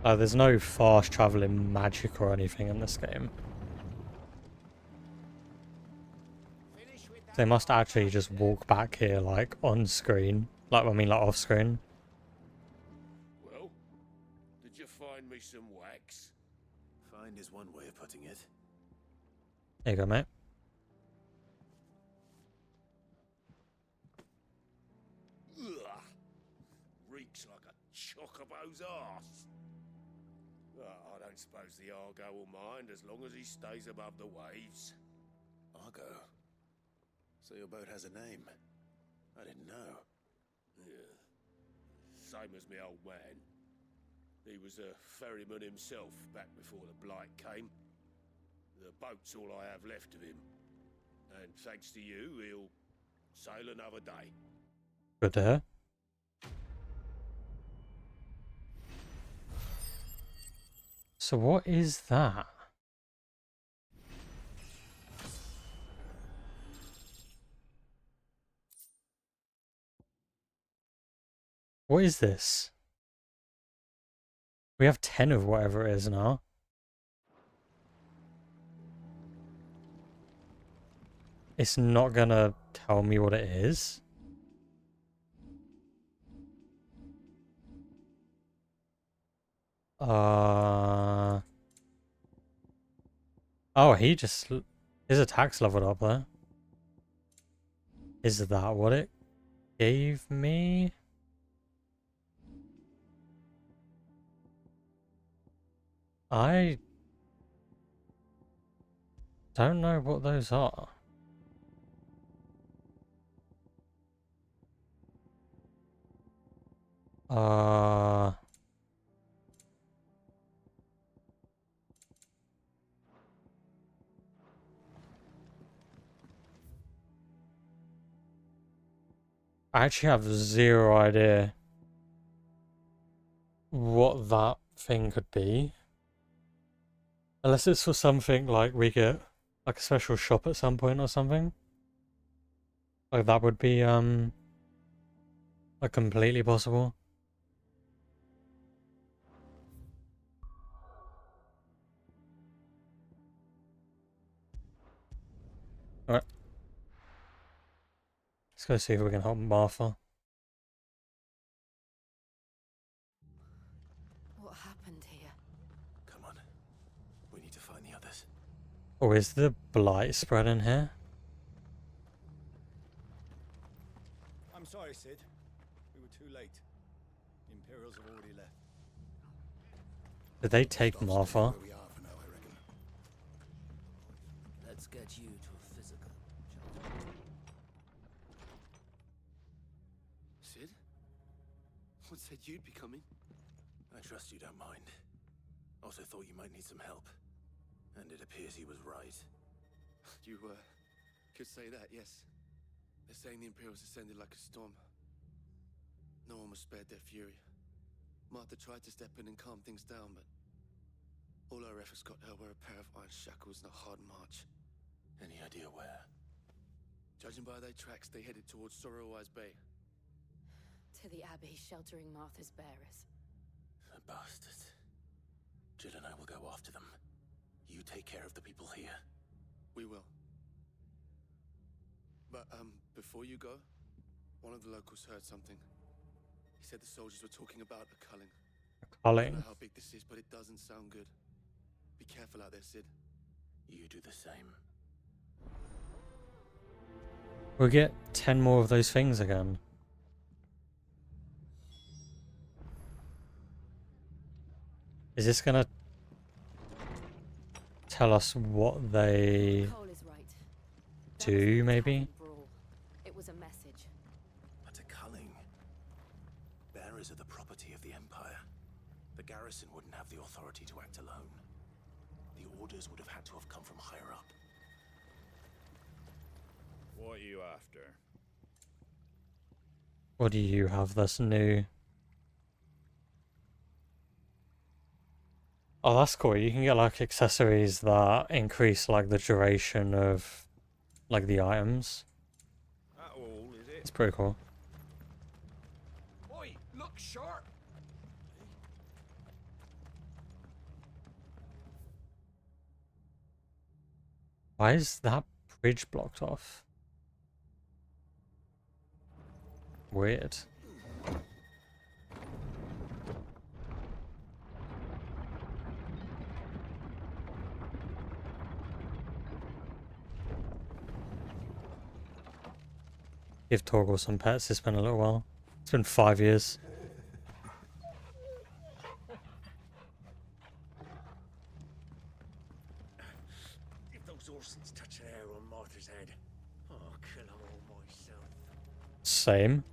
There's no fast traveling magic or anything in this game. They must actually just walk back here, like, on screen. Like, I mean, like, off screen. Well, did you find me some wax? Find is one way of putting it. There you go, mate. Ugh. Reeks like a chocobo's arse. I don't suppose the Argo will mind as long as he stays above the waves. Argo? So your boat has a name? I didn't know. Yeah. Same as me old man. He was a ferryman himself back before the Blight came. The boat's all I have left of him. And thanks to you, he'll sail another day. Good to hear. So what is that? What is this? We have 10 of whatever it is now. It's not gonna tell me what it is. Oh, he just... His attack's leveled up there. Is that what it gave me? I don't know what those are. I actually have zero idea what that thing could be. Unless it's for something like we get like a special shop at some point or something. Like that would be like completely possible. Alright. Let's go see if we can help Martha. What happened here? Come on. We need to find the others. Oh, is the blight spread in here? I'm sorry, Sid. We were too late. The Imperials have already left. Did they take Martha? Let's get you to a physical. Sid? What said you'd be coming? I trust you don't mind. Also thought you might need some help. And it appears he was right. You, could say that, yes. They're saying the Imperials descended like a storm. No one was spared their fury. Martha tried to step in and calm things down, but all our efforts got her were a pair of iron shackles and a hard march. Any idea where? Judging by their tracks, they headed towards Sorrowwise Bay. To the Abbey sheltering Martha's bearers. The bastards. Jill and I will go after them. You take care of the people here. We will. But, before you go, one of the locals heard something. He said the soldiers were talking about a culling. I don't know how big this is, but it doesn't sound good. Be careful out there, Sid. You do the same. We'll get 10 more of those things again. Is this gonna tell us what they do, maybe? It was a message. But a culling. Bearers are the property of the Empire. The garrison wouldn't have the authority to act alone. The orders would have had to have come from higher up. What are you after? What do you have that's new? Oh, that's cool. You can get like accessories that increase like the duration of like the items. That all, is it? It's pretty cool. Oi, look sharp! Why is that bridge blocked off? Weird. Give Torgal some pets. It's been a little while. It's been 5 years. If those Orsons touch an arrow on Martha's head, I'll kill them all myself. Same.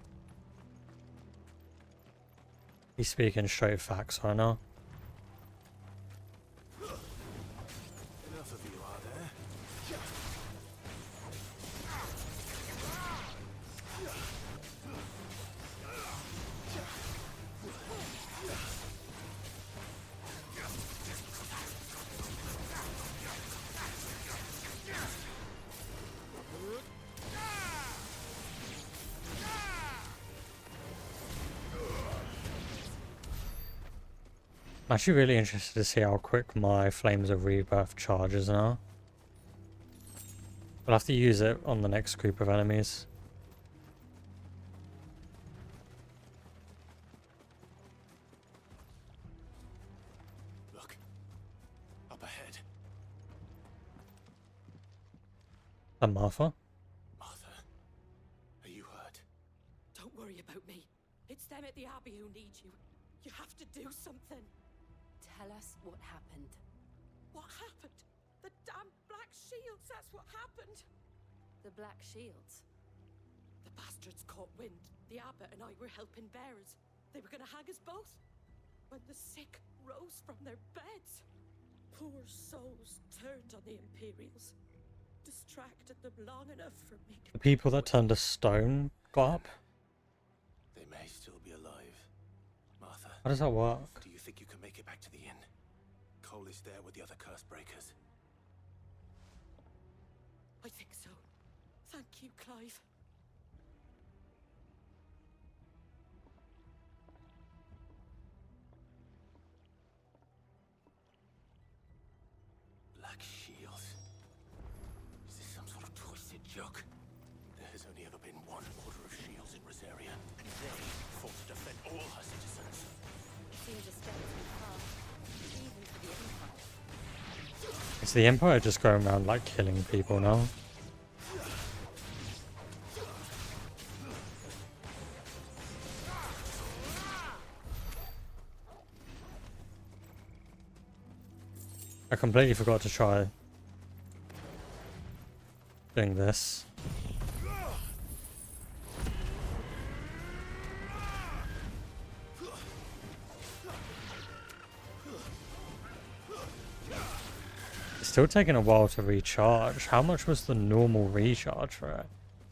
He's speaking straight facts right now. Enough of you, are there? I'm actually really interested to see how quick my Flames of Rebirth charges now. I'll have to use it on the next group of enemies. And Martha? Martha, are you hurt? Don't worry about me. It's them at the Abbey who need you. You have to do something. Tell us what happened. What happened? The damn Black Shields, that's what happened. The Black Shields? The bastards caught wind. The Abbot and I were helping bearers. They were gonna hang us both. When the sick rose from their beds, poor souls turned on the Imperials. Distracted them long enough for me to... The people that turned to stone got up? They may still be alive. Martha. How does that work? Do you think you can make it back to the inn? Cole is there with the other curse breakers. I think so. Thank you, Clive. Black Shields. Is this some sort of twisted joke? There has only ever been one order of shields in Rosaria, and they fought to defend all her citizens. Seems a step too far, even for the Empire. Is the Empire just going around like killing people now? I completely forgot to try doing this. It's still taking a while to recharge. How much was the normal recharge for it?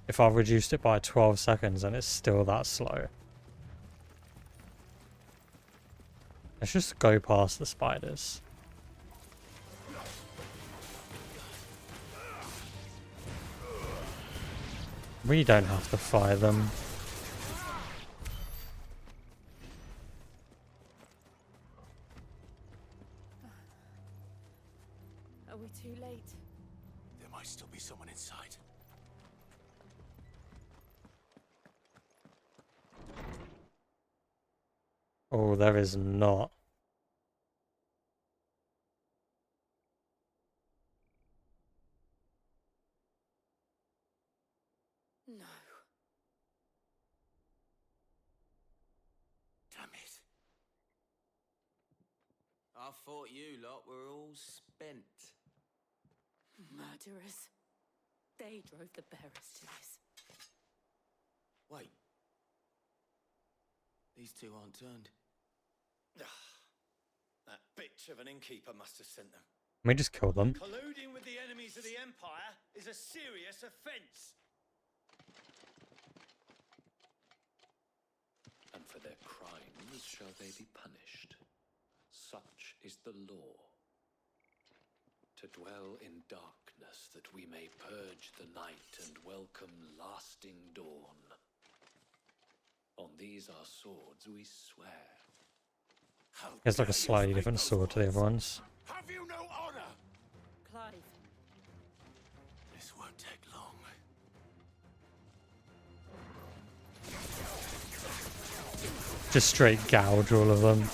If I've reduced it by 12 seconds and it's still that slow. Let's just go past the spiders. We don't have to fire them. Are we too late? There might still be someone inside. Oh, there is not. No. Damn it. I thought you lot were all spent. Murderers. They drove the bearers to this. Wait. These two aren't turned. That bitch of an innkeeper must have sent them. Can we just kill them? Colluding with the enemies of the Empire is a serious offence. And for their crimes shall they be punished. Such is the law. To dwell in darkness that we may purge the night and welcome lasting dawn. On these our swords we swear. It's like a slightly different sword to the other ones. Have you no honor? Clive. This won't take long. Just straight gouge all of them.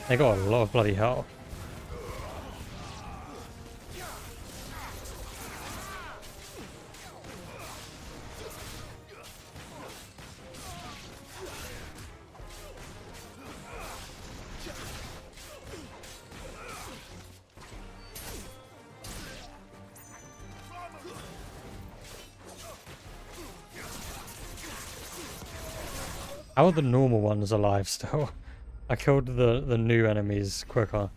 They got a lot of bloody health. How are the normal ones alive still? I killed the new enemies quicker.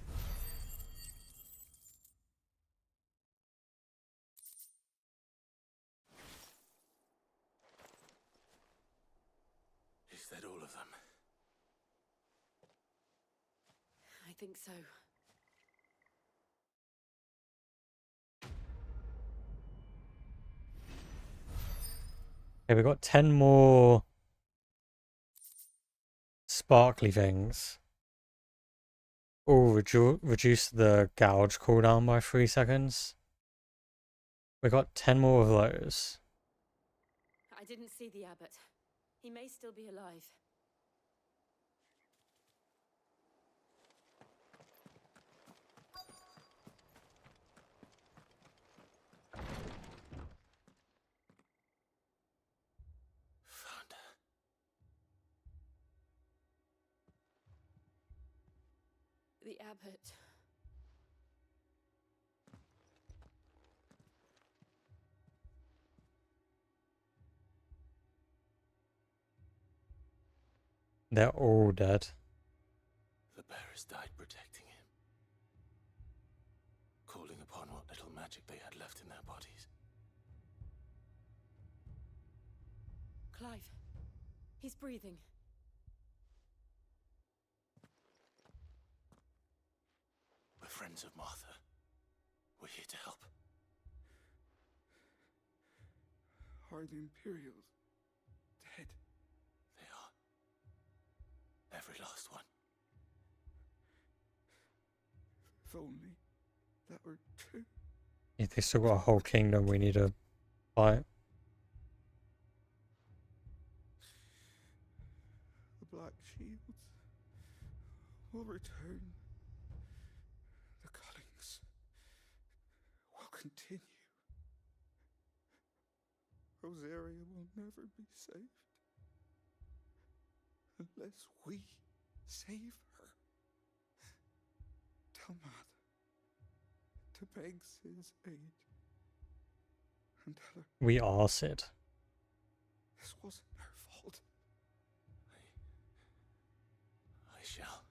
Is that all of them? I think so. Okay, we got 10 more sparkly things. Oh, reduce the gouge cooldown by 3 seconds. We got 10 more of those. I didn't see the Abbot. He may still be alive. The abbot. They're all dead. The bearers died protecting him, calling upon what little magic they had left in their bodies. Clive. He's breathing. We're friends of Martha. We're here to help. Are the Imperials dead? They are. Every last one. If only that were true. Yeah, they still got a whole kingdom we need to fight. The Black Shields will return. The cuttings will continue. Rosaria will never be saved unless we save her. Tell Matt to beg Sid's aid and tell her We are Sid. this wasn't her fault. I shall.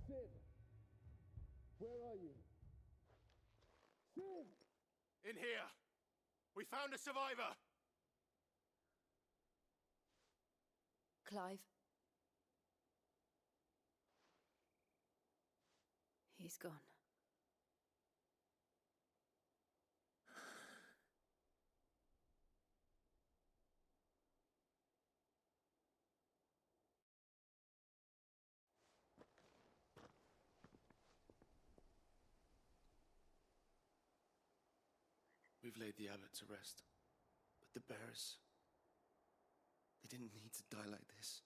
Sid, where are you? Sid! In here! We found a survivor! Clive. He's gone. We've laid the abbot to rest. But the bearers... they didn't need to die like this.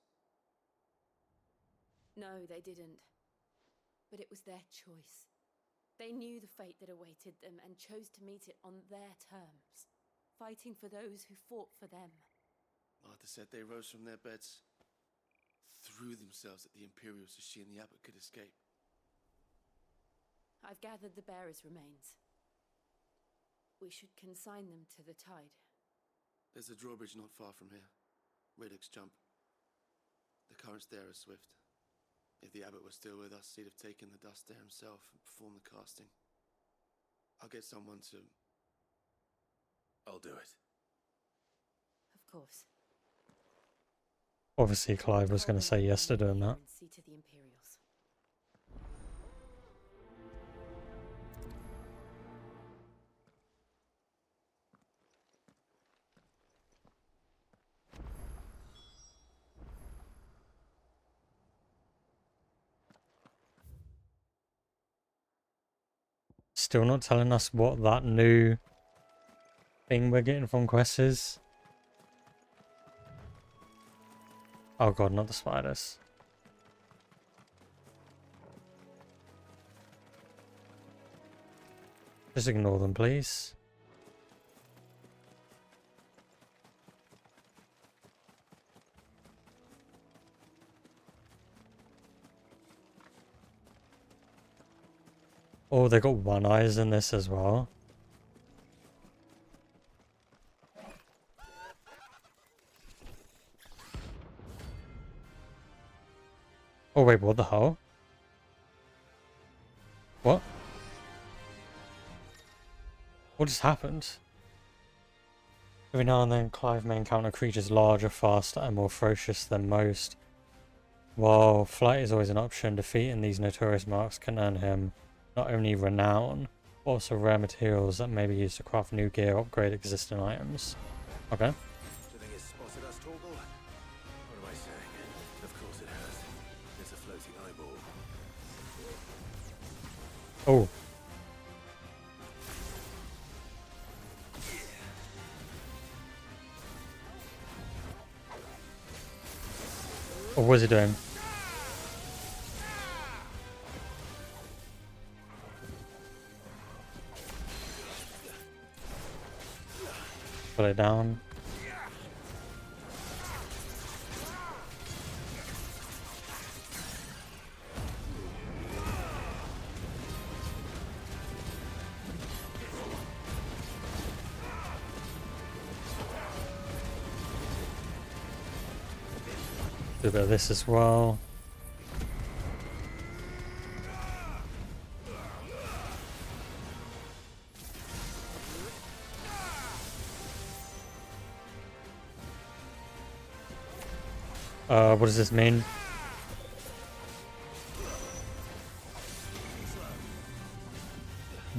No, they didn't. But it was their choice. They knew the fate that awaited them and chose to meet it on their terms, fighting for those who fought for them. Martha said they rose from their beds, threw themselves at the Imperials so she and the abbot could escape. I've gathered the bearers' remains. We should consign them to the tide. There's a drawbridge not far from here. Riddick's Jump. The currents there are swift. If the abbot was still with us, he'd have taken the dust there himself and performed the casting. I'll get someone to... I'll do it. Of course. Obviously, Clive was going to say yes to doing that. See to the Imperials. Still not telling us what that new thing we're getting from Quest is. Oh god, not the spiders. Just ignore them, please. Oh, they got one eyes in this as well. Oh wait, what the hell? What? What just happened? Every now and then, Clive may encounter creatures larger, faster, and more ferocious than most. While flight is always an option, defeating these notorious marks can earn him not only renown, but also rare materials that may be used to craft new gear or upgrade existing items. Okay. Do you think it's spotted us, Torgal? What am I saying? Of course it has. It's a floating eyeball. Oh. Oh, what is he doing? Put it down. Do a bit of this as well. What does this mean?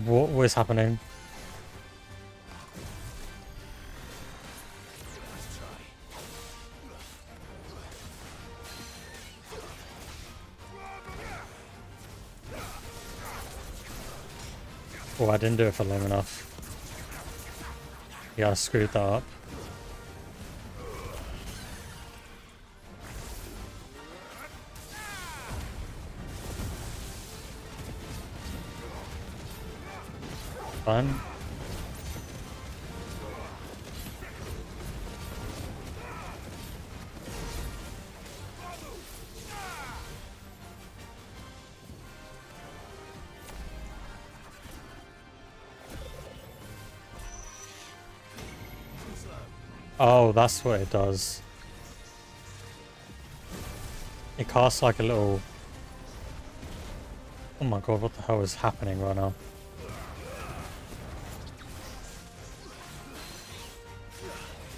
What was happening? Oh, I didn't do it for long enough. Yeah, I screwed that up. Fine. Oh, that's what it does. It casts like a little... Oh my god, what the hell is happening right now?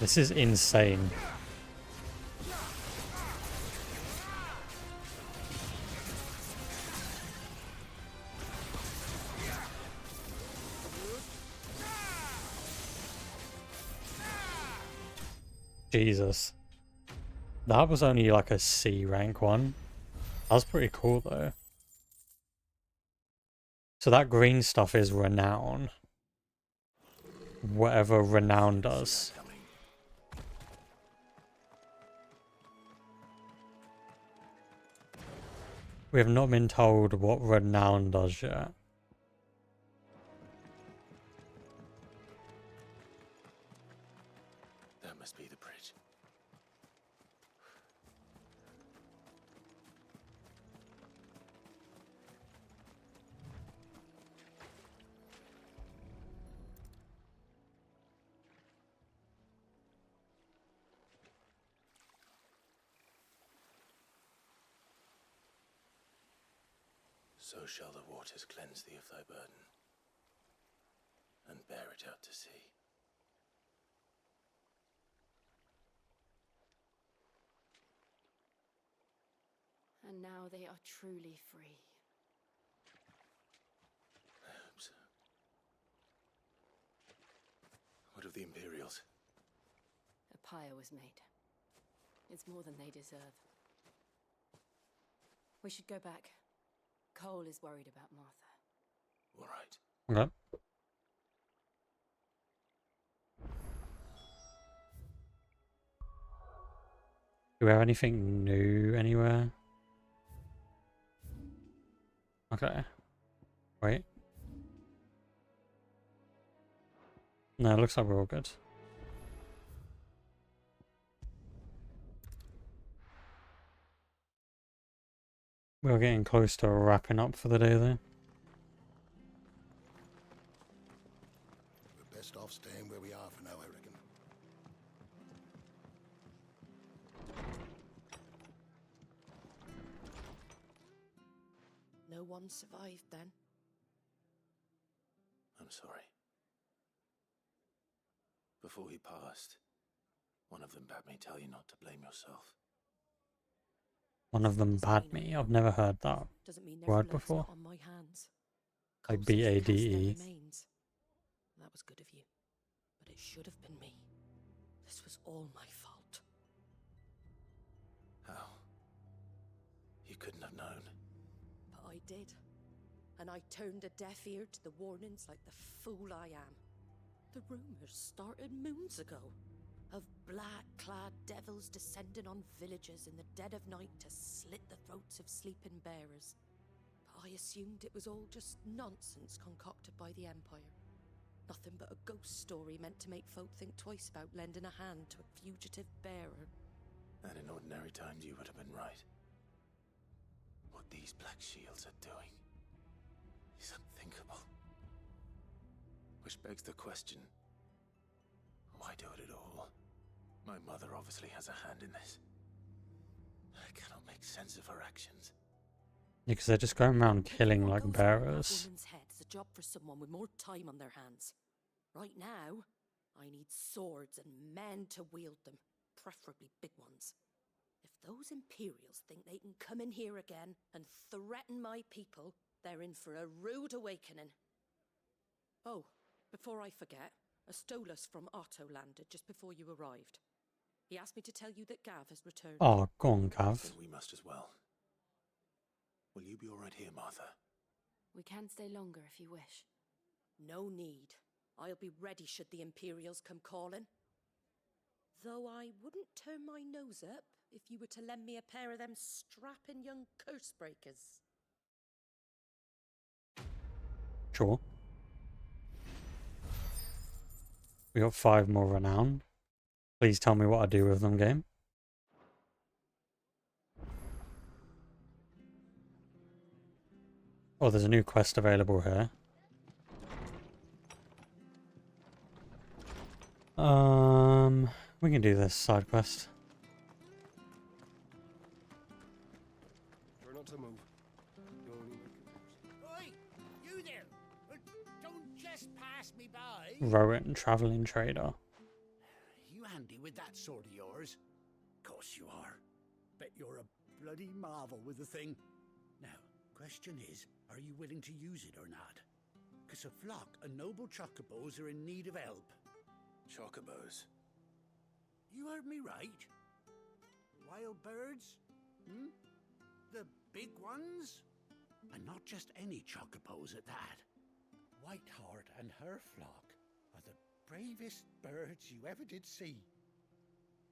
This is insane. Jesus. That was only like a C rank one. That was pretty cool though. So that green stuff is renown. Whatever renown does. We have not been told what renown does yet. That must be the bridge. So shall the waters cleanse thee of thy burden, and bear it out to sea. And now they are truly free. I hope so. What of the Imperials? A pyre was made. It's more than they deserve. We should go back. Cole is worried about Martha. All right. Okay. Do we have anything new anywhere? Okay. Wait. No, it looks like we're all good. We're getting close to wrapping up for the day though. We're best off staying where we are for now, I reckon. No one survived then? I'm sorry. Before he passed, one of them bade me tell you not to blame yourself. One of them bade me. I've never heard that Doesn't mean word their blood's before. not on my hands. Like Cole says you cast their B-A-D-E. remains. That was good of you, but it should have been me. This was all my fault. How? You couldn't have known. But I did. And I turned a deaf ear to the warnings like the fool I am. The rumors started moons ago. Of black-clad devils descending on villages in the dead of night to slit the throats of sleeping bearers. But I assumed it was all just nonsense concocted by the Empire. Nothing but a ghost story meant to make folk think twice about lending a hand to a fugitive bearer. And in ordinary times you would have been right. What these Black Shields are doing is unthinkable. Which begs the question, why do it at all? My mother obviously has a hand in this. I cannot make sense of her actions. Yeah, because they're just going around killing like That bearers. woman's head is a job for someone with more time on their hands. Right now, I need swords and men to wield them, preferably big ones. If those Imperials think they can come in here again and threaten my people, they're in for a rude awakening. Oh, before I forget, a Stolas from Otto landed just before you arrived. He asked me to tell you that Gav has returned. Oh, go on, Gav. Then we must as well. Will you be all right here, Martha? We can stay longer if you wish. No need. I'll be ready should the Imperials come calling. Though I wouldn't turn my nose up if you were to lend me a pair of them strapping young curse breakers. Sure. We got 5 more renown. Please tell me what I do with them, game. Oh, there's a new quest available here. We can do this side quest. Try not to move. Oi, you there! Don't just pass me by. Rowan, traveling trader. You handy with that sword of yours? Course you are. Bet you're a bloody marvel with the thing. Now, question is, are you willing to use it or not? 'Cause a flock of noble chocobos are in need of help. Chocobos? You heard me right. Wild birds? Hmm? The big ones? And not just any chocobos at that. Whiteheart and her flock are the bravest birds you ever did see.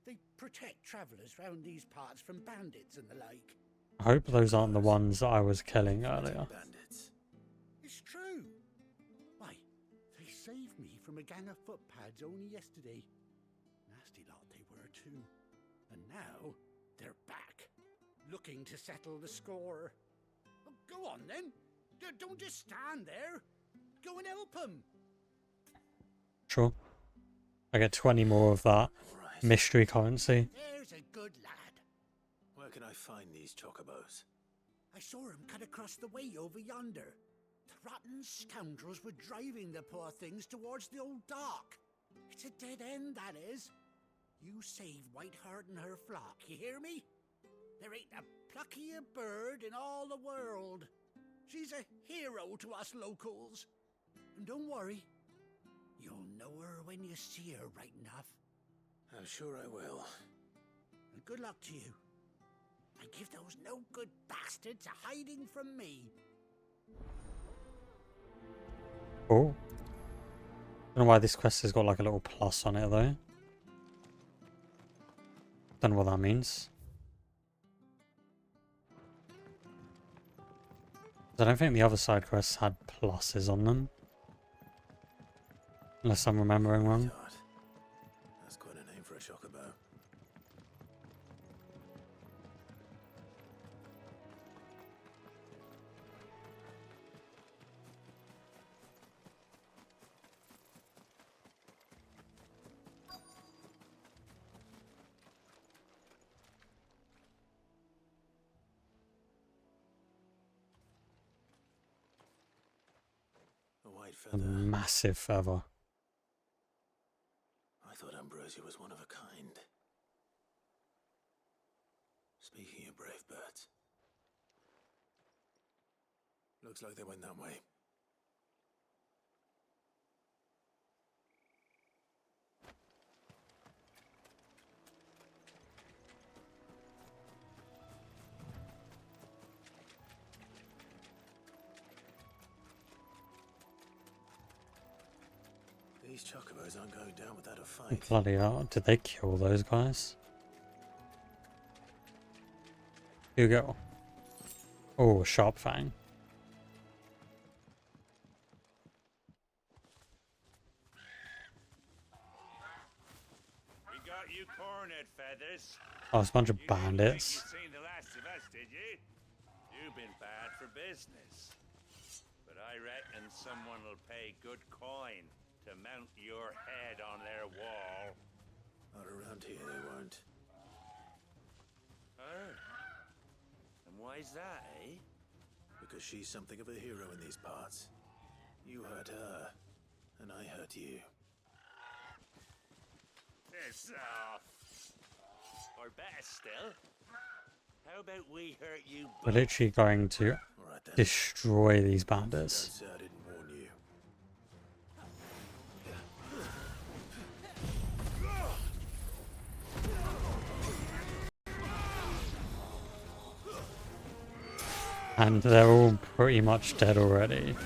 They protect travellers round these parts from bandits and the like. I hope those aren't the ones that I was killing earlier. Bandits. It's true. Why, they saved me from a gang of footpads only yesterday. Nasty lot they were too. And now they're back, looking to settle the score. Oh, go on then. Don't just stand there. Go and help them. Sure. I get 20 more of that mystery currency. There's a good lad. Where can I find these chocobos? I saw him cut across the way over yonder. The rotten scoundrels were driving the poor things towards the old dock. It's a dead end, that is. You save Whiteheart and her flock, you hear me? There ain't a pluckier bird in all the world. She's a hero to us locals. And don't worry, you'll know her when you see her right enough. I'm sure I will. And good luck to you. And give those no-good bastards a hiding from me. Oh. Don't know why this quest has got like a little plus on it though. Don't know what that means. I don't think the other side quests had pluses on them. Unless I'm remembering wrong. That's quite a name for a chocobo. A white A feather. massive feather. I thought Ambrosia was one of a kind. Speaking of brave birds. Looks like they went that way. These chocobos aren't going down without a fight. Bloody hell. Did they kill those guys? Here we go. Oh, Sharp Fang. We got you cornered, Feathers. Oh, it's a bunch of You didn't think bandits. you'd seen the last of us, did you? You've been bad for business. But I reckon someone will pay good coin to mount your head on their wall. Not around here, they won't. Oh, why's that, eh? Because she's something of a hero in these parts. You hurt her, and I hurt you. Piss off. Or better still, how about we hurt you We're both? literally going to Alright then. destroy these Don't bandits. say I didn't warn you. And they're all pretty much dead already.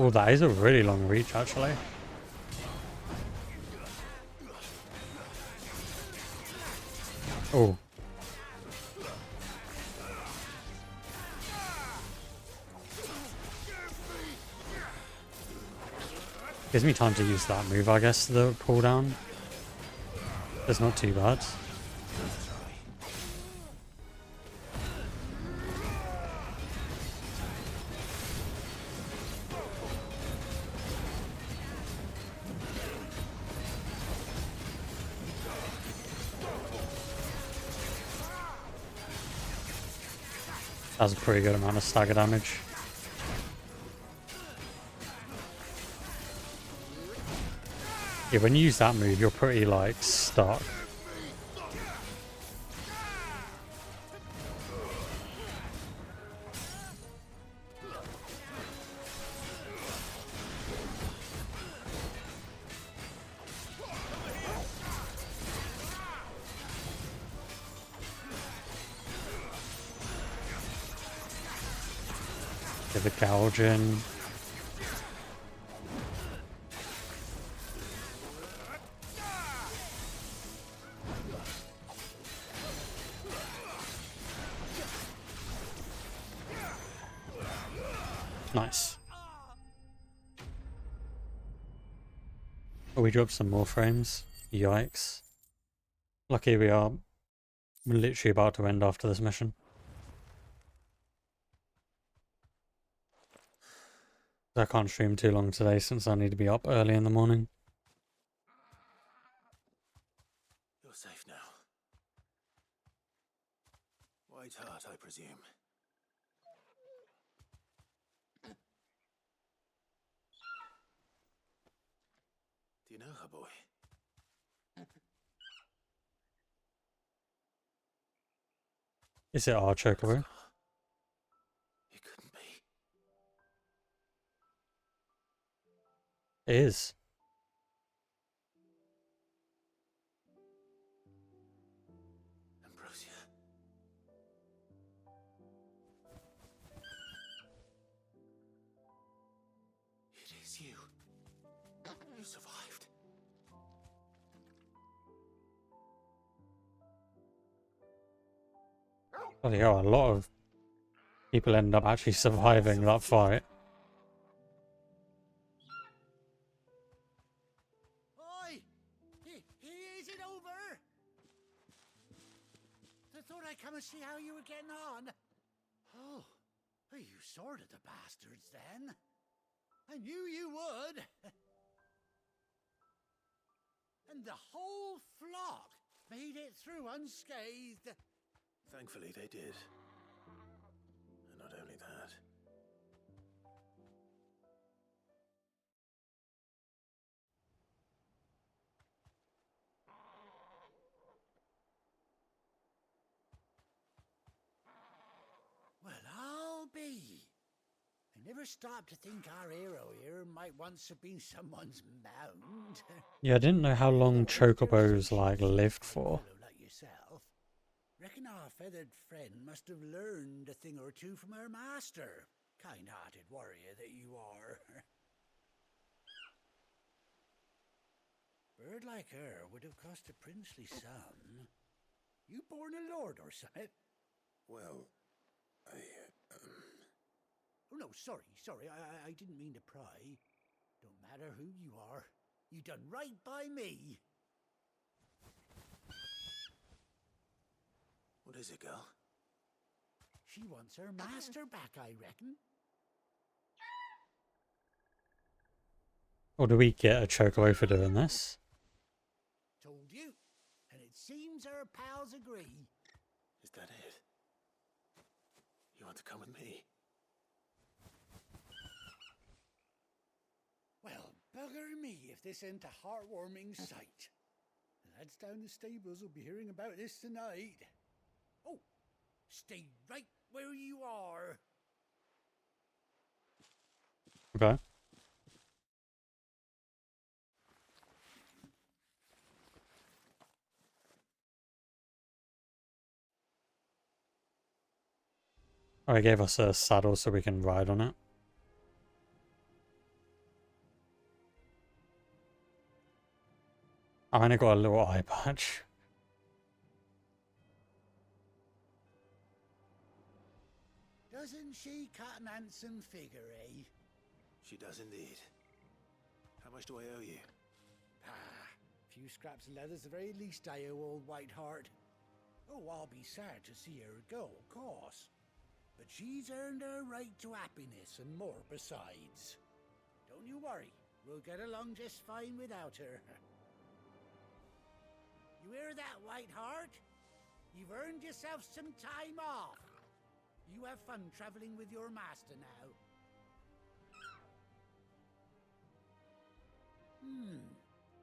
Oh, that is a really long reach, actually. Oh. Gives me time to use that move, I guess, the cooldown. It's not too bad. That's a pretty good amount of stagger damage. Yeah, when you use that move, you're pretty, like, stuck. Give a gouge in. Nice. Oh, we dropped some more frames. Yikes. Lucky we are literally about to end after this mission. I can't stream too long today since I need to be up early in the morning. You're safe now. White Heart, I presume. Do you know her, boy? Is it our chocobo? It couldn't be. It is. Ambrosia. It is you. You survived. Bloody hell, a lot of people end up actually surviving that fight. Oi! Is it over? I thought I'd come and see how you were getting on. Oh, you sorted the bastards then. I knew you would. And the whole flock made it through unscathed. Thankfully, they did. And not only that. Well, I'll be. I never stopped to think our hero here might once have been someone's mount. Yeah, I didn't know how long chocobos, like, lived for. Like yourself. Reckon our feathered friend must have learned a thing or two from her master. Kind-hearted warrior that you are. Bird like her would have cost a princely sum. You born a lord or something? Well, Oh, no, sorry, I didn't mean to pry. Don't matter who you are. You done right by me. What is it, girl? She wants her master back, I reckon. Or do we get a chocobo for doing this? Told you. And it seems our pals agree. Is that it? You want to come with me? Well, bugger me if this ain't a heartwarming sight. The lads down the stables will be hearing about this tonight. Oh, stay right where you are. Okay. Oh, he gave us a saddle so we can ride on it. I only got a little eye patch. Doesn't she cut an handsome figure, eh? She does indeed. How much do I owe you? A few scraps of leather's the very least I owe old Whiteheart. Oh, I'll be sad to see her go, of course. But she's earned her right to happiness and more besides. Don't you worry, we'll get along just fine without her. You hear that, Whiteheart? You've earned yourself some time off. You have fun traveling with your master now.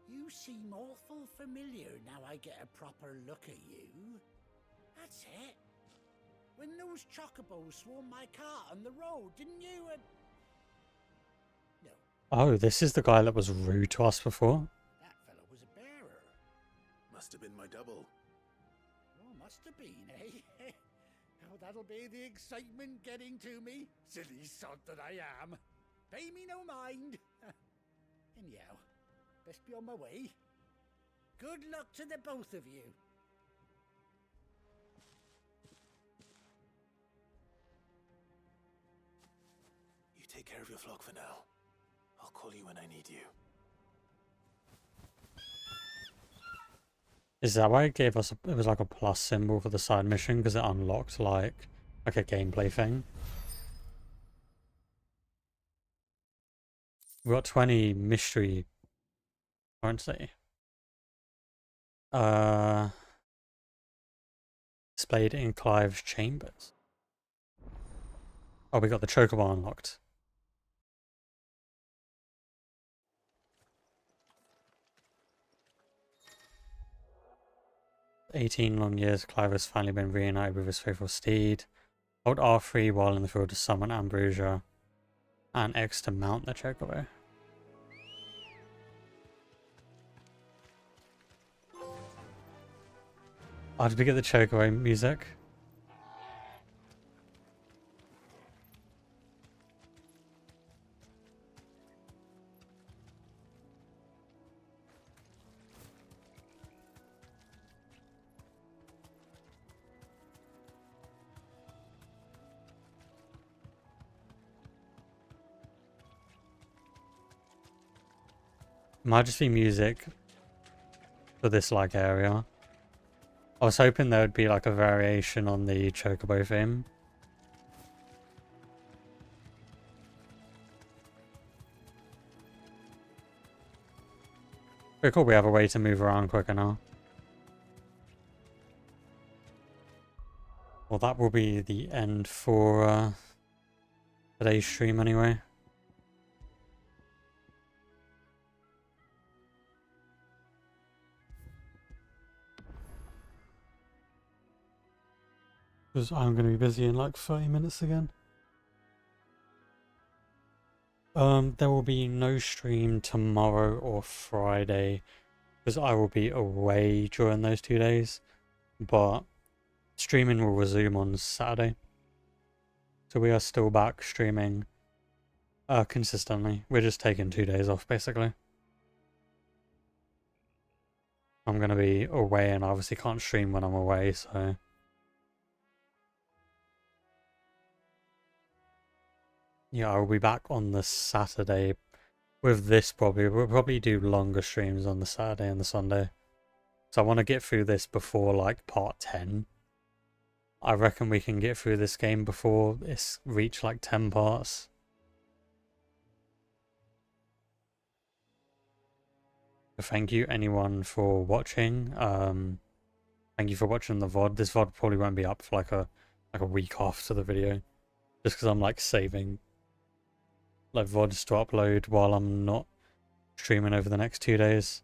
You seem awful familiar now I get a proper look at you. That's it. When those chocobos swarmed my cart on the road, didn't you? No. Oh, this is the guy that was rude to us before. That fellow was a bearer. Must have been my double. Oh, must have been, eh? Oh, that'll be the excitement getting to me. Silly sod that I am. Pay me no mind. Anyhow, best be on my way. Good luck to the both of you. You take care of your flock for now. I'll call you when I need you. Is that why it gave us it was like a plus symbol for the side mission because it unlocked like a gameplay thing? We got 20 mystery currency. Displayed in Clive's chambers. Oh, we got the chocobo unlocked. "18 long years, Clive has finally been reunited with his faithful steed. Hold R3 while in the field to summon Ambrosia, and X to mount the chocobo." Oh, did we get the chocobo music? Might just be music for this like area. I was hoping there would be like a variation on the chocobo theme. Pretty cool, we have a way to move around quicker now. Well, that will be the end for today's stream anyway. Because I'm going to be busy in like 30 minutes again. There will be no stream tomorrow or Friday because I will be away during those 2 days. But streaming will resume on Saturday. So we are still back streaming consistently. We're just taking 2 days off basically. I'm going to be away and I obviously can't stream when I'm away, so... Yeah, I'll be back on the Saturday with this probably. We'll probably do longer streams on the Saturday and the Sunday. So I want to get through this before like part 10. I reckon we can get through this game before it's reached like 10 parts. Thank you anyone for watching. Thank you for watching the VOD. This VOD probably won't be up for like a week after the video, just because I'm like saving like VODs to upload while I'm not streaming over the next 2 days.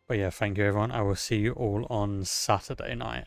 But yeah, thank you everyone. I will see you all on Saturday night.